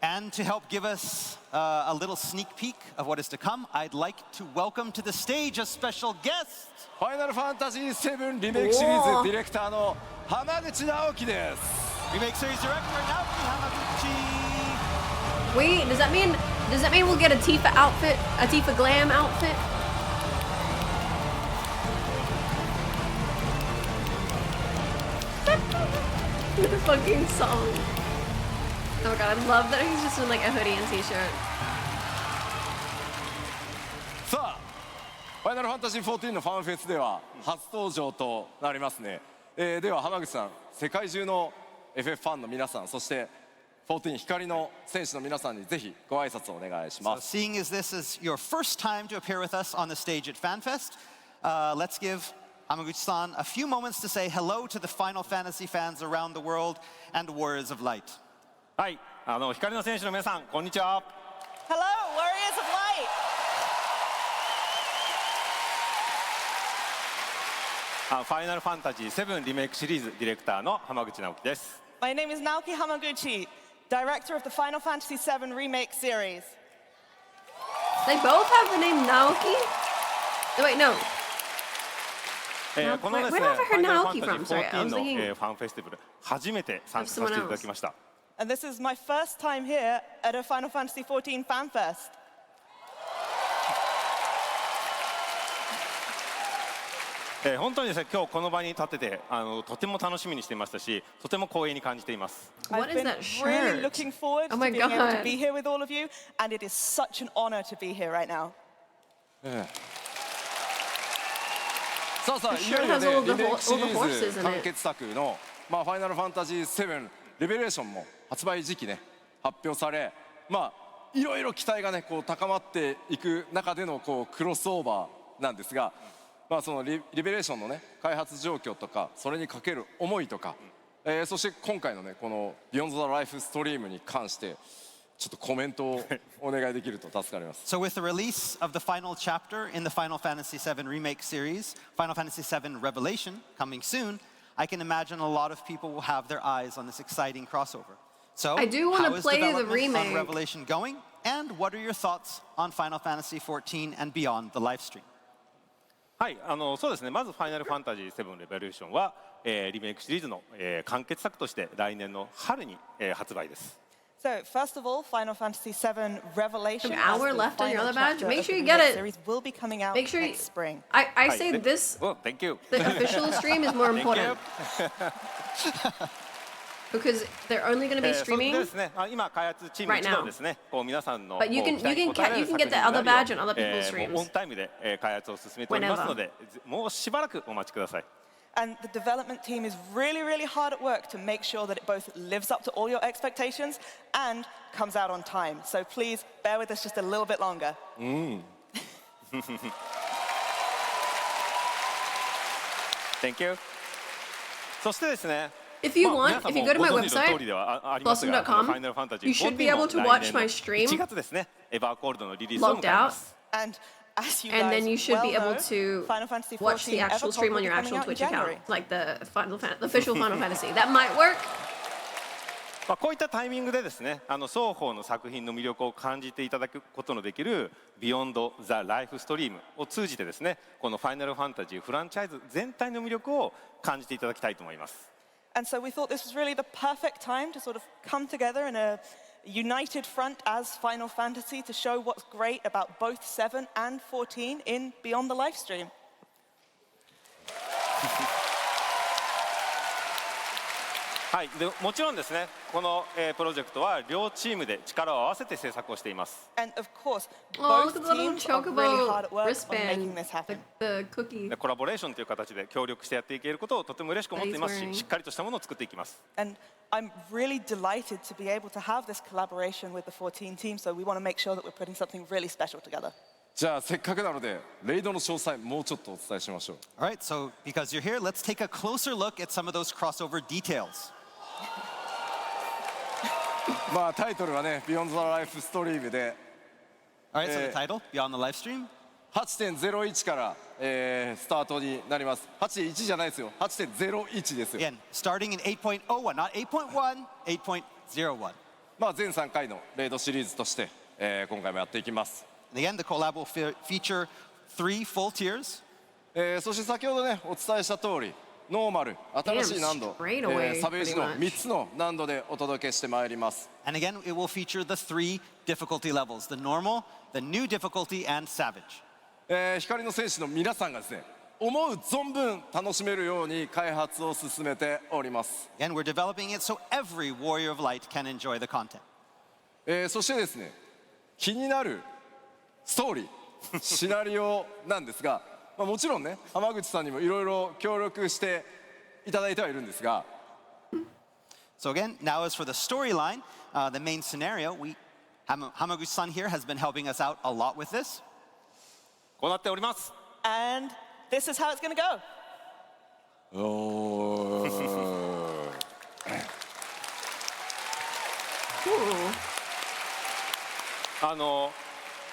And to help give us a little sneak peek of what is to come, I'd like to welcome to the stage a special guest. ファイナルファンタジー7リメイクシリーズディレクターの浜口直樹です Remake series director Naoki Hamaguchi. Wait, does that mean we'll get a Tifa outfit? A Tifa glam outfit? The fucking song. Oh my god, I love that he's just in like a hoodie and t-shirt. さあファイナルファンタジー14のファンフェスでは初登場となりますね、では浜口さん世界中の FF ファンの皆さんそして14光の選手の皆さんにぜひご挨拶をお願いし So ます seeing as this is your first time to appear with us on the stage at FanFest, let's give Hamaguchi-san a few moments to say hello to the Final Fantasy fans around the world and Warriors of Light. はい、光の選手の皆さん、こんにちは。 Hello, Warriors of Light. ファイナルファンタジー7リメイクシリーズディレクターの浜口直樹です。 My name is Naoki Hamaguchi, director of the Final Fantasy VII Remake series. They both have the name Naoki? Oh, wait, no. このですね、 Where have I ファ heard イナルフ Naoki ァンタ from? ジ Sorry, I ー was 14の、 thinking ファンフェスティバル初めて参加させていただきました。 And this is my first time here at a Final Fantasy XIV fan fest. 本当にですね、今日この場に立ってて、とても楽しみにしていましたし、とても光栄に感じています。 What I've is been that shirt? really looking forward Oh to my being able to God. be here with all of you, and it is such an honor to be here right now. さあさあ The いよ shirt いよ has ね all the リメイクシリ all the ー horses ズ in 完 it. 結作の、ファイナルファンタジー7レベレーションも発売時期ね発表されいろいろ期待がねこう高まっていく中でのこうクロスオーバーなんですが、そのリベレーションのね開発状況とかそれにかける思いとか、そして今回のねこの「Beyond the Life Stream」に関してちょっとコメントをお願いできると助かります。 So with the release of the final chapter in the Final Fantasy VII Remake series, Final Fantasy VII Revelation, coming soon, I can imagine a lot of people will have their eyes on this exciting crossover. So, I do wanna how is play the development on remake. Revelation going? And what are your thoughts on Final Fantasy XIV and beyond the live stream? はい、そうですね。まずファイナルファンタジー7レボリューションは、リメイクシリーズの、完結作として来年の春に、発売です。So, first of all, Final Fantasy VII Revelation, An as hour the left on your final other badge? chapter Make of sure the you get remake it. series will be coming out Make sure you- next spring. I はい say で this, Oh, thank you. the official stream is more Thank important you. because they're only going to be それ streaming. でですね、今開発チーム Right 一 now. 同ですね、こう皆さんの But you can- こう期待に you can 応えられる you can get the other 作品にな badge る on よ other people's うもう streams. オンタイムで、開発を進めておりますので、もうしばらくお待ちください。And the development team is really, really hard at work to make sure that it both lives up to all your expectations and comes out on time. So please bear with us just a little bit longer. Thank you. そしてですね、 If you まあ want, 皆さん if you も go to my ご存知の website, 通りではありますが、 blossom.com, ファイナルファンタジー you should be 14 able も to 来 watch 年 my の stream 1月ですね、エバーコールドのリリースを迎 logged えま out, す。 And as you and guys then you should be well able know, to Final Fantasy watch the XIV actual Everclock stream will on be your coming actual out in Twitch account, January. like the official Final Fantasy. That might work. まあこういったタイミングでですね、双方の作品の魅力を感じていただくことのできるビヨンド・ザ・ライフストリームを通じてですね、このファイナルファンタジーフランチャイズ全体の魅力を感じていただきたいと思います。And so we thought this was really the perfect time to sort of come together in a united front as Final Fantasy to show what's great about both 7 and 14 in Beyond the Livestream. はい、でもちろんですね、この、プロジェクトは両チームで力を合わせて制作をしています。 And of course, Oh, both look at the little teams are really hard chocobo at work on making wristband, this happen. the cookie. でコラボレーションという形で協力してやっていけることをとても嬉しく思っています That he's wearing. し、しっかりとしたものを作っていきます。 And I'm really delighted to be able to have this collaboration with the 14 team, so we want to make sure that we're putting something really special together. じゃあせっかくなのでレイドの詳細もうちょっとお伝えしましょう。 All right, so because you're here, let's take a closer look at some of those crossover details. まあタイトルはね「Beyond the Life ストリーム」で All right, so the title, Beyond the Livestream. 8.01 から、スタートになります。8.1じゃないですよ。8.01ですよ。 Again, starting in 8.01, not 8.1, 8.01. まあ全3回のレイドシリーズとして、今回もやっていきます。 And again, the collab will feature 3 full tiers. そして先ほどねお伝えした通りノーマル新しい難度、 straight away, サベージの pretty much. 3つの難度でお届けしてまいります。 And again, it will feature the 3 difficulty levels, the normal, the new difficulty, and savage. 光の戦士の皆さんがですね思う存分楽しめるように開発を進めております。 Again, we're developing it so every Warrior of Light can enjoy the content. そしてですね気になるストーリーシナリオなんですが、まあ、もちろんね浜口さんにもいろいろ協力していただいてはいるんですが、 So again, now as for the storyline, the main scenario, Hamaguchi-san here has been helping us out a lot with this. こうなっております。 And this is how it's going to go. おー Ooh.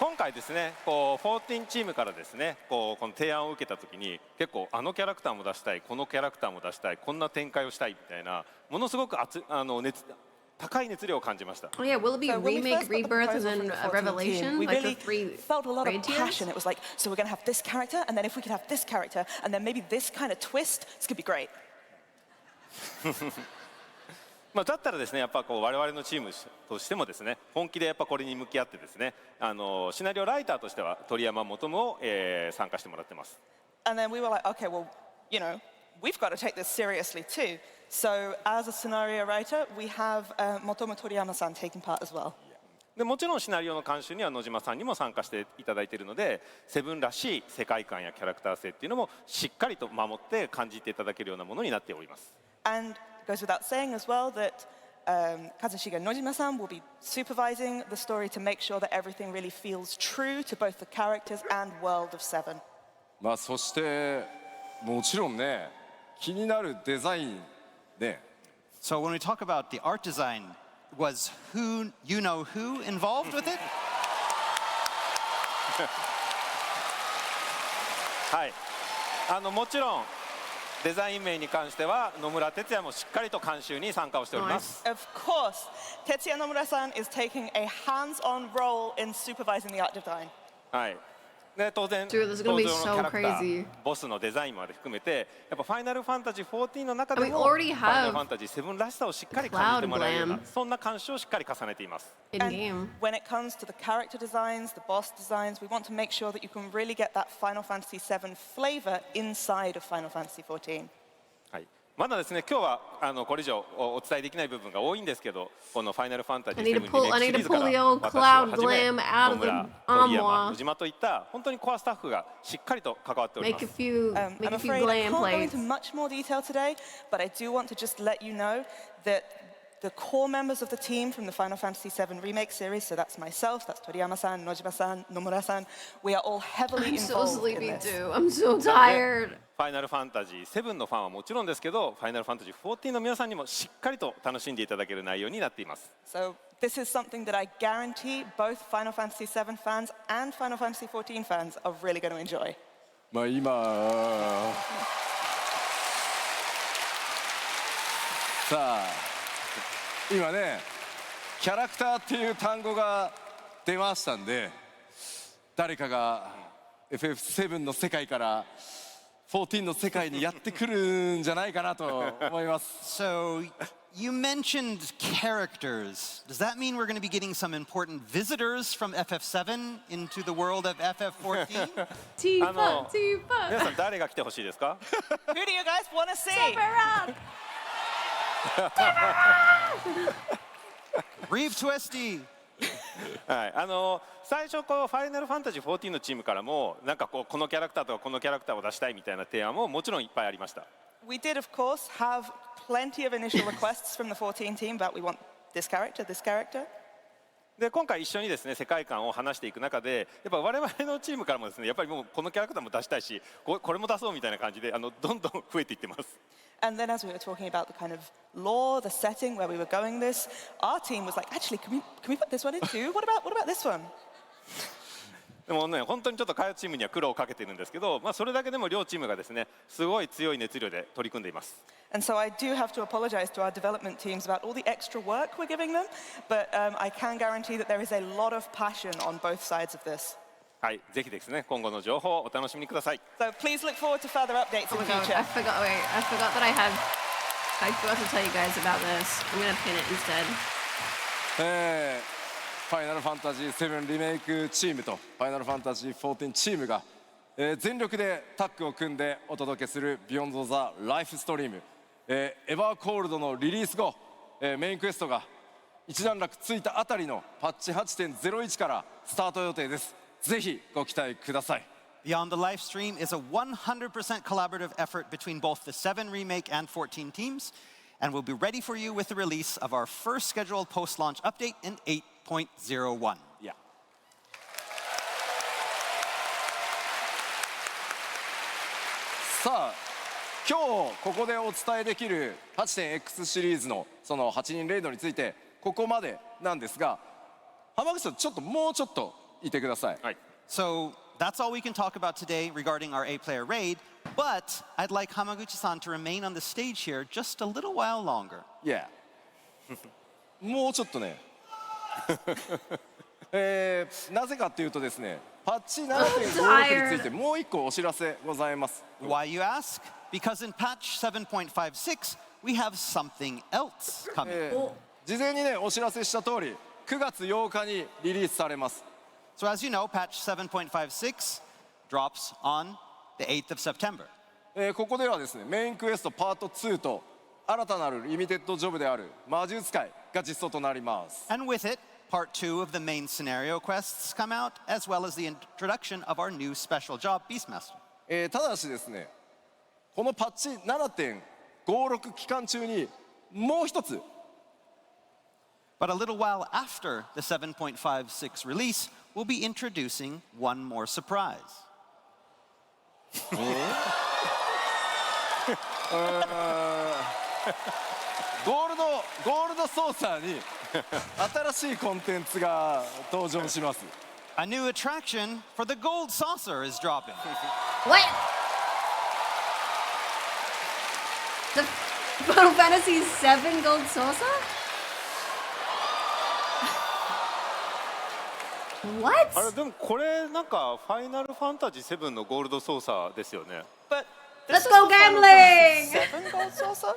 今回ですね、こう14チームからですね、この提案を受けたときに結構あのキャラクターも出したい、このキャラクターも出したい、こんな展開をしたいみたいなものすごく高い熱量を感じました。 Oh yeah, will it be So when we remake, first got the rebirth, and proposal then from the 14 revelation? team, we Like the really 3 felt a lot of grade tiers? passion. It was like, so we're going to have this character, and then if we could have this character, and then maybe this kind of twist, it's going to be great. まあだったらですね、やっぱこう我々のチームとしてもですね、本気でやっぱこれに向き合ってですね、シナリオライターとしては鳥山元夢を、参加してもらってます。 And then we were like, okay, well, you know, we've got to take this seriously too. So as a scenario writer, we have Motomo Toriyama-san taking part as well. でもちろんシナリオの監修には野島さんにも参加していただいているので、セブンらしい世界観やキャラクター性っていうのもしっかりと守って感じていただけるようなものになっております。 And it goes without saying as well that Kazushige Nojima-san will be supervising the story to make sure that everything really feels true to both the characters and world of Seven. まあそしてもちろんね気になるデザインね。 So when we talk about the art design, Was who you know who involved with it? はいもちろんデザイン面に関しては野村哲也もしっかりと監修に参加をしております。 Of course, Tetsuya Nomura-san is taking a hands-on role in supervising the art design. はいで当然 Dude, this is 登 gonna be 場のキャラクタ so ー crazy. ボスのデザインまで含めてやっぱファイナルファンタジー14の中で And we もファ already イナル have ファンタジー7らしさをしっかり感じてもらえるような Cloud Glam. そんな監修をしっかり重ねています。 In And game. when it comes to the character designs, the boss designs, we want to make sure that you can really get that Final Fantasy VII flavor inside of Final Fantasy XIV. はいまだですね今日はこれ以上お伝えできない部分が多いんですけどこのファイナルファンタジー I need 7 to リ pull- メイク I シ need リー to ズか pull ら the old 私を Cloud はじめ Glam out 野 of the 村鳥山 armoire. 野島といった本当にコアスタッフがしっかりと関わっておりま Make a す。 few, I'm make a few afraid I glam can't go plates. into much more detail today, but I do want to just let you know that the core members of the team from the Final Fantasy VII Remake series, so that's myself, that's Toriyama-san, Nojima-san, Nomura-san, we are all heavily I'm so involved in sleepy this. too. I'm so tired. ファイナルファンタジー7のファンはもちろんですけどファイナルファンタジー14の皆さんにもしっかりと楽しんでいただける内容になっています。 So this is something that I guarantee both Final Fantasy VII fans and Final Fantasy XIV fans are really going to enjoy. まあ今さあ今ねキャラクターっていう単語が出ましたんで誰かが FF7 の世界から14の世界にやってくるんじゃないかなと思います。 So you mentioned characters. Does that mean we're going to be getting some important visitors from FF7 into the world of FF14? Tifa, 皆 Tifa. さん誰が来てほしいですか？ Who do you guys want to see? Reeve Tuesti. はい最初こうファイナルファンタジー14のチームからもなんかこのキャラクターとかこのキャラクターを出したいみたいな提案ももちろんいっぱいありました。 We did, of course, have plenty of initial requests from the 14 team about we want this character, this character. で今回一緒にですね世界観を話していく中でやっぱ我々のチームからもですねやっぱりもうこのキャラクターも出したいしこれも出そうみたいな感じでどんどん増えていってます。 And then as we were talking about the kind of lore, the setting where we were going this, our team was like, actually, can we put this one in too? What about this one? でもね本当にちょっと開発チームには苦労をかけてるんですけど、まあ、それだけでも両チームがですねすごい強い熱量で取り組んでいます。 And so I do have to apologize to our development teams about all the extra work we're giving them, but I can guarantee that there is a lot of passion on both sides of this. はいぜひですね今後の情報をお楽しみにください。 So please look forward to further updates Oh in my the god, future. I forgot. Wait, I forgot that I forgot to tell you guys about this. I'm gonna pin it instead. ファイナルファンタジー7リメイクチームとファイナルファンタジー14チームが、全力でタッグを組んでお届けするビヨンドザライフストリーム、エバーコールドのリリース後、メインクエストが一段落ついたあたりのパッチ 8.01 からスタート予定です。ぜひご期待ください。 Beyond the live stream is a 100% collaborative effort between both the 7 remake and 14 teams, and we'll be ready for you with the release of our first scheduled post-launch update in 8.01. いやさあ今日ここでお伝えできる 8.X シリーズのその8人レイドについてここまでなんですが浜口さんちょっともうちょっといてください。はい So that's all we can talk about today regarding our 8-player raid, but I'd like Hamaguchi-san to remain on the stage here just a little while longer. いやもうちょっとねなぜかっていうとですねパッチ 7.56 についてもう一個お知らせございます。 Why, you ask? Because in patch 7.56, we have something else coming. 事前にねお知らせした通り9月8日にリリースされます。 So as you know, patch 7.56 drops on the 8th of September. ここではですねメインクエストパート2と新たなるリミテッドジョブである魔術使いが実装となります。 And with it, part 2 of the main scenario quests come out, as well as the introduction of our new special job, Beastmaster. ただしですねこのパッチ 7.56 期間中にもう一つ But a little while after the 7.56 release, we'll be introducing one more surprise. ゴールドソーサーに新しいコンテンツが登場します。 A new attraction for the gold saucer is dropping. What? The Final Fantasy VII Gold Saucer? What? あれでもこれなんかファイナルファンタジー7のゴールドソーサーですよね。 But Let's this is go the Final gambling! Fantasy 7 Gold Saucer?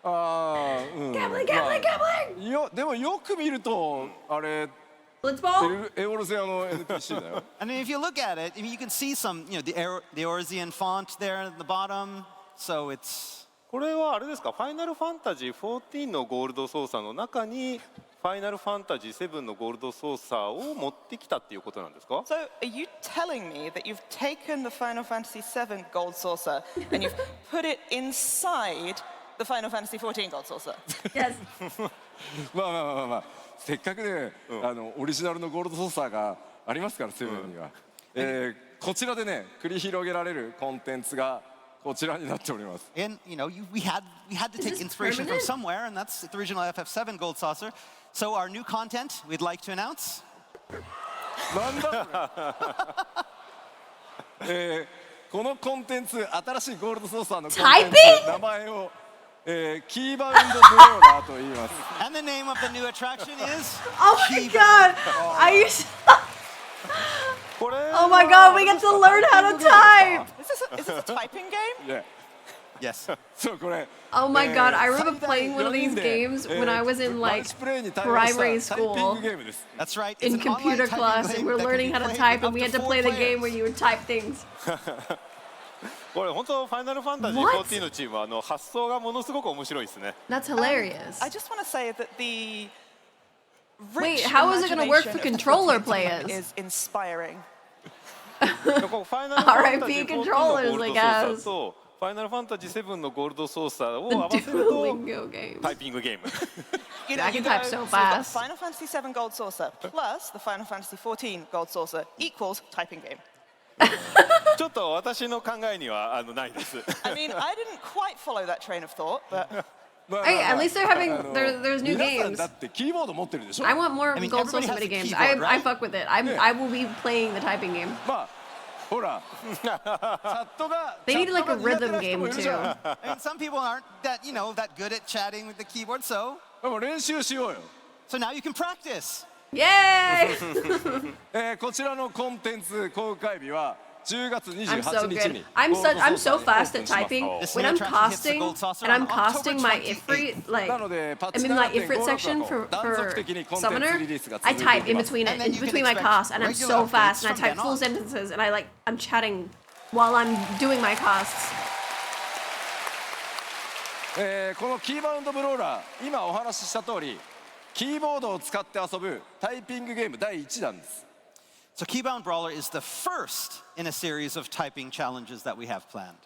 ああ、うん。 Gambling, gambling, gambling! でもよく見るとあれ Blitzball? エオルゼアの NPC だよ。 I mean, if you look at it, I mean, you can see some, the Eorzean font there at the bottom. So it's これはあれですか、ファイナルファンタジー14のゴールドソーサーの中にファイナルファンタジー7のゴールドソーサーを持ってきたっていうことなんですか？ So, are you telling me that you've taken the Final Fantasy VII Gold Saucer and you've put it inside the Final Fantasy XIV Gold Saucer? Yes. まあせっかくね、オリジナルのゴールドソーサーがありますからセブンには、こちらでね繰り広げられるコンテンツがこちらになっております。 and we had to Is take this inspiration from permanent? somewhere, and that's the original FF7 gold saucer. So our new content we'd like to announce. なんだこれ、このコンテンツ新しいゴールドソーサーのコンテンツ名前を、キーバウンドブローラーと言います。 And the name of the new attraction is Oh my god! I used. これ Oh my god, we get to learn how to type! Is this a typing game? で yes. そうこれ Oh my god, I remember 最大 playing one of these 4人で games when I was in マル like チプレイに対応した primary タイピン school グゲームです。 That's right. It's in an online computer typing class game and we were that can learning be how to played type with and we up had to to play the 4 game where players. you would type things. これ本当ファイナルファンタジー What? 14のチームは発想がものすごく面白いですね。 That's hilarious. I just want to say that the Wait, rich how is it gonna work for imagination of the controller 14 players? is inspiring. こうファイナルファンタジ RIP ー14のゴ controllers, ールド I ソーサ guess. ーとファイナルファンタジー7のゴールドソーサーを The 合わせると Duolingo game. タイピングゲーム。 You know, I can you type go, so you've got fast. Final Fantasy VII Gold Saucer plus the Final Fantasy XIV Gold Saucer equals typing game. ちょっと私の考えにはないです。 I mean, I didn't quite follow that train of thought, but まあ Hey, at least they're having there's new 皆さん games. だってキーボード持ってるでしょ。 I want more I mean, Gold everybody Soul has a mini games. keyboard, I right? fuck with it. I will be playing the typing game. まあほらチャットが They need like a チャットが苦手 rhythm な人も game いるじゃん。 too. I mean, some people aren't that good at chatting with the keyboard, so でも練習しようよ。 now you can practice. Yay! こちらのコンテンツ公開日は10月 I'm so 28日 good. に I'm ゴールド so ソーサーに fast オープ at ンします typing. This When new I'm attraction hits the casting gold saucer and I'm on October casting my 28th. Ifrit, like なのでパッチ I'm in my 7.5 Ifrit section for 断続的にコンテンツリ Summoner. リースが I 続いて type いき in ます。 between And then you can between my expect casts, and I'm regular so updates fast, and I from type then full on. sentences, and I'm chatting while I'm doing my casts. このキーバウンドブローラー今お話しした通りキーボードを使って遊ぶタイピングゲーム第1弾です。 So Keybound Brawler is the first in a series of typing challenges that we have planned.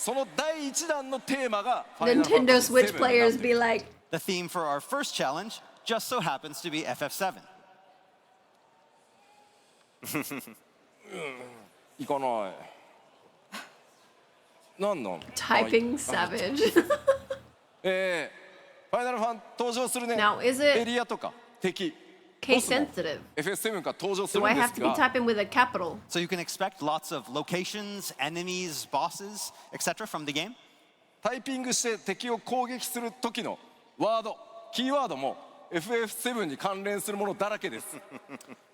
その第1弾のテーマが Nintendo Switch players be like, The theme for our first challenge just so happens to be FF7. いかないなんなん typing savage. ファイナルファン登場するね Now, is エ it リアとか敵 case ボスも sensitive? FF7 から登場す Do る I んで have す to be が typing with a capital? So you can expect lots of locations, enemies, bosses, etc. from the game. タイピングして敵を攻撃する時のワードキーワードも FF7 に関連するものだらけです。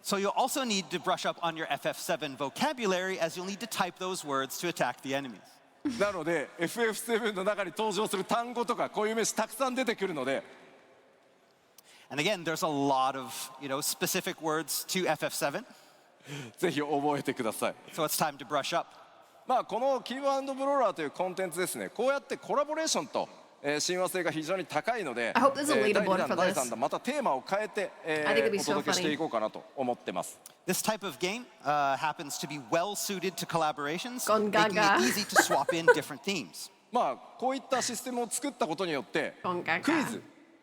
So you'll also need to brush up on your FF7 vocabulary as you'll need to type those words to attack the enemies. なので FF7 の中に登場する単語とか固有名詞たくさん出てくるので And again, there's a lot of, specific words to FF7. ぜひ覚えてください。 So it's time to brush up. まあこのキーワードブローラーというコンテンツですね。こうやってコラボレーションと親和性が非常に高いので、 I hope there's a 第 leaderboard 2弾 for 第 this. 3弾またテーマを変えて、 I think it'd be お so 届けして funny. いこうかなと思ってます。 This type of game happens to be well suited to collaborations, Gone making gaga. it easy to swap in different themes. まあこういったシステムを作ったことによってゴンガガ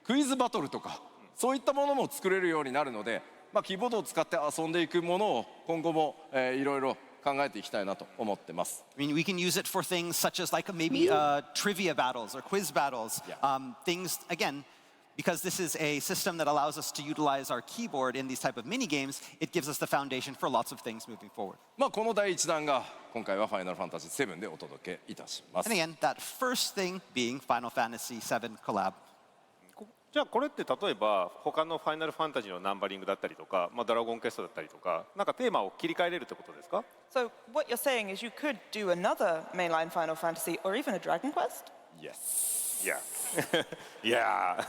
クイズバトルとかそういったものも作れるようになるので、まあキーボードを使って遊んでいくものを今後もいろいろ考えていきたいなと思ってます。 I mean, we can use it for things such as like maybe trivia battles or quiz battles. Yeah. Things, again, Because this is a system that allows us to utilize our keyboard in these type of mini games, it gives us the foundation for lots of things moving forward. まあこの第1弾が今回は「ファイナルファンタジー7」でお届けいたします And again, that first thing being Final Fantasy VII collab. じゃあこれって例えば他のファイナルファンタジーのナンバリングだったりとか、まあ、ドラゴンクエストだったりとか、なんかテーマを切り替えれるってことですか？ So what you're saying is you could do another mainline Final Fantasy or even a Dragon Quest? Yes いやいや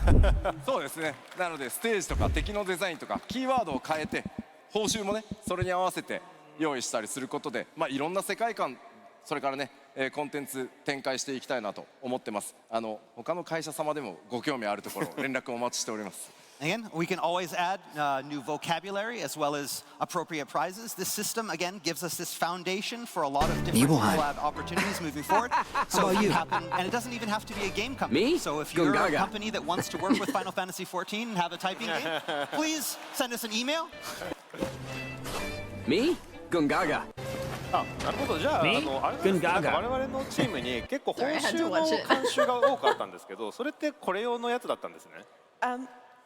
そうですね。なのでステージとか敵のデザインとかキーワードを変えて報酬もねそれに合わせて用意したりすることで、まあいろんな世界観それからね、コンテンツ展開していきたいなと思ってます。他の会社様でもご興味あるところ連絡お待ちしております。Again, we can always add new vocabulary as well as appropriate prizes. This system, again, gives us this foundation for a lot of different collab opportunities moving forward. So if you happen, and it doesn't even have to be a game company. Me? So if you're a Gungaga. company that wants to work with Final Fantasy XIV and have a typing game, please send us an email. Me? Gungaga. あ、なるほど。じゃあ、あれですね、なんか我々のチームに結構報酬の慣習が多かったんですけど、それってこれ用のやつだったんですね。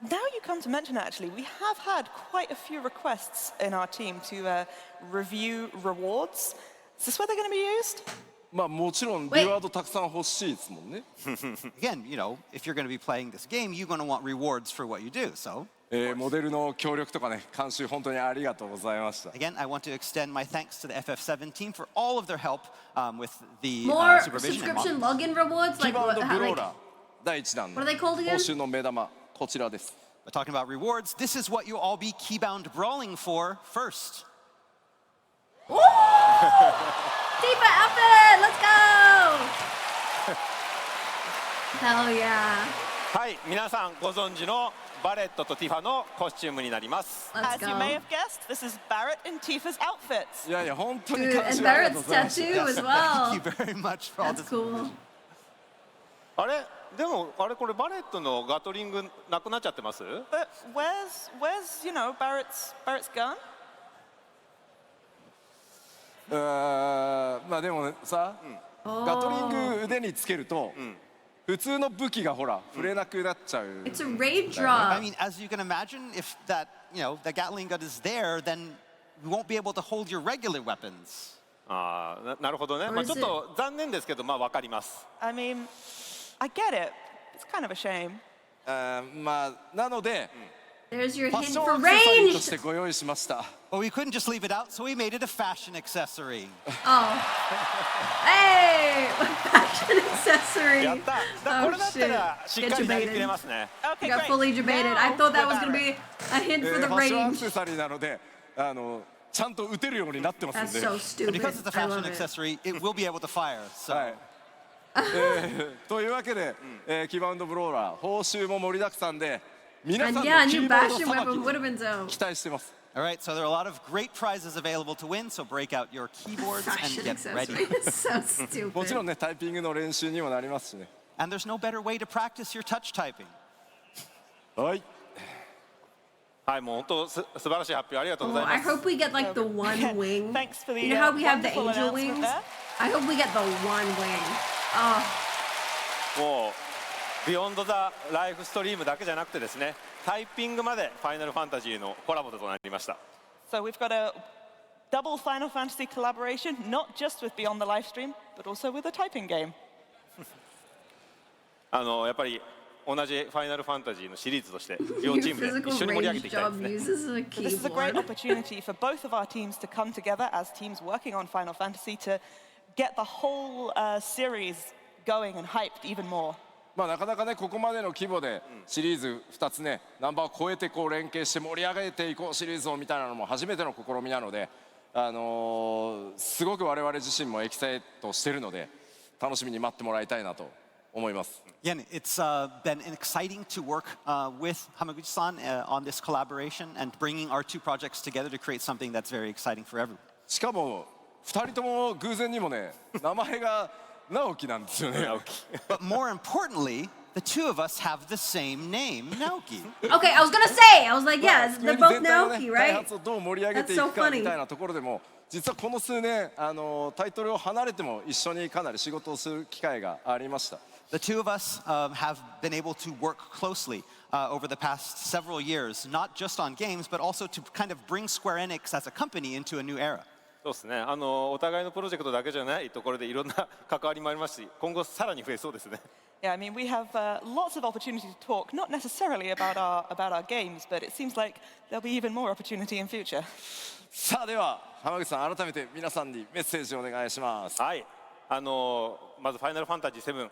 Now you come to mention it, actually, we have had quite a few requests in our team to review rewards. Is this where they're going to be used? まあもちろんリワードたくさん欲しいですもんね。Again, you know, if you're going to be playing this game, you're going to want rewards for what you do. So, モデルの協力とかね監修本当にありがとうございました。 again, I want to extend my thanks to the FF7 team for all of their help with the More supervision and subscription modeling. login rewards? キー Like バ what? ブロ How, ー like ラー第1弾の What are they called 報 again? 酬の目玉こちらです。 But talking about rewards, this is what you'll all be keybound brawling for first. Ooh! Tifa outfit! Let's go! Hell yeah. はい、皆さんご存知のバレットとティファのコスチュームになります。 Let's As you may go. have guessed, this is Barrett and Tifa's outfits. いやいや本当に Dude, 監 and 修ありがとう Barrett's ございました。 tattoo as Thank well. you very much for all That's this. cool. あれでもあれこれバレットのガトリングなくなっちゃってます？ But where's you know, Barrett's gun? まあでもさ、ガトリング腕につけると、普通の武器がほら触れなくなっちゃう。 It's a raid I drop. mean, as you can imagine, if that, you know, the Gatling gun is there, then you won't be able to hold your regular weapons. ああ、なるほどね。 Or まあ is ちょっと残念ですけど、まあわかります。 I mean, I get it. It's kind of a shame. まあなので、 There's your ファッ hint ション for アクセサリーと range. してご用意しました。 But we couldn't just leave it out, so we made it a fashion accessory. Oh. Hey! Fashion accessory. やった。だ Oh これだったら shit. しっか Get りなりきれ debated. ますね。 Okay, Got great. fully debated. Now I thought that for was gonna Barrett. be a hint フ for the ァッションアク range. セサリーなので、ちゃんと撃てるようになってますん That's で。 so But stupid. because it's a I fashion love it. accessory, it will be able to fire. So, はい。というわけで、キバウンドブローラー報酬も盛りだくさんで、皆さん And の yeah, キ new ーボード Bastion さば weapon would き have been dope. 期待してます。 all right, so there are a lot of great prizes available to win, so break out your keyboards and Fashion get ready. accessory. It's so もちろ stupid. んねタイピングの練習にもなりますしね。 And there's no better way to practice your touch typing. はい。はい、もう本当素晴らしい発表ありがとうご Oh, ざい I ます。 hope we get like the one wing. Thanks for the You know how we have the wonderful angel announcement wings? there. I hope we get the one wing. Oh, もうビヨンドザライフストリームだけじゃなくてですね、タイピングまでファイナルファンタジーのコラボとなりました。 So we've got a double Final Fantasy collaboration, not just with Beyond the Livestream, but also with a typing game. やっぱり同じファイナルファンタジーのシリーズとして両 your チームで physical 一緒に盛り上げて range いきたいで job すね。 uses a But this is a great keyboard. opportunity for both of our teams to come together as teams working on Final Fantasy to get the whole series going and hyped even more. まあなかなかねここまでの規模でシリーズ2つねナンバーを超えてこう連携して盛り上げていこうシリーズをみたいなのも初めての試みなので、すごく我々自身もエキサイトしてるので楽しみに待ってもらいたいなと思います。 Again, it's been exciting to work with Hamaguchi-san on this collaboration and bringing our two projects together to create something that's very exciting for everyone. しかも2人とも偶然にもね名前が直樹なんですよね。 But more importantly, the two of us have the same name, Naoki. Okay, I was gonna say. I was like, まあ yeah, 普通 they're に both 全体のね Naoki, 開 right? 発をどう盛り上げてい That's く so か funny. みたいなところでも実はこの数年タイトルを離れても一緒にかなり仕事をする機会がありました。 The two of us have been able to work closely over the past several years, not just on games, but also to kind of bring Square Enix as a company into a new era. そうですね。お互いのプロジェクトだけじゃないところでいろんな関わりもありますし、今後さらに増えそうですね。Yeah, I mean, we have lots of opportunity to talk, not necessarily about our games, but it seems like there'll be even more opportunity in future. さあでは浜口さん改めて皆さんにメッセージをお願いします。はい。まずファイナルファンタジー7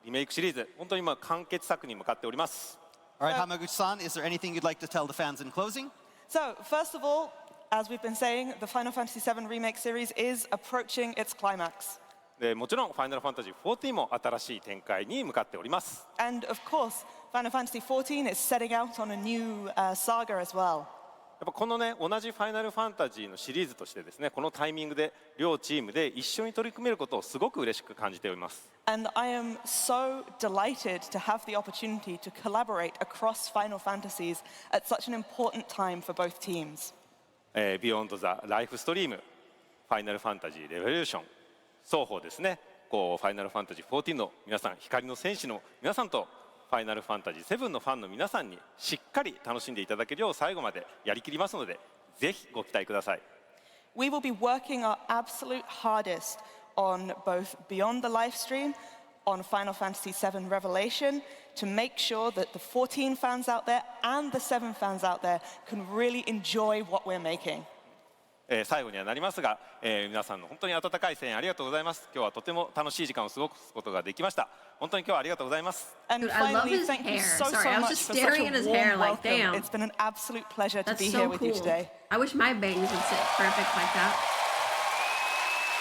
リメイクシリーズ、本当に今完結作に向かっております。All right, Hamaguchi-san, is there anything you'd like to tell the fans in closing? So, first of all, as we've been saying, the Final Fantasy VII Remake series is approaching its climax. でもちろんファイナルファンタジー14も新しい展開に向かっております。And of course, Final Fantasy XIV is setting out on a new saga as well. やっぱこのね、同じファイナルファンタジーのシリーズとしてですね、このタイミングで両チームで一緒に取り組めることをすごく嬉しく感じております。And I am so delighted to have the opportunity to collaborate across Final Fantasies at such an important time for both teams. ビヨンド・ザ・ライフストリーム、ファイナルファンタジー・レボリューション、双方ですね、ファイナルファンタジー14の皆さん、光の戦士の皆さんと、ファイナルファンタジー7のファンの皆さんにしっかり楽しんでいただけるよう最後までやりきりますので、ぜひご期待ください。We will be working our absolute hardest on both Beyond the Livestream, on Final Fantasy VII Revelation, to make sure that the 14 fans out there and the 7 fans out there can really enjoy what we're making. 最後にはなりますが、皆さんの本当に温かい声援ありがとうございます。今日はとても楽しい時間を過ごすことができました。本当に今日はありがとうございます。And Dude, I love finally, his thank you hair. so Sorry, I was much just for such staring a at his warm hair like, welcome. damn. It's been an absolute pleasure to That's be so here with you cool. today. I wish my bangs would sit perfect like that.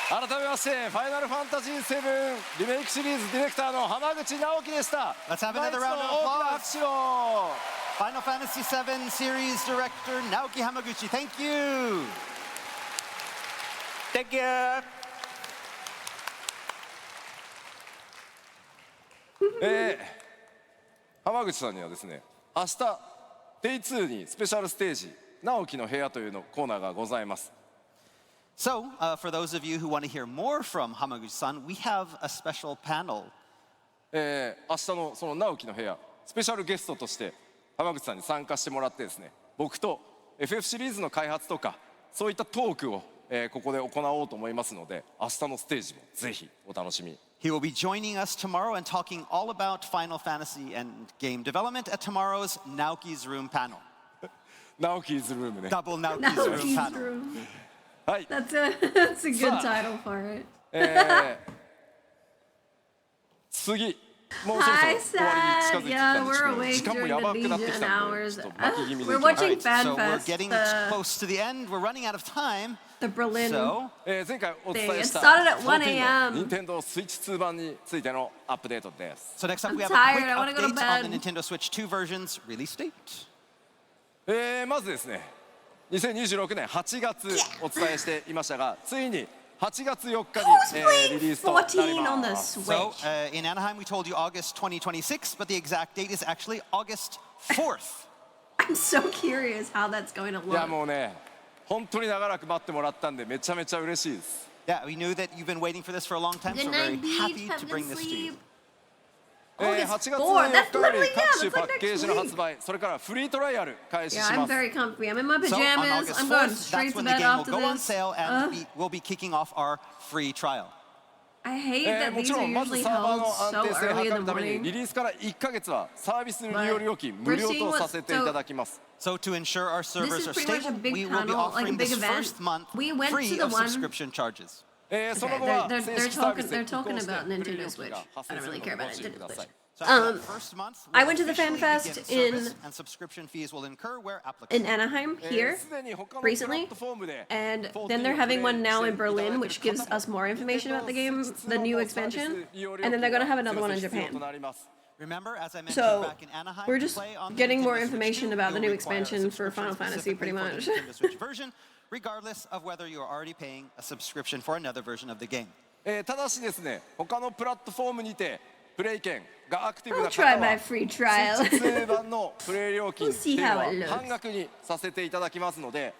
改めましてファイナルファンタジー7リメイクシリーズディレクターの浜口直樹でした。 Let's have another 第一 round の of 大きな applause. 拍手を。 Final Fantasy VII Series Director Naoki Hamaguchi, thank you! Thank you! 浜口さんにはですね、明日 Day2 にスペシャルステージ直樹の部屋というのコーナーがございます。 So, for those of you who want to hear more from Hamaguchi-san, we have a special panel. 明日のその直樹の部屋スペシャルゲストとして浜口さんに参加してもらってですね、僕と FF シリーズの開発とかそういったトークを、ここで行おうと思いますので、明日のステージもぜひお楽しみ。 He will be joining us tomorrow and talking all about Final Fantasy and game development at tomorrow's Naoki's Room panel. 直樹ズルームね。 Double Naoki's Now Room he's panel. through. はい。 That's a good So- title for it. 次もうそろそ Hi, ろ終わりに近づ Sad. いてき Yeah, たんで we're すけど、 awake 時間も during や the ばくなってき Legion たんで、 hours. ちょっと巻き気味で We're いきます watching So we're FanFest, getting close to the end. We're running out of time. the Berlin. So, 前回お伝えした It started at 1 14 a.m. の任天堂スイッチ2版についてのアップデートです。 so next up I'm we have tired. I a wanna quick go to update on the bed. Nintendo Switch 2 version's release date. まずですね、2026年8月お伝えしていましたが、ついに8月4日 Who's に、リリー playing スとなり 14 on ま the す。 So, Switch? in Anaheim, we told you August 2026, but the exact date is actually August 4th. I'm so curious how that's going to いや look. もうね、本当に長らく待ってもらったんでめちゃめちゃ嬉しいです。 Yeah, we knew that you've been waiting for this for a long time, so Good we're very night, Beach. happy Have to a bring good this to you. sleep. 8 August 月の 4th. 4 That's 日より literally, yeah, 各種 that's パ like ッケー next ジの week. 発売、それからフリートライアル開始 Yeah, し I'm ます。 very comfy. I'm in my So, on pajamas. August I'm going 4th, straight that's to when the bed game will after go on this. sale and we'll be kicking off our free trial. I hate that も these ち are ろんまず usually サーバー held の so 安定性を early 図 in る the ためにリ morning. リースから1ヶ月はサービス利用料金無料とさせていただきます。 So to ensure our This servers is are pretty much a stable, big we will be panel, like a offering big this event. first month We went to free the of one- subscription charges. その後は They're 正式サービスへ talking 移行 about して Nintendo プレイ料 Switch. 金が I 発生 don't する really の care でご about 注意く Nintendo ださい。 Switch. So after the first month, I we'll went to the officially FanFest begin service, in- and subscription fees will incur where In applicable. Anaheim here すでに他のプラ recently, ットフォームで and 14 then they're having one now in プレイしていただいてい Berlin, る which gives 方も us more information about the game, the new expansion, 利用料 and then they're 金 gonna が have another one in 必要と Japan. なります。 Remember, as I mentioned So back in Anaheim, we're to just play on the getting more Nintendo Switch information 2, about the you'll new require a expansion for subscription Final Fantasy, pretty specifically much. for the Nintendo Switch version, regardless of whether you are already paying a subscription for another version of the game. ただしですね、他のプラットフォームにてプレイ券がアクティブ I'll な try 方 my は free trial. スイッチ2版のプレイ料金 We'll ってい see うの how は it looks. 半額にさせていただきますので、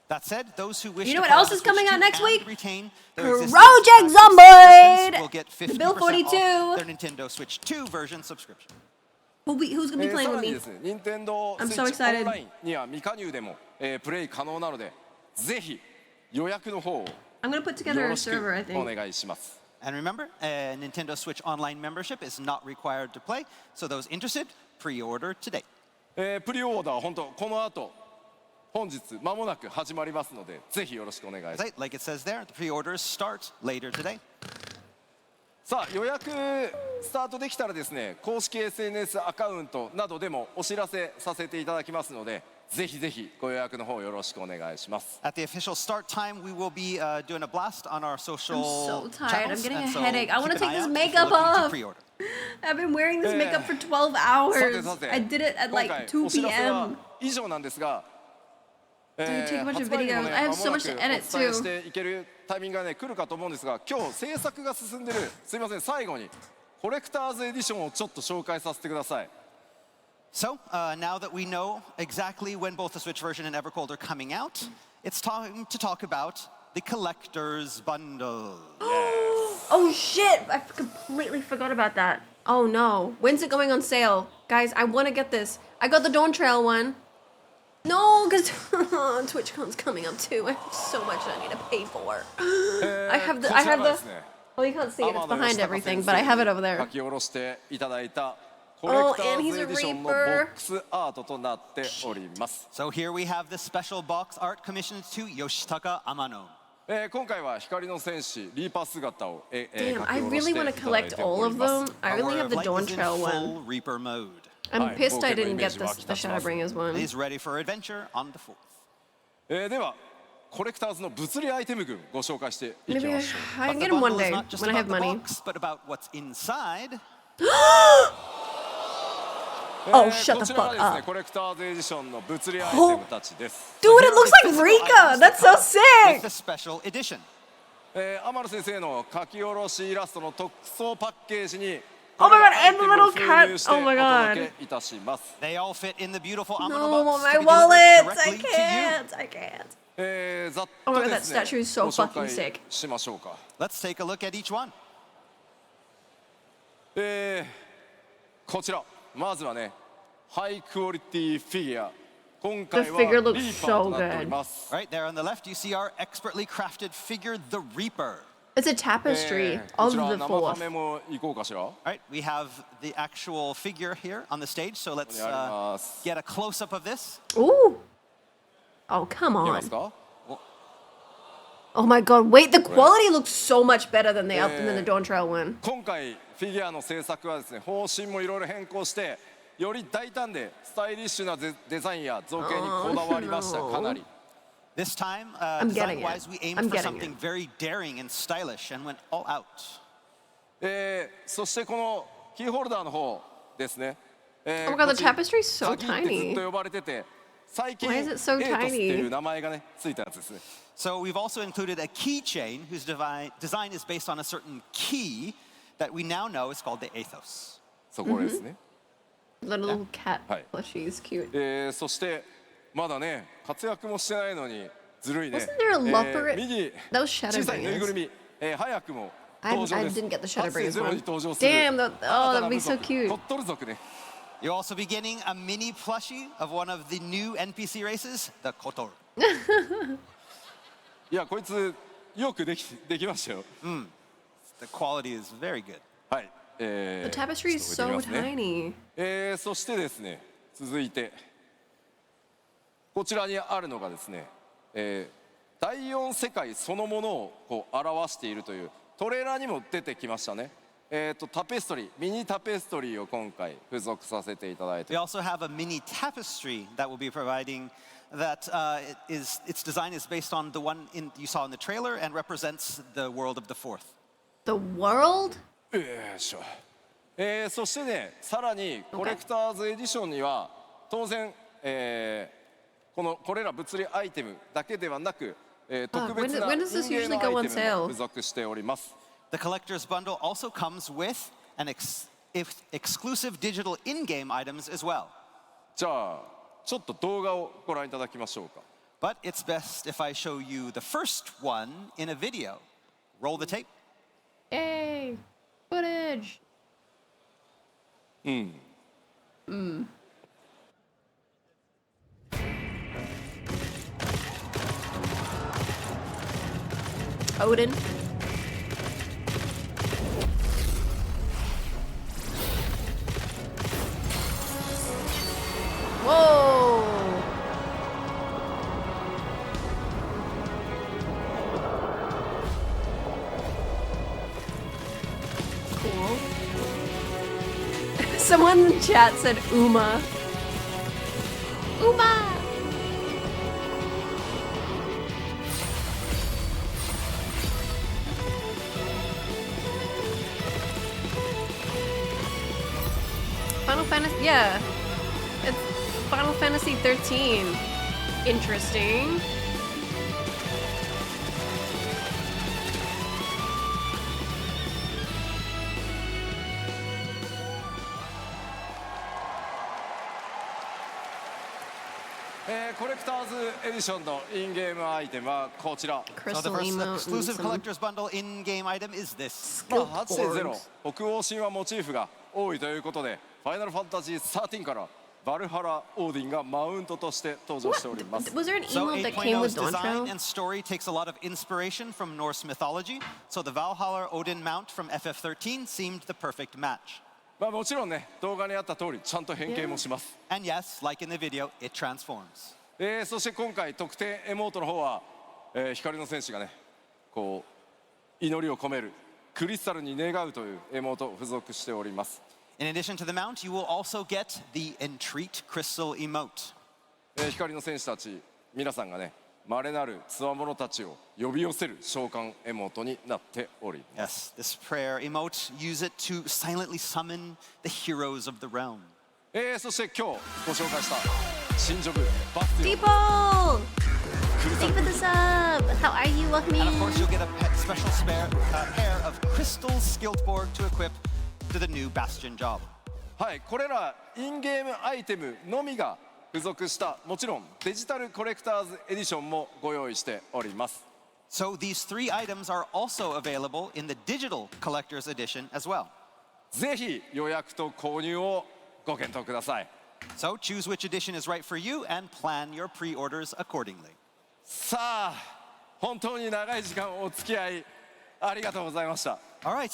That said, those who wish You to know what play else on is the Switch coming out 2 next and week? retain their existing Project subscriptions Zomboid! will get The Bill 50% 42. off their Nintendo Switch 2 version subscription. Who's gonna be さ playing ら with に me? ですね、任天堂 I'm スイ so ッチオ excited. ンラインには未加入でも、プレイ可能なので、ぜひ予約の方を I'm gonna put よ together ろ a し server, I くお think. 願いします。 And remember, Nintendo Switch Online membership is not required to play, so those interested, pre-order today. プリオーダー本当この後本日間もなく始まりますので、ぜひよろしくお願いします。 Like it says there, the pre-orders start later today. さあ予約スタートできたらですね、公式 SNS アカウントなどでもお知らせさせていただきますので、ぜひぜひご予約の方よろしくお願いします。 At the official start time, we will be doing a blast on our social I'm so tired. I'm channels, getting and a so headache. I wanna keep an take eye this out if makeup you're looking to off. pre-order. I've been wearing this makeup for 12 さて hours. さて I did it at 今 like 回 2 お知らせは p.m. 以上なんですが、 Dude, take a bunch of 発売日も videos. ね I have 間 so もな much く to お伝 edit え too. していけるタイミングがね来るかと思うんですが、今日制作が進んでる、すいません、最後にコレクターズエディションをちょっと紹介させてください。 So now that we know exactly when both the Switch version and Evercold are coming out, it's time to talk about the collector's bundle. Oh shit! I completely forgot about that. Oh no. When's it going on sale? Guys, I want to get this. I got the Dawn Trail one. No, because TwitchCon's coming up too. I have so much I need to pay for. I have the. こ I ちら have がで the. すね、 Oh, you can't see it. It's 天野 behind 義高 everything, 先 but I have it 生 over に there. 書き下ろしていただいたコレクタ Oh, and ー he's ズ a エディションのボ Reaper. ックスアートとなっております。 So here we have the special box art commissioned to Yoshitaka Amano. 今回は光の戦士リーパー姿を、書き Damn, 下 I ろし really てい want た to だい collect て all おり of ます。 them. I really have the Light Dawn is in Trail one. full Reaper mode. I'm Hi, pissed I Pokémon didn't get image this, the Shadowbringers one. He's ready for adventure on the 4th. ではコレクターズの物理アイテム群ご紹介していき Maybe ましょう。 I But can the get them one bundle is day not just when I about have the money. box, but about what's inside. Oh, shut こ the ちらが fuck ですね up. コレクターズエディションの物理アイテムたちです。 Dude, it looks like Rika! That's so With sick! the special edition. 天野先生の書き下ろしイラストの特装パッケージに Oh my god, and the これら little アイテムを封入して cat. Oh my お god. 届けいたします。 They all fit in the beautiful Amano No, box my to be delivered wallet! I directly to you. can't! I can't. ざっ Oh と my god, で that すね statue is so ご紹 fucking 介 sick. しましょうか。 Let's take a look at each one. こちらまずはねハイクオリティフィギュア今回 The は figure リ looks ーパーと so なっており good. ます。 Right there on the left, you see our expertly crafted figure, the Reaper. It's a tapestry こ of ちら the 生 fourth. ハメもいこうかしら。 All right, we have the actual figure here on the stage, so let's ここにあります。 get a close-up of this. Ooh. Oh, come 見えま on. すか？ Oh my god, wait, the quality looks so much better than the Dawn Trail one. 今回フィギュアの制作はですね方針もいろいろ変更してより大胆でスタイリッシュなデザインや造形にこだわりました。 Oh, no. かなり。 This time, I'm getting it. design-wise, we aimed I'm for getting something it. very daring and stylish and went all out. そしてこのキーホルダーの方ですね。Oh my god, the こっ tapestry is so ち鍵ってずっ tiny. と呼ばれてて最近 Why エ is イ it トス so って tiny? いう名前がねついたやつですね。 So we've also included a keychain whose design is based on a certain key that we now know is called the Athos. そうこれですね。 The little cat Hi. plushie is cute. そしてまだね活躍もしてないのにずるいね。 Wasn't there a leopard? 右 That was 小さいぬいぐる Shadowbringers. み、早くも I 登場です didn't get the かつて Shadowbringers ゼロ one. に登場する Damn, that, 新 oh, た that'd な be 部 so 族 cute. コットル族ね。 You'll also be getting a mini plushie of one of the new NPC races, the Kotor. いやこいつよくできましたよ。 The quality is very good. はい。 The tapestry is ちょっと so 置いてみますね tiny. そしてですね続いてこちらにあるのがですね、第4世界そのものをこう表しているというトレーラーにも出てきましたね。タペストリーミニタペストリーを今回付属させていただいて We also have a mini tapestry that we'll be providing that its design is based on the one you saw in the trailer and represents the world of the fourth. The world? よいしょ。そしてねさらにコレクターズエディションには当然、これら物理アイテムだけではなく、特別な when does this 人間 usually の go ア on イテム sale? も付属しております。 The collector's bundle also comes with an exclusive digital in-game items as well. じゃあちょっと動画をご覧いただきましょうか。 But it's best if I show you the first one in a video. Roll the tape. Yay! Footage! Odin. Whoa! Cool. Someone in the chat said Uma. Uma! Final Fantasy, yeah. It's Final Fantasy 13. Interesting. Eh, コレクターズエディションのインゲームアイテムはこちら。 So the Crystal first emote and exclusive some collector's bundle in-game item is this. まあ scope 8.0 boards. 北欧神話モチーフが多いということで、ファイナルファンタジー13からバルハラ・オーディンがマウントとして登場しております。 Was there an So emote that came with 8.0's design Dawntrail? and story takes a lot of inspiration from Norse mythology. So the Valhalla Odin mount from FF13 seemed the perfect match. まあもちろんね、動画にあった通りちゃんと変形もします。 And yes, like in the video, it transforms. そして今回特典エモートの方は、光の戦士がね、こう祈りを込めるクリスタルに願うというエモートを付属しております。 In addition to the mount, you will also get the Entreat Crystal emote. 光の戦士たち皆さんがね、稀なる強者たちを呼び寄せる召喚エモートになっております。 Yes, this prayer emote, use it to silently summon the heroes of the realm. そして今日ご紹介した新ジョブバスティオン Deeple! Thank you for the sub! How are you? Welcome And of in. course, you'll get a special pair of crystal Skiltborg to equip to the new Bastion job. はい、これらインゲームアイテムのみが付属したもちろんデジタルコレクターズエディションもご用意しております。 So these 3 items are also available in the digital collector's edition as well. ぜひ予約と購入をご検討ください。 So choose which edition is right for you and plan your pre-orders accordingly. さあ、本当に長い時間お付き合いありがとうございました。 All right,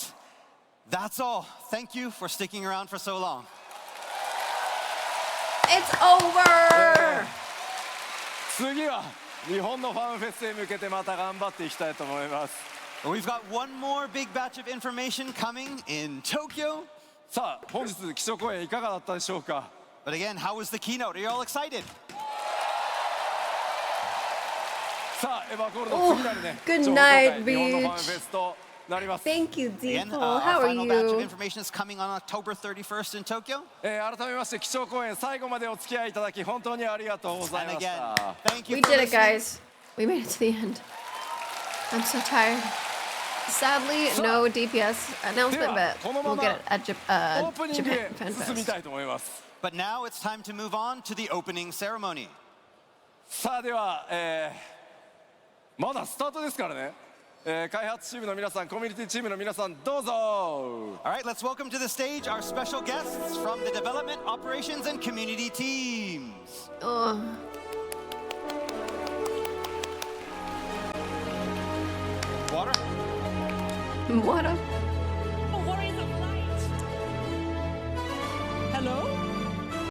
that's all. Thank you for sticking around for so long. It's over! 次は日本のファンフェスへ向けてまた頑張っていきたいと思います。 We've got one more big batch of information coming in Tokyo. さあ、本日基調講演いかがだったでしょうか。 But again, how was the keynote? Are you all excited? さあ、エヴァコールの次なるね、 good 情報公 night, 開日本のファンフェスとなります。 Thank you, Again, Deeple. our How are final batch of you? information is coming on October 31st in Tokyo. 改めまして基調講演最後までお付き合いいただき本当にありがとうござい And まし again, た。 thank you We for did it, listening. guys. We made it to the end. I'm so tired. Sadly, no DPS announcement, but we'll get it at オープニング Japan へ Fan 進み Fest. たいと思います。 But now it's time to move on to the opening ceremony. さあでは、まだスタートですからね、開発チームの皆さん、コミュニティチームの皆さん、どうぞ。 All right, let's welcome to the stage our special guests from the development, operations, and community teams. Oh. Water? What a